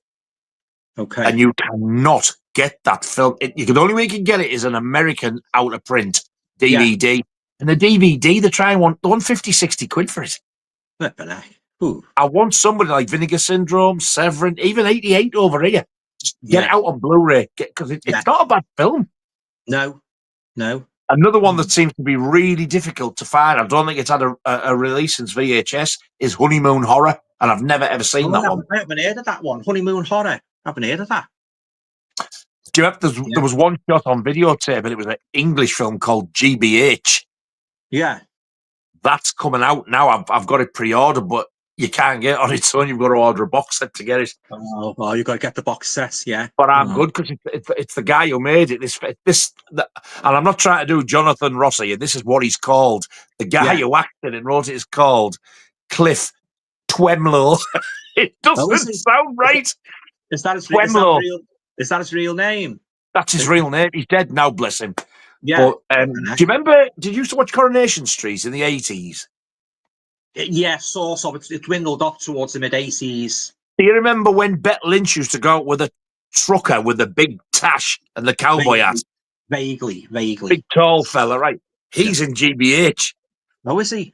Okay. And you cannot get that film. The only way you can get it is an American out of print DVD. Yeah. And the DVD, they want 50, 60 quid for it. I want somebody like Vinegar Syndrome, Severin, even 88 over here. Just get it out on Blu-ray because it's not a bad film. No. Another one that seems to be really difficult to find, I don't think it's had a release since VHS, is Honeymoon Horror. And I've never, ever seen that one. I haven't heard of that one. Honeymoon Horror. I haven't heard of that. Do you know, there was one shot on videotape, and it was an English film called GBH. Yeah. That's coming out now. I've got it pre-ordered, but you can't get it on its own. You've got to order a box set to get it. Oh, well, you've got to get the box set, yeah. But I'm good because it's the guy who made it. And I'm not trying to do Jonathan Rossi, and this is what he's called. The guy who acted and wrote it is called Cliff Twemlow. It doesn't sound right. Is that his real name? That's his real name. He's dead now, bless him. Yeah. But, do you remember, did you used to watch Coronation Street in the 80s? Yeah, sort of. It dwindled off towards the mid-80s. Do you remember when Bet Lynch used to go out with a trucker with the big tash and the cowboy hat? Vaguely. Big tall fella, right? He's in GBH. Oh, is he?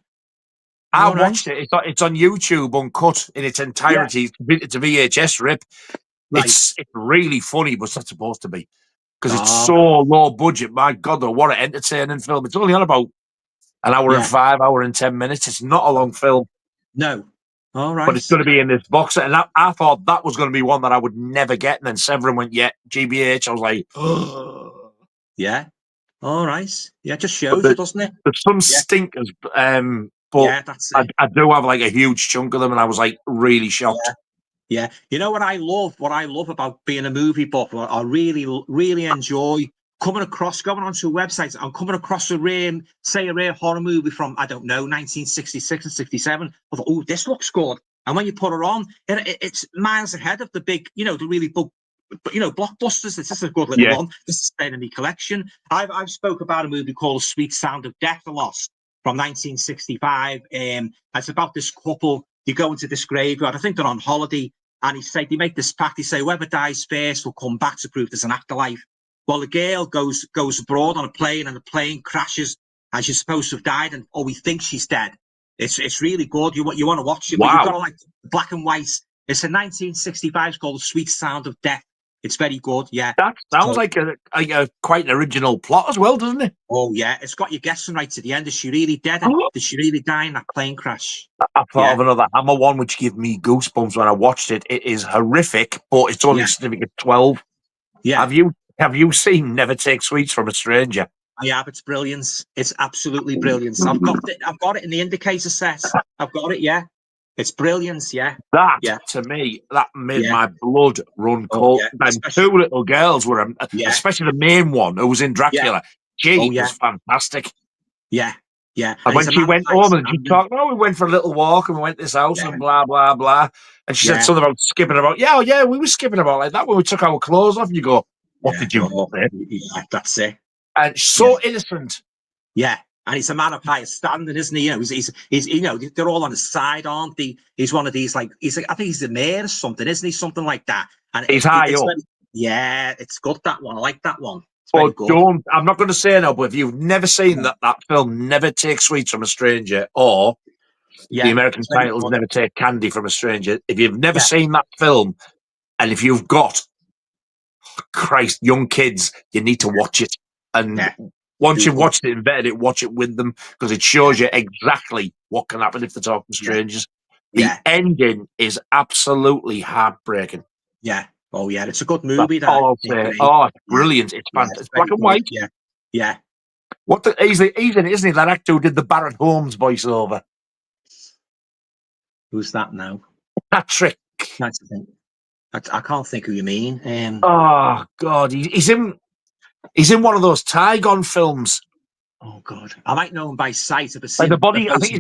I watched it. It's on YouTube, uncut in its entirety. Yeah. It's a VHS rip. Right. It's really funny, but it's not supposed to be because it's so low budget. My God, though, what an entertaining film! It's only on about an hour and 5, hour and 10 minutes. It's not a long film. No. All right. But it's going to be in this box set. And I thought that was going to be one that I would never get. And then Severin went, yeah, GBH. I was like, yeah. All right. Yeah, just but shows you, doesn't it? there's some Yeah. stinkers. But Yeah, that's it. I do have like a huge chunk of them, and I was like really shocked. Yeah. You know what I love? What I love about being a movie buff, what I really, really enjoy going onto websites and coming across a rare horror movie from, I don't know, 1966 and 67. I thought, oh, this looks good. And when you put it on, it's miles ahead of the big, the really big, blockbusters. It's just a good little one. This is staying in my collection. I've spoke about a movie called Sweet Sound of Death a lot from 1965. It's about this couple. They go into this graveyard. I think they're on holiday. And they make this pact. They say, whoever dies first will come back to prove there's an afterlife. Well, the girl goes abroad on a plane, and the plane crashes, and she's supposed to have died, and we think she's dead. It's really good. You want to watch it, but you've got to like black and white. It's a 1965. It's called The Sweet Sound of Death. It's very good. Yeah, that sounds like a quite an original plot as well, doesn't it? Oh yeah, it's got you guessing right to the end. Is she really dead? Did she really die in that plane crash? I thought of another Hammer one, which gave me goosebumps when I watched it. It is horrific, but it's only certificate 12. Yeah. Have you seen Never Take Sweets from a Stranger? I have. It's brilliant. It's absolutely brilliant. I've got it in the indicator set. I've got it. Yeah. It's brilliant, yeah. To me, that made my blood run cold. And two little girls were, especially the main one who was in Dracula. She was fantastic. Yeah. And when she went home and she talked, we went for a little walk and we went to this house and blah, blah, blah. And she said something about skipping about. Yeah, we were skipping about like that when we took our clothes off. And you go, what did you say? Yeah, that's it. And so innocent. Yeah. And he's a man of high standing, isn't he? He's they're all on his side, aren't they? He's one of these, I think he's the mayor or something, isn't he? Something like that. And he's high up. It's good, that one. I like that one. I'm not going to say no, but if you've never seen that film, Never Take Sweets from a Stranger, or the American title is Never Take Candy from a Stranger, if you've never seen that film, and if you've got, young kids, you need to watch it. And once you've watched it and vetted it, watch it with them, because it shows you exactly what can happen if they're talking strangers. The ending is absolutely heartbreaking. Yeah. Oh, yeah. It's a good movie. That's all I'll say. Oh, it's brilliant. It's fantastic. It's black and white. Yeah. He's in it, isn't he? That actor who did the Barrett Holmes voiceover. Who's that now? Patrick. I can't think who you mean. Oh, God. He's in one of those Tygon films. Oh, God. I might know him by sight. I think he's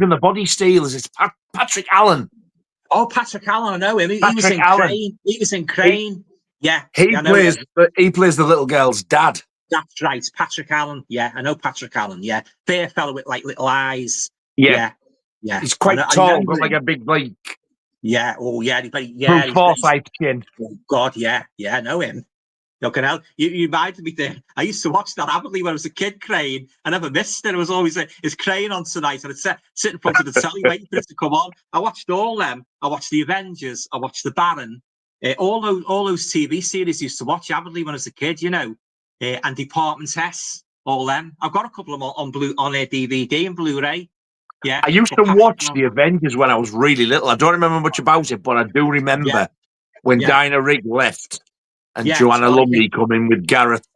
in The Body Stealers. It's Patrick Allen. Oh, Patrick Allen. I know him. He was in Crane. He was in Crane. He plays the little girl's dad. That's right. Patrick Allen. Yeah, I know Patrick Allen. Yeah. Fair fellow with like little eyes. Yeah. He's quite tall, got like a big, like... Yeah. Oh, yeah. Bruce Forsyth chin. Oh, God, yeah. Yeah, I know him. You reminded me there. I used to watch that avidly when I was a kid, Crane. I never missed it. It was always it's Crane on tonight, and it's sit in front of the telly waiting for it to come on. I watched all them. I watched the Avengers. I watched the Baron. All those TV series I used to watch avidly when I was a kid. And Department S. All them. I've got a couple of them on DVD and Blu-ray. Yeah. I used to watch the Avengers when I was really little. I don't remember much about it, but I do remember when Dinah Rigg left. And Joanna Lumley come in with Gareth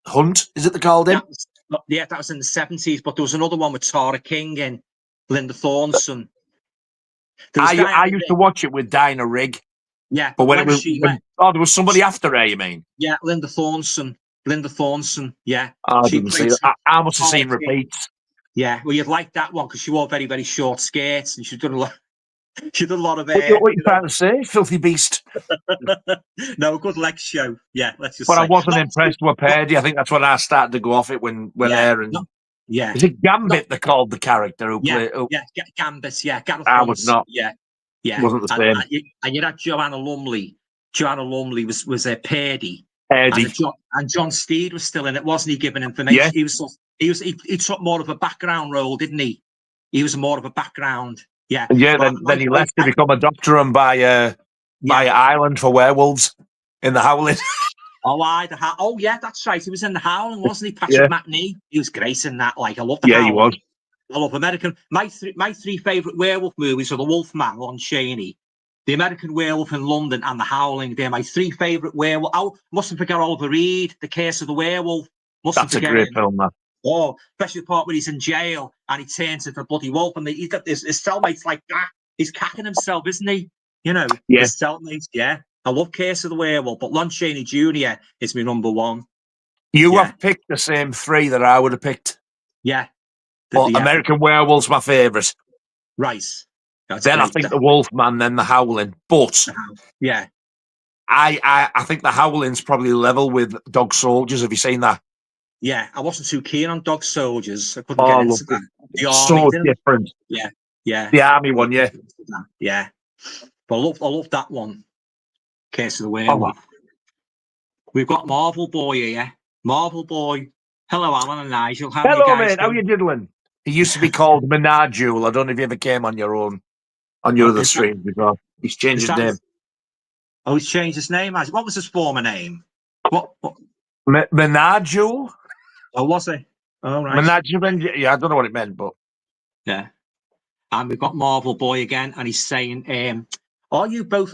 Hunt, is it they called him? That was in the 70s, but there was another one with Tara King and Linda Thornton. I used to watch it with Dinah Rigg. Yeah. But there was somebody after her, you mean? Yeah, Linda Thornton, yeah. I didn't see that. I must have seen repeats. Yeah, well, you'd like that one because she wore very, very short skirts and she'd done a lot. She did a lot of what are you trying to say, filthy beast? No, good leg show. Yeah, let's just. But I wasn't impressed with Purdy. I think that's when I started to go off it when Aaron. Is it Gambit they called the character who played? Gambit. Yeah, I was not. Yeah. Wasn't the same. And you had Joanna Lumley. Joanna Lumley was a Purdy. And John Steed was still in it, wasn't he? Giving information. Yeah. He took more of a background role, didn't he? He was more of a background. Yeah. Then he left to become a doctor and buy an island for werewolves in the Howling. Yeah, that's right. He was in the Howling, wasn't he? Patrick McNee. He was great in that. Like, I love the Howling. He was. I love American. My three favorite werewolf movies are The Wolfman, Lon Chaney, The American Werewolf in London, and The Howling. They're my three favorite werewolf. Oh, mustn't forget Oliver Reed, The Curse of the Werewolf. Mustn't That's a forget great him. film, that. Oh, especially the part where he's in jail and he turns into a bloody wolf, and he's got his cellmates like that. He's cacking himself, isn't he? You know, Yeah. his cellmates. Yeah, I love Curse of the Werewolf, but Lon Chaney Jr. is my number one. You have picked the same three that I would have picked. Yeah. But American Werewolf's my favourite. Right. Then I think The Wolfman, then The Howling. But yeah, I think The Howling's probably level with Dog Soldiers. Have you seen that? Yeah, I wasn't too keen on Dog Soldiers. I couldn't get into that. The Army, so different. Yeah. The Army one, yeah. Yeah. But I love that one. Case of the Werewolf. We've got Marvel Boy here. Marvel Boy. Hello, Alan and Nigel. Hello, mate. How you diddling? He used to be called Menarjul. I don't know if you ever came on your other stream before. He's changed his name. Oh, he's changed his name. What was his former name? What? Menarjul? Oh, was he? Oh, right. Menarjul. Yeah, I don't know what it meant, but yeah. And we've got Marvel Boy again, and he's saying, "Are you both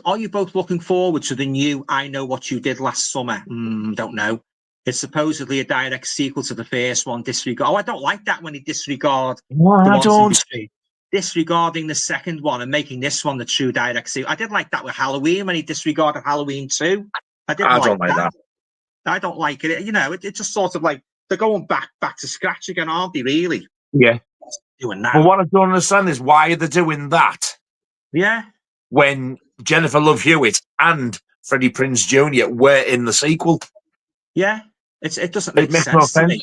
looking forward to the new I Know What You Did Last Summer?" Don't know. It's supposedly a direct sequel to the first one. Disregard. Oh, I don't like that when he disregard the ones disregarding the second one and making this one the true direct sequel. I did like that with Halloween when he disregarded Halloween 2. I don't like that. I don't like it. You know, it's just sort of like they're going back to scratch again, aren't they? Really? Yeah. Doing that. But what I don't understand is why they're doing that. Yeah. When Jennifer Love Hewitt and Freddie Prinze Jr. were in the sequel. Yeah. It doesn't make sense to me.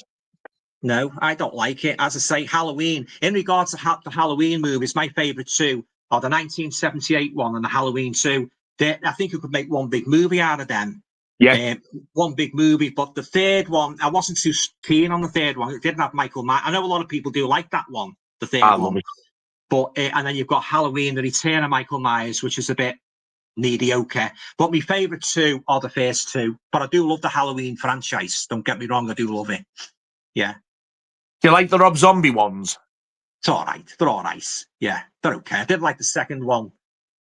No, I don't like it. As I say, Halloween, in regards to the Halloween movies, my favourite two are the 1978 one and the Halloween 2. I think you could make one big movie out of them. Yeah. One big movie. But the third one, I wasn't too keen on the third one. It didn't have Michael Myers. I know a lot of people do like that one, the third one. But and then you've got Halloween, the Return of Michael Myers, which is a bit mediocre. But my favourite two are the first two. But I do love the Halloween franchise. Don't get me wrong, I do love it. Yeah. Do you like the Rob Zombie ones? It's all right. They're all right. Yeah, they're okay. I did like the second one.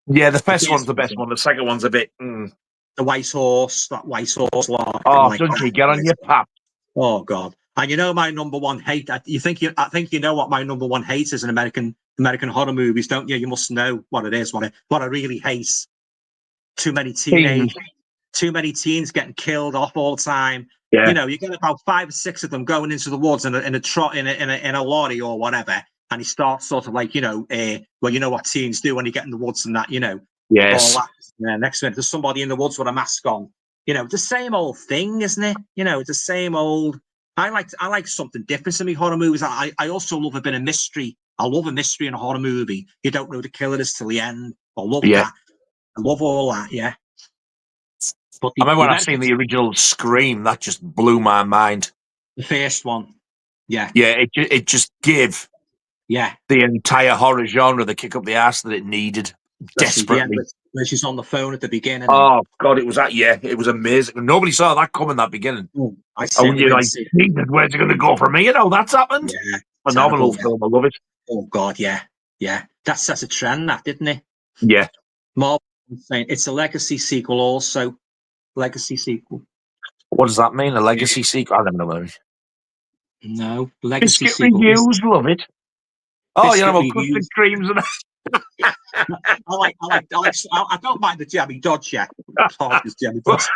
Yeah, the first one's the best one. The second one's a bit... The White Horse, that White Horse lark. Oh, like don't you get on your pap. Oh, God. And you know my number one hate. I think you know what my number one hate is in American horror movies, don't you? You must know what it is, what I really hate. Too many teens getting killed off all the time. Yeah. You know, you get about 5 or 6 of them going into the woods in a lorry or whatever, and he starts sort of like, you know, well, you know what teens do when you get in the woods and that, you know. Yes. Next minute, there's somebody in the woods with a mask on. You know, the same old thing, isn't it? You know, it's the same old. I like something different in me horror movies. I also love a bit of mystery. I love a mystery in a horror movie. You don't know the killer is till the end. I love that. I love all that. Yeah. But I remember when I seen the original Scream, that just blew my mind. The first one. Yeah. Yeah, it just gave the entire horror genre the kick up the ass that it needed desperately. When she's on the phone at the beginning. Oh, God, it was that. Yeah, it was amazing. Nobody saw that coming, that beginning. You're like, Jesus, where's it going to go from here? You know, that's happened. Yeah. Phenomenal film. I love it. Oh, God, yeah. Yeah. That's a trend, that, didn't it? Yeah. Marvel saying it's a legacy sequel also. Legacy sequel. What does that mean? A legacy sequel? I never know what it means. No, legacy Biscuit sequel. Reviews, love it. Oh, you know, custard creams and I don't mind the Jammy Dodger. Jammy Dodger.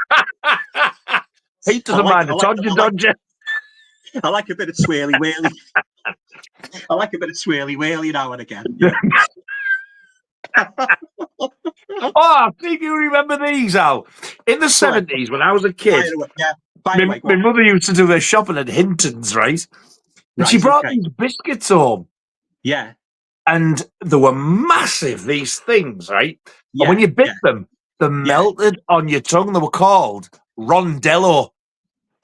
He doesn't mind the Dodger. I like a bit of swirly whirly. I like a bit of swirly whirly now and again. Yeah. Oh, see, you remember these, Al? In the 70s, when I was a kid, my mother used to do their shopping at Hinton's, right? And she brought these biscuits home. Yeah. And they were massive, these things, right? Yeah. And when you bit them, they melted on your tongue. They were called Rondello.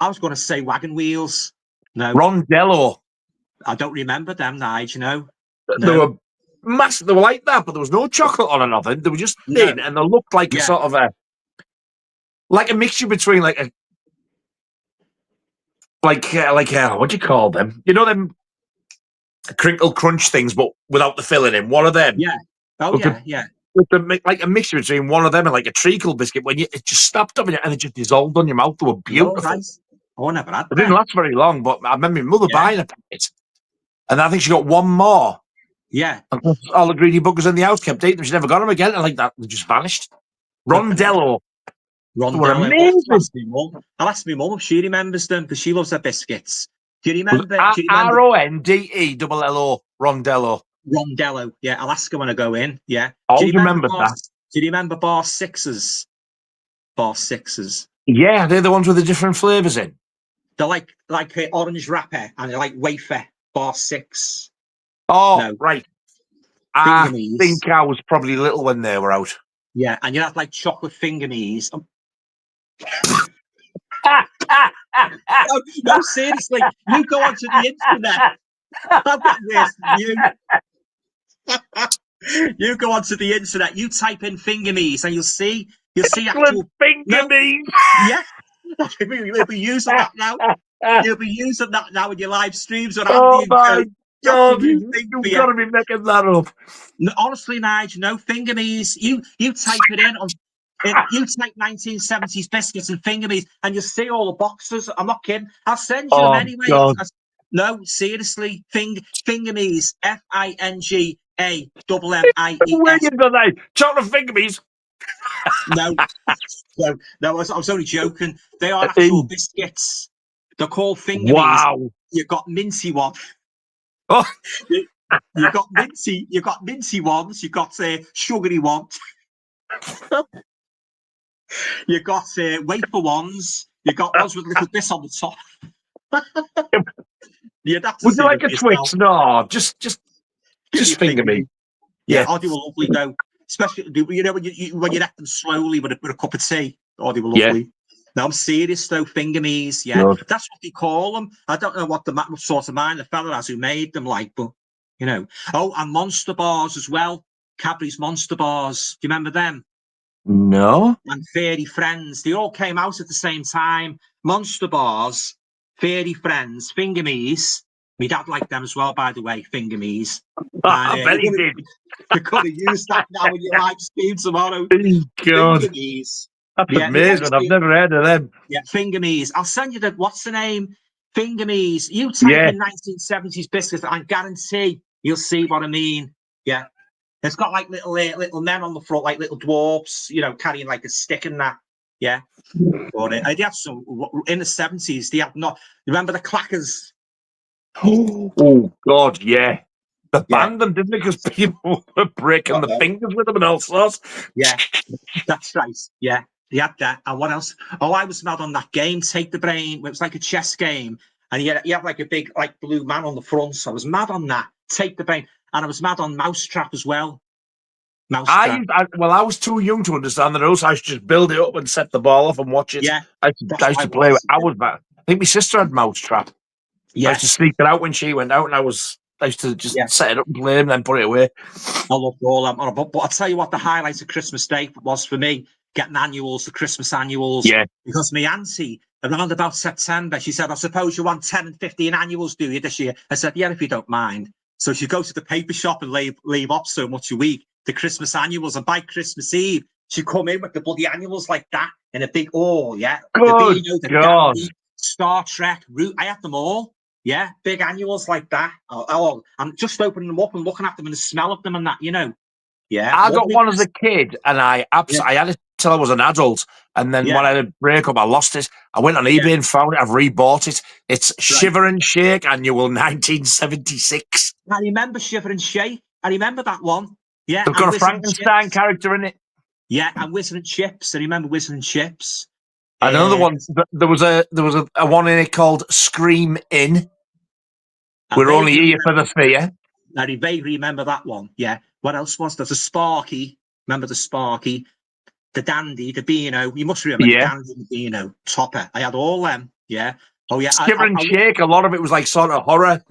I was going to say wagon wheels. No. Rondello. I don't remember them, Nige, no. They were massive. They were like that, but there was no chocolate on or nothing. They were just thin, and they looked like a sort of like a mixture between like a what do you call them? You know them crinkle crunch things, but without the filling in. One of them. Yeah. Oh, With yeah, yeah. With like a mixture between one of them and like a treacle biscuit. When it just stopped up and it just dissolved on your mouth. They were beautiful. Oh, nice. Oh, I never had It that. didn't last very long, but I remember my mother buying a packet, and I think she got one more. Yeah. And all the greedy buggers in the house kept eating them. She never got them again, and like that, they just vanished. Rondello. Rondello. Amazing. I'll ask my mum if she remembers them because she loves her biscuits. Do you remember? Rondello. Rondello. Rondello. Yeah, I'll ask her when I go in. Yeah. Do you remember that? Do you remember bar sixes? Bar sixes. Yeah, they're the ones with the different flavours in. They're like orange wrapper and they're like wafer. Bar six. Oh, no. Right. I think I was probably little when they were out. Yeah, and you have like chocolate fingerme's. No, seriously, you go onto the internet. I've got worse than you. You go onto the internet, you type in fingerme's, and you'll see actual fingerme's. Yeah, you'll be using that now. You'll be using that now in your live streams. Oh my God, you've got to be making that up. No, honestly, Nigel, no fingerme's. You type it in on. You type 1970s biscuits and fingerme's, and you'll see all the boxes. I'm not kidding. I'll send you them anyway. No, seriously, fingerme's. FINGAMMIES. Chocolate fingerme's. No. I was only joking. They are actual biscuits. They're called fingerme's. Wow. You've got minty one. Oh. You've got minty ones. You've got sugary ones. You got wafer ones. You got ones with little bits on the top. Would you like a Twix? No, just finger me. Yeah, oh, they were lovely though. Especially when you eat them slowly with a cup of tea. Oh, they were lovely. Yeah. Now I'm serious though, finger me's. Yeah, good. That's what they call them. I don't know what sort of mind the fella has who made them like, but you know. Oh, and Monster bars as well. Cadbury's Monster bars. Do you remember them? No. And Fairy Friends. They all came out at the same time. Monster bars, Fairy Friends, Finger Me's. My dad liked them as well, by the way, Finger Me's. I bet he did. You could have used that now in your live stream tomorrow. God. Finger Me's. That's amazing. I've never heard of them. Yeah, Finger Me's. I'll send you the, what's the name? Finger Me's. You type in 1970s biscuits, I guarantee you'll see what I mean. Yeah. It's got like little men on the front, like little dwarfs, you know, carrying like a stick and that. Yeah. But they had some in the 70s. They had not. Remember the clackers? Oh God, yeah. They banned them, didn't they? Because people were breaking the fingers with them and all sorts. Yeah, that's right. Yeah, they had that. And what else? Oh, I was mad on that game. Take the Brain. It was like a chess game, and you had like a big like blue man on the front. So I was mad on that. Take the Brain. And I was mad on Mousetrap as well. I was too young to understand the rules. I used to just build it up and set the ball off and watch it. Yeah, I used to play with. I think my sister had Mousetrap. Yeah, I used to sneak it out when she went out, and I used to just set it up and play it and then put it away. I loved all that. But I'll tell you what the highlight of Christmas Day was for me, getting annuals, the Christmas annuals. Yeah. Because my auntie, around about September, she said, I suppose you want 10 and 15 annuals, do you, this year? I said, yeah, if you don't mind. So she'd go to the paper shop and leave up so much a week, the Christmas annuals. And by Christmas Eve, she'd come in with the bloody annuals like that in a big, the God. Star Trek, I had them all. Yeah, big annuals like that. I'm just opening them up and looking at them and the smell of them and that, you know. Yeah. I got one as a kid and I had it till I was an adult. And then when I had a breakup, I lost it. I went on eBay and found it. I've rebought it. It's Shiver and Shake Annual 1976. I remember Shiver and Shake. I remember that one. Yeah. They've got a Frankenstein character in it. Yeah, and Whistling Chips. I remember Whistling Chips. Another one. There was a one in it called Scream In. We're only here for the fear. I vaguely remember that one. Yeah. What else was there? The Sparky. Remember the Sparky? The Dandy, the Beano. You must remember the Dandy, the Beano. Topper. I had all them. Yeah. Oh, yeah. Shiver and Shake. A lot of it was like sort of horror.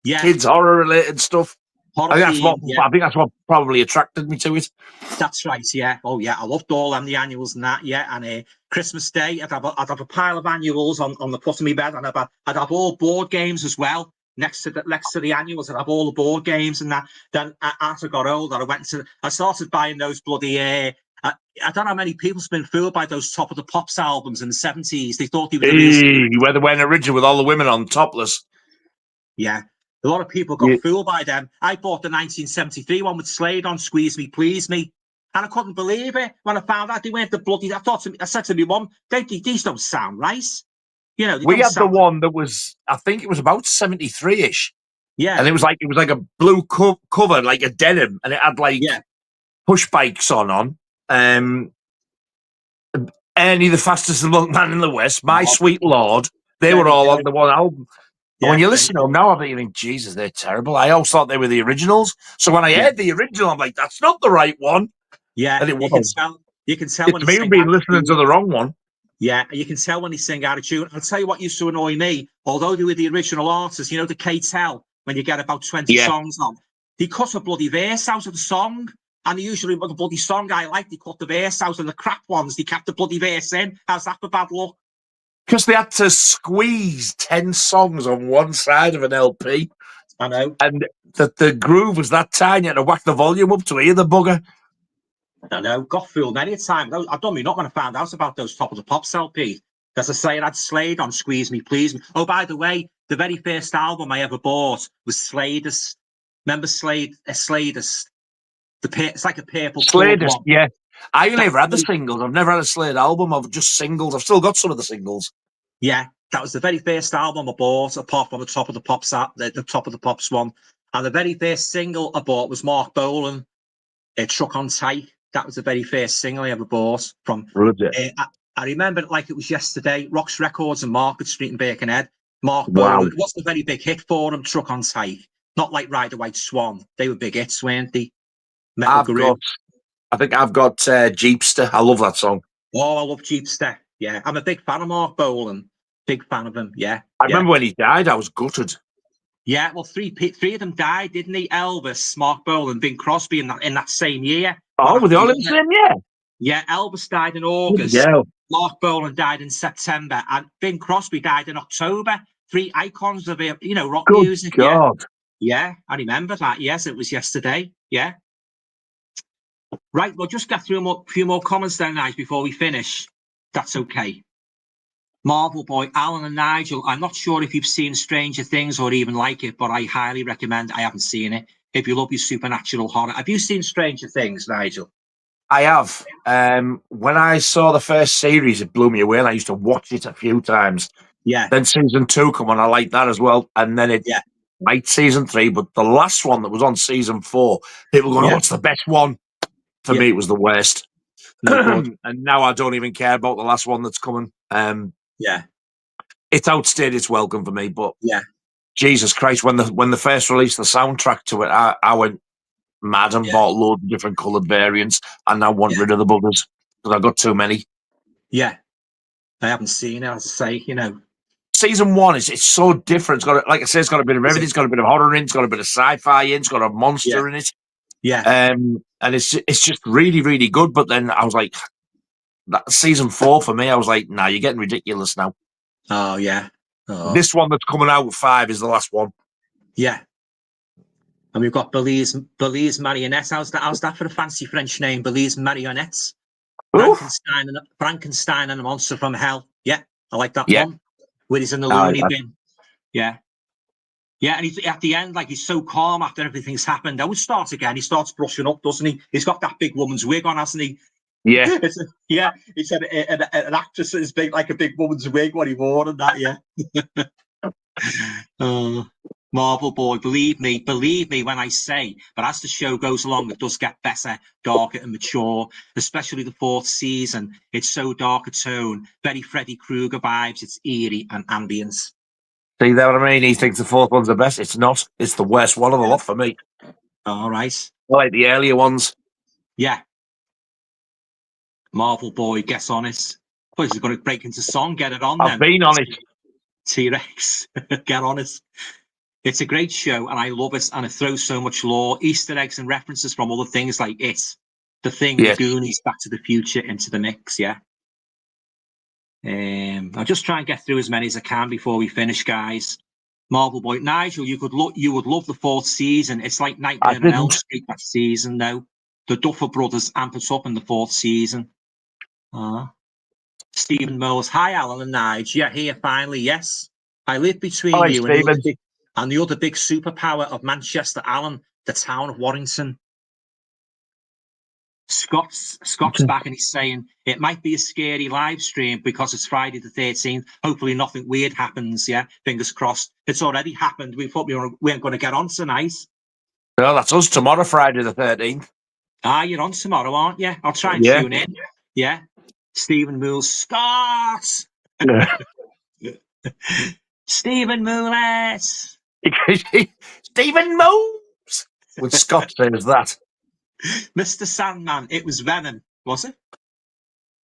Yeah. Kids horror related stuff. I think that's what probably attracted me to it. That's right, yeah. Oh, yeah, I loved all them, the annuals and that, yeah. And Christmas Day, I'd have a pile of annuals on the foot of my bed, and I'd have all board games as well. next to the annuals that have all the board games and that. Then as I got older, I started buying those bloody. I don't know how many people's been fooled by those Top of the Pops albums in the 70s. They thought they were the real. Where they went original with all the women on topless. Yeah. A lot of people got fooled by them. I bought the 1973 one with Slade on, Squeeze Me, Please Me. And I couldn't believe it when I found out they weren't the bloody. I said to my mum, these don't sound right. You know, we had the one that was, I think it was about 73-ish. Yeah. And it was like a blue cover, like a denim, and it had like push bikes on. Ernie, the Fastest Man in the West, My Sweet Lord. They were all on the one album. And when you listen to them now, I think, Jesus, they're terrible. I always thought they were the originals. So when I heard the original, I'm like, that's not the right one. Yeah, and it was. You can tell when it's me been listening to the wrong one. Yeah, you can tell when they sing out of tune. I'll tell you what used to annoy me. Although they were the original artists, you know, the K-Tel, when you get about 20 songs on, they cut a bloody verse out of the song. And usually the bloody song I like, they cut the verse out, and the crap ones, they kept the bloody verse in. How's that for bad luck? Because they had to squeeze 10 songs on one side of an LP. I know. And the groove was that tiny, you had to whack the volume up to hear the bugger. I know. Got fooled many a time. I've done me not when I found out about those Top of the Pops LP. As I say, it had Slade on, Squeeze Me, Please Me. Oh, by the way, the very first album I ever bought was Slade's. Remember Slade's? It's like a purple Slade's, yeah. I only ever had the singles. I've never had a Slade album. I've just singles. I've still got some of the singles. Yeah, that was the very first album I bought, apart from the Top of the Pops, the Top of the Pops one. And the very first single I bought was Mark Bolan, Truck on Tight. That was the very first single I ever bought from. I remember it like it was yesterday. Rox Records and Market Street in Birkenhead. Mark Bolan. It wasn't a very big hit for him, Truck on Tight. Not like Ride the White Swan. They were big hits, weren't they? I think I've got Jeepster. I love that song. Oh, I love Jeepster. Yeah, I'm a big fan of Mark Bolan. Big fan of him. Yeah. I remember when he died, I was gutted. Yeah, well, three of them died, didn't he? Elvis, Mark Bolan, Bing Crosby in that same year. Oh, were they all in the same year? Yeah, Elvis died in August. Yeah. Mark Bolan died in September, and Bing Crosby died in October. Three icons of rock music. God. Yeah, I remember that. Yes, it was yesterday. Yeah. Right, we'll just get through a few more comments then, guys, before we finish. That's okay. Marvel Boy, Alan and Nigel, I'm not sure if you've seen Stranger Things or even like it, but I highly recommend. I haven't seen it. If you love your supernatural horror. Have you seen Stranger Things, Nigel? I have. When I saw the first series, it blew me away, and I used to watch it a few times. Yeah. Then season 2 come on, I liked that as well. And then it liked season 3, but the last one that was on season 4, people going, what's the best one? For me, it was the worst. No, and now I don't even care about the last one that's coming. It's outstayed its welcome for me, but Jesus Christ, when they first released the soundtrack to it, I went mad and bought loads of different coloured variants, and now want rid of the buggers because I've got too many. Yeah, I haven't seen it, as I say, Season 1 it's so different. It's got, like I say, it's got a bit of everything. It's got a bit of horror in it. It's got a bit of sci-fi in it. It's got a monster in it. Yeah. And it's just really, really good. But then I was like, that season 4 for me, I was like, nah, you're getting ridiculous now. Oh, yeah. Oh. This one that's coming out with 5 is the last one. Yeah. And we've got Belize Marionettes. How's that for a fancy French name? Belize Marionettes. Frankenstein and a Monster from Hell. Yeah, I like that one. Where he's in the loony bin. Yeah. Yeah, and he's at the end, like he's so calm after everything's happened. I would start again. He starts brushing up, doesn't he? He's got that big woman's wig on, hasn't he? Yeah. He said an actress is big, like a big woman's wig, what he wore and that, Marvel Boy, believe me when I say, but as the show goes along, it does get better, darker and mature, especially the 4th season. It's so dark a tone, very Freddy Krueger vibes, it's eerie and ambience. See that what I mean? He thinks the 4th one's the best. It's not. It's the worst one of the lot for me. All right. I like the earlier ones. Yeah. Marvel Boy, guess on it. Oh, he's going to break into song. Get it on then. I've been on it. T-Rex, get on it. It's a great show, and I love it, and it throws so much lore, Easter eggs, and references from other things like It, The Thing, The Goonies, Back to the Future into the mix, I'll just try and get through as many as I can before we finish, guys. Marvel Boy. Nigel, you would love the 4th season. It's like I Nightmare on Elm didn't. Street that season, though. The Duffer Brothers amp it up in the 4th season. Stephen Mills. Hi, Alan and Nigel. Yeah, here finally. Yes, I live between Hi, you Stephen. and the other big superpower of Manchester, Alan, the town of Warrington. Scott's back and he's saying it might be a scary live stream because it's Friday the 13th. Hopefully nothing weird happens. Yeah, fingers crossed. It's already happened. We thought we weren't going to get on tonight. No, that's us tomorrow, Friday the 13th. You're on tomorrow, aren't you? I'll try and tune in. Yeah. Stephen Mills. Scott! Stephen Moulette! Stephen Moles! Would Scott say as that? Mr. Sandman. It was Venom, was it?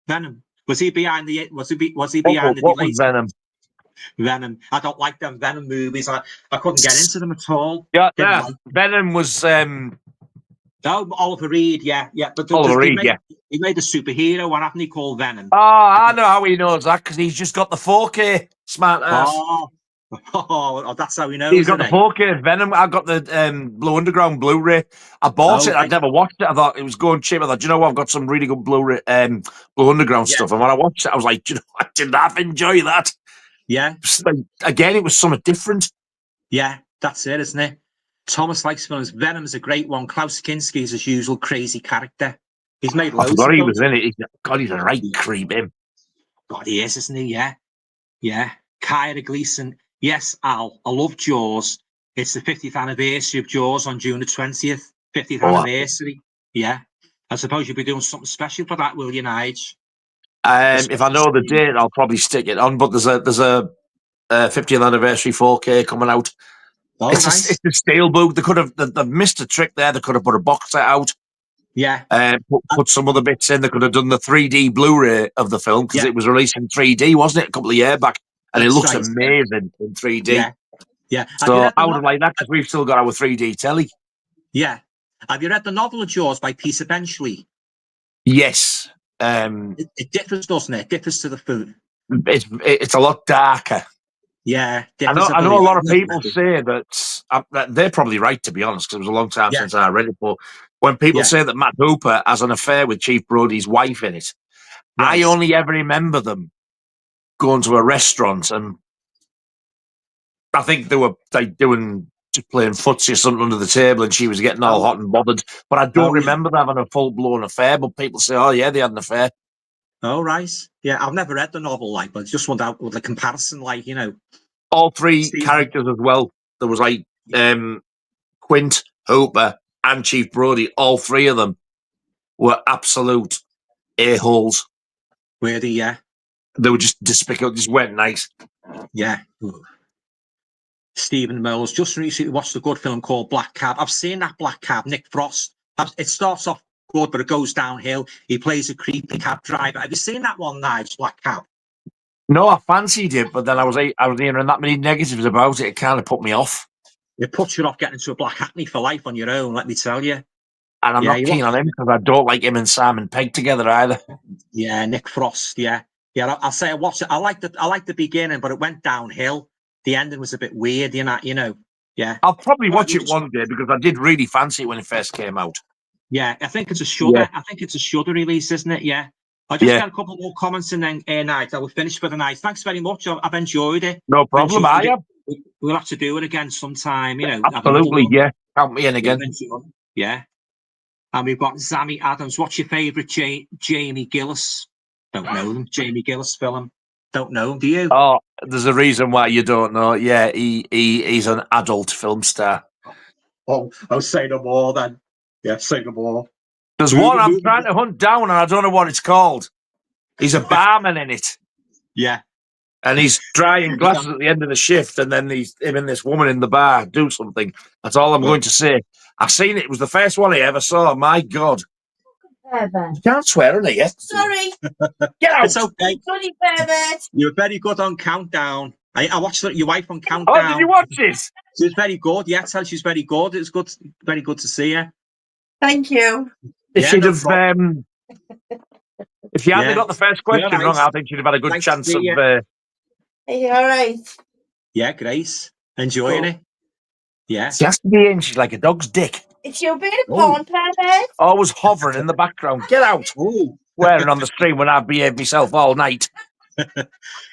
Venom. Was he behind the? Was he behind the? What was Venom? Venom. I don't like them Venom movies. I couldn't get into them at all. Yeah. Venom was. Oliver Reed. Yeah. But Oliver Reed. He made a superhero one, haven't he? Called Venom. Oh, I know how he knows that because he's just got the 4K smart ass. Oh, that's how he knows. He's got the 4K Venom. I got the Blue Underground Blu-ray. I bought it. I'd never watched it. I thought it was going cheap. I thought, you know what? I've got some really good Blu-ray, Blue Underground stuff. And when I watched it, I was like, you know, I did half enjoy that. Yeah. Again, it was something different. Yeah, that's it, isn't it? Thomas likes films. Venom's a great one. Klaus Kinski is his usual crazy character. He's made loads. I forgot he was in it. God, he's a right creep, him. God, he is, isn't he? Yeah. Yeah. Kyra Gleason. Yes, Al, I love Jaws. It's the 50th anniversary of Jaws on June the 20th. 50th anniversary. Yeah. I suppose you'll be doing something special for that, will you, Nige? If I know the date, I'll probably stick it on. But there's a 50th anniversary 4K coming out. Oh, it's a steelbook. They've missed a trick there. They could have put a box set out. Yeah. Put some other bits in. They could have done the 3D Blu-ray of the film because it was released in 3D, wasn't it, a couple of years back? And it looks amazing in 3D. Yeah. So I would have liked that because we've still got our 3D telly. Yeah. Have you read the novel of Jaws by Peter Benchley? Yes. It differs, doesn't it? It differs to the film. It's a lot darker. Yeah. I know a lot of people say that they're probably right, to be honest, because it was a long time since I read it. But when people say that Matt Hooper has an affair with Chief Brody's wife in it, I only ever remember them going to a restaurant, and I think they were just playing footsie or something under the table, and she was getting all hot and bothered. But I don't remember them having a full-blown affair. But people say, "Oh yeah, they had an affair." Oh right, yeah. I've never read the novel, but I just went out with the comparison, all three characters as well. There was Quint, Hooper, and Chief Brody. All three of them were absolute a-holes. Were they? Yeah. They were just despicable, just weren't nice. Yeah. Stephen Mills. Just recently watched a good film called Black Cab. I've seen that Black Cab, Nick Frost. It starts off good, but it goes downhill. He plays a creepy cab driver. Have you seen that one, Nige, Black Cab? No, I fancied it, but then I was hearing that many negatives about it. It kind of put me off. It puts you off getting into a black hackney for life on your own, let me tell you. And I'm not keen on him because I don't like him and Simon Pegg together either. Yeah, Nick Frost. Yeah. I'll say I watched it. I liked the beginning, but it went downhill. The ending was a bit weird, you know. Yeah. I'll probably watch it one day because I did really fancy it when it first came out. Yeah, I think it's a Shudder. Yeah. I think it's a Shudder release, isn't it? Yeah. I just got a couple more comments and then night. I will finish for the night. Thanks very much. I've enjoyed it. No problem. We'll have to do it again sometime. You know. Absolutely. Yeah. Count me in again. Yeah. And we've got Zammy Adams. What's your favourite Jamie Gillis? Don't know them. Jamie Gillis film. Don't know him, do you? Oh, there's a reason why you don't know. Yeah, he's an adult film star. Oh, I'll say no more then. Yeah, say no more. There's one I'm trying to hunt down, and I don't know what it's called. He's a barman in it. Yeah. And he's drying glasses at the end of the shift, and then him and this woman in the bar do something. That's all I'm going to say. I've seen it. It was the first one I ever saw. My God. You can't swear on it yet. Sorry. Get out. It's okay. Sorry, Herbert. You were very good on Countdown. I watched your wife on Countdown. Oh, did you watch it? She was very good. Yeah, tell she's very good. It was good, very good to see her. Thank you. If she'd have, if you hadn't got the first question wrong, I think she'd have had a good chance of. Are you all right? Yeah, Grace. Enjoying it? Yeah. She has to be in. She's like a dog's dick. It's you being a porn pervert. Always hovering in the background. Get out. Oh. Swearing on the stream when I've behaved myself all night.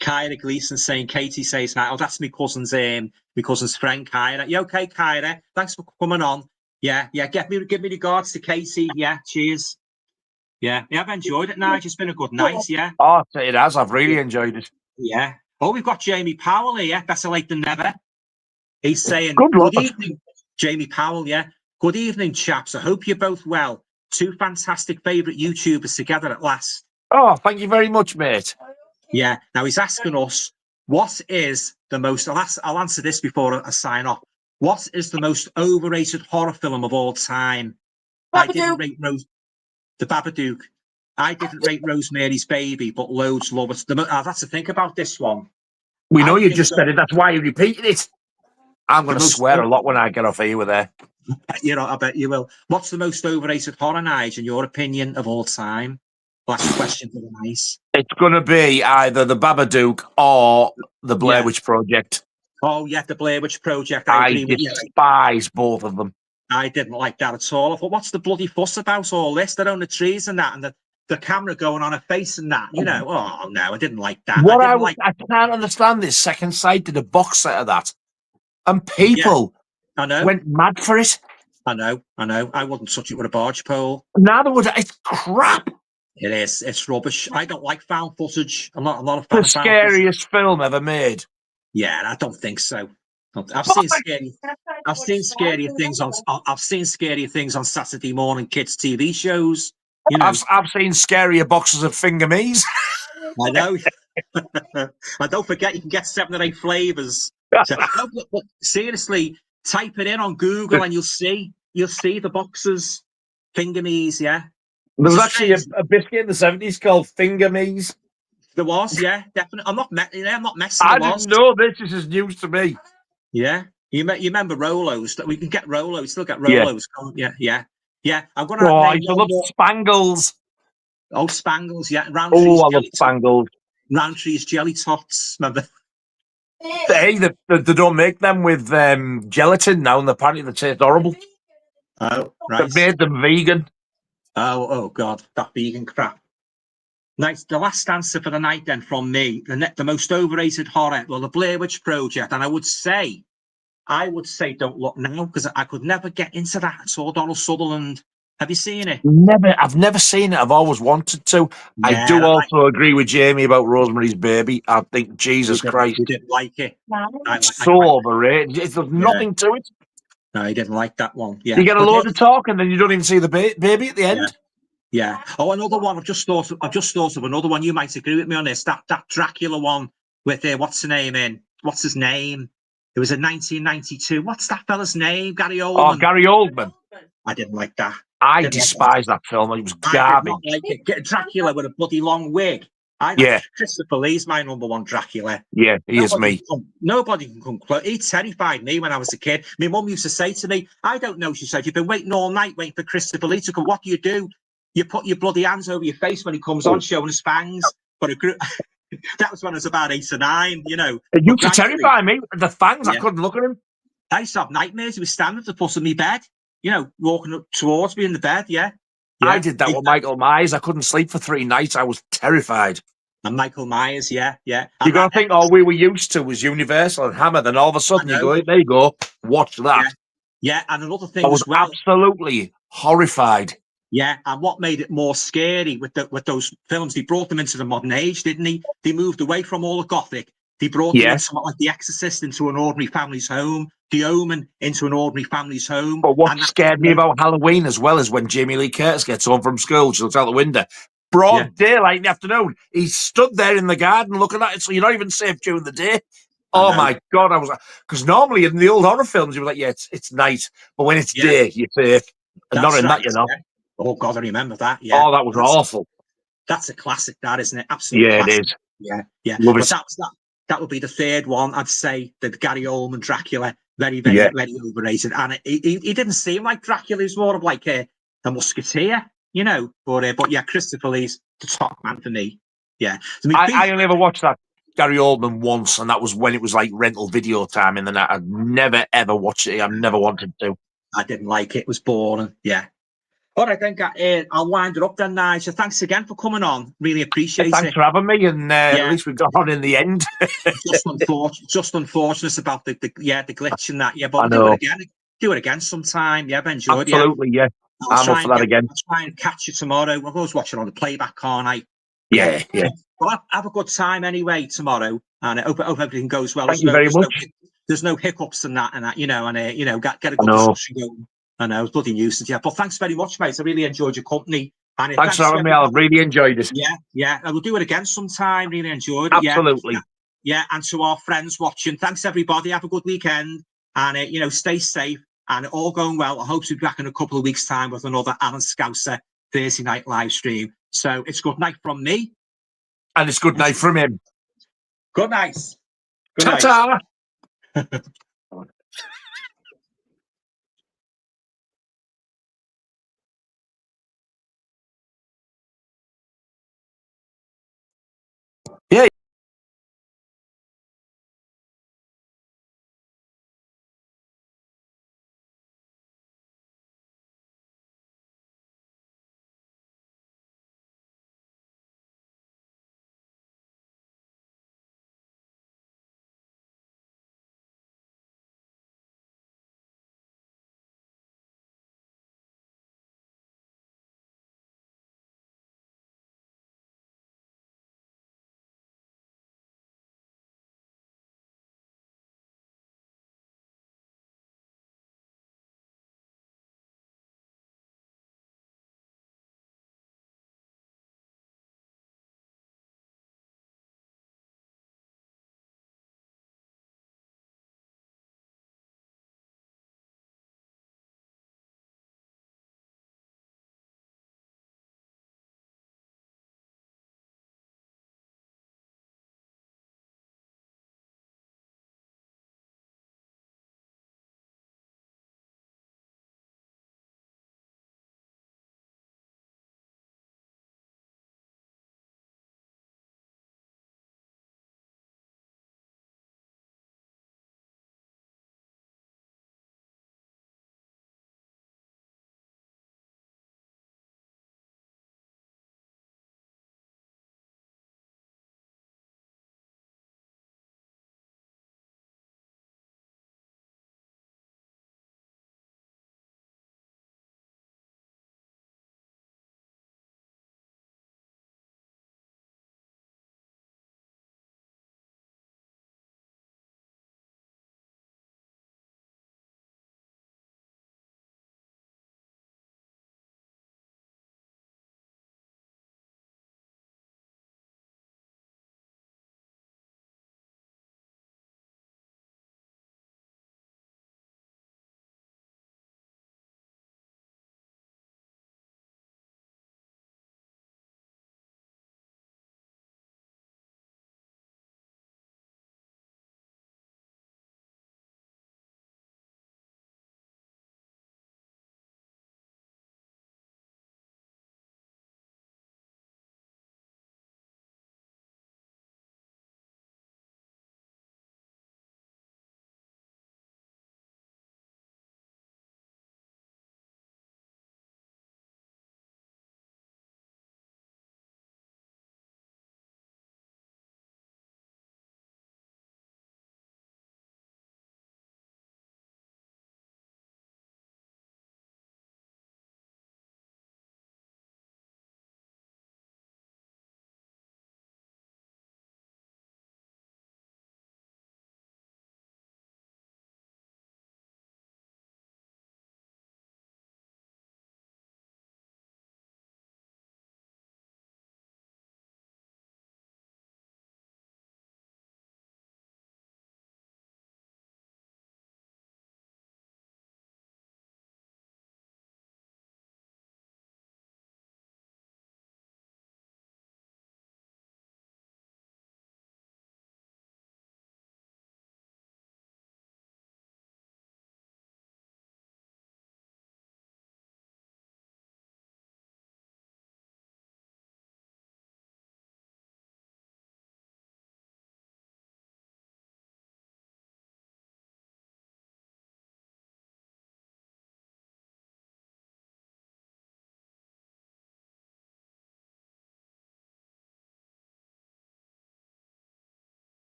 Kyra Gleason saying, Katie says hi. Oh, that's my cousin's friend, Kyra. You okay, Kyra? Thanks for coming on. Yeah. Give me regards to Katie. Yeah, cheers. Yeah, I've enjoyed it, Nigel. It's been a good night, yeah. Oh, it has. I've really enjoyed it. Yeah. Oh, we've got Jamie Powell here. Better late than never. He's saying, Good evening, Jamie Powell, yeah. Good evening, chaps. I hope you're both well. Two fantastic favourite YouTubers together at last. Oh, thank you very much, mate. Yeah. Now, he's asking us, what is the most... I'll answer this before I sign off. What is the most overrated horror film of all time? I didn't rate The Babadook. I didn't rate Rosemary's Baby, but loads love it. I've had to think about this one. We know you just said it. That's why you repeated it. I'm going to swear a lot when I get off here with her. You know, I bet you will. What's the most overrated horror, Nige, in your opinion, of all time? Last question for the nice. It's going to be either The Babadook or The Blair Witch Project. Oh, yeah, The Blair Witch Project. I despise both of them. I didn't like that at all. I thought, what's the bloody fuss about all this? They're on the trees and that, and the camera going on her face and that, you know. Oh, no, I didn't like that. I can't understand this. Second Sight did a box set of that. And people went mad for it. I know. I wouldn't touch it with a barge pole. Neither would I. It's crap. It is. It's rubbish. I don't like found footage. I'm not a fan the of scariest film ever made. Yeah, I don't think so. I've seen scarier things on Saturday morning kids TV shows. You know, I've seen scarier boxes of finger me's. I know. And don't forget, you can get 7 or 8 flavors. So, seriously, type it in on Google and you'll see the boxes. Finger me's, yeah. There was actually a biscuit in the 70s called Finger Me's. There was, yeah, definitely. I'm not messing. I didn't know this. This is news to me. Yeah, you remember Rolos? That we can get Rolos. Still get Rolos. Yeah. I'm gonna. Oh, I love Spangles. Oh, Spangles, yeah. I love Spangles. Roundtree's jelly tots. Remember? Hey, they don't make them with gelatin now, and apparently they taste horrible. Oh, right. They made them vegan. Oh, God, that vegan crap. Nice. The last answer for the night, then, from me, the most overrated horror, well, the Blair Witch Project, and I would say, Don't Look Now, because I could never get into that at all. Donald Sutherland. Have you seen it? Never. I've never seen it. I've always wanted to. Yeah, I do also agree with Jamie about Rosemary's Baby. I think, Jesus Christ. You didn't like it. So overrated. There's nothing to it. No, he didn't like that one. Yeah. You get a load of talk and then you don't even see the baby at the end. Yeah. Oh, another one. I've just thought of another one. You might agree with me on this. That Dracula one with what's his name? It was in 1992. What's that fella's name? Gary Oldman. Oh, Gary Oldman. I didn't like that. I despise that film. It was garbage. I did not like it. Get Dracula with a bloody long wig. Christopher Lee's my number one Dracula. Yeah, he is me. Nobody can come close. He terrified me when I was a kid. My mum used to say to me, I don't know, she said, you've been waiting all night waiting for Christopher Lee to come. What do? You put your bloody hands over your face when he comes on showing his fangs. But that was when I was about 8 or 9, you know. It used to terrify me. The fangs, I couldn't look at him. I used to have nightmares. He was standing at the foot of my bed, you know, walking up towards me in the bed, yeah. I did that with Michael Myers. I couldn't sleep for 3 nights. I was terrified. And Michael Myers, yeah. You got to think all we were used to was Universal and Hammer. Then all of a sudden you go, there you go, watch that. Yeah, and another thing I was absolutely horrified. Yeah, and what made it more scary with those films, they brought them into the modern age, didn't they? They moved away from all the Gothic. They brought something like The Exorcist into an ordinary family's home, The Omen into an ordinary family's home. But what scared me about Halloween as well is when Jamie Lee Curtis gets home from school, she looks out the window. Broad daylight in the afternoon. He's stood there in the garden looking at it, so you're not even safe during the day. Oh my God, I was because normally in the old horror films you were like, yeah, it's night, but when it's day, you're safe. And not in that, you know. Oh God, I remember that. Yeah. Oh, that was awful. That's a classic, that isn't it? Absolutely. Yeah, classic. it is. Yeah. Love but it. that would be the third one. I'd say the Gary Oldman Dracula, very, very overrated. And he didn't seem like Dracula. He was more of like a musketeer, you know. But yeah, Christopher Lee's the top man for me. Yeah. I only ever watched that Gary Oldman once, and that was when it was like rental video time in the night. I'd never ever watched it. I've never wanted to. I didn't like it. It was boring. Yeah. All right, then, I'll wind it up then, Nigel. Thanks again for coming on. Really appreciate it. Thanks for having me, and at least we got on in the end. just unfortunate about the glitch and that. Yeah, but I we'll know. do it again sometime. Yeah, I've enjoyed it. Absolutely, yeah. I'm up for that again. I'll try and catch you tomorrow. We'll always watch it on the playback, can't I? Yeah. Well, have a good time anyway tomorrow, and I hope everything goes well. Thank you very much. There's no hiccups and that, you know, and get a good discussion going. I know, it's bloody nuisance, yeah. But thanks very much, mate. I really enjoyed your company. And thanks for having me. I've really enjoyed it. Yeah. We'll do it again sometime. Really enjoyed it. Absolutely. Yeah. And to our friends watching, thanks everybody. Have a good weekend, and stay safe and all going well. I hope to be back in a couple of weeks' time with another Alan Scouser Thursday night live stream. So it's good night from me. And it's good night from him. Good night. Ta-ta. Yeah.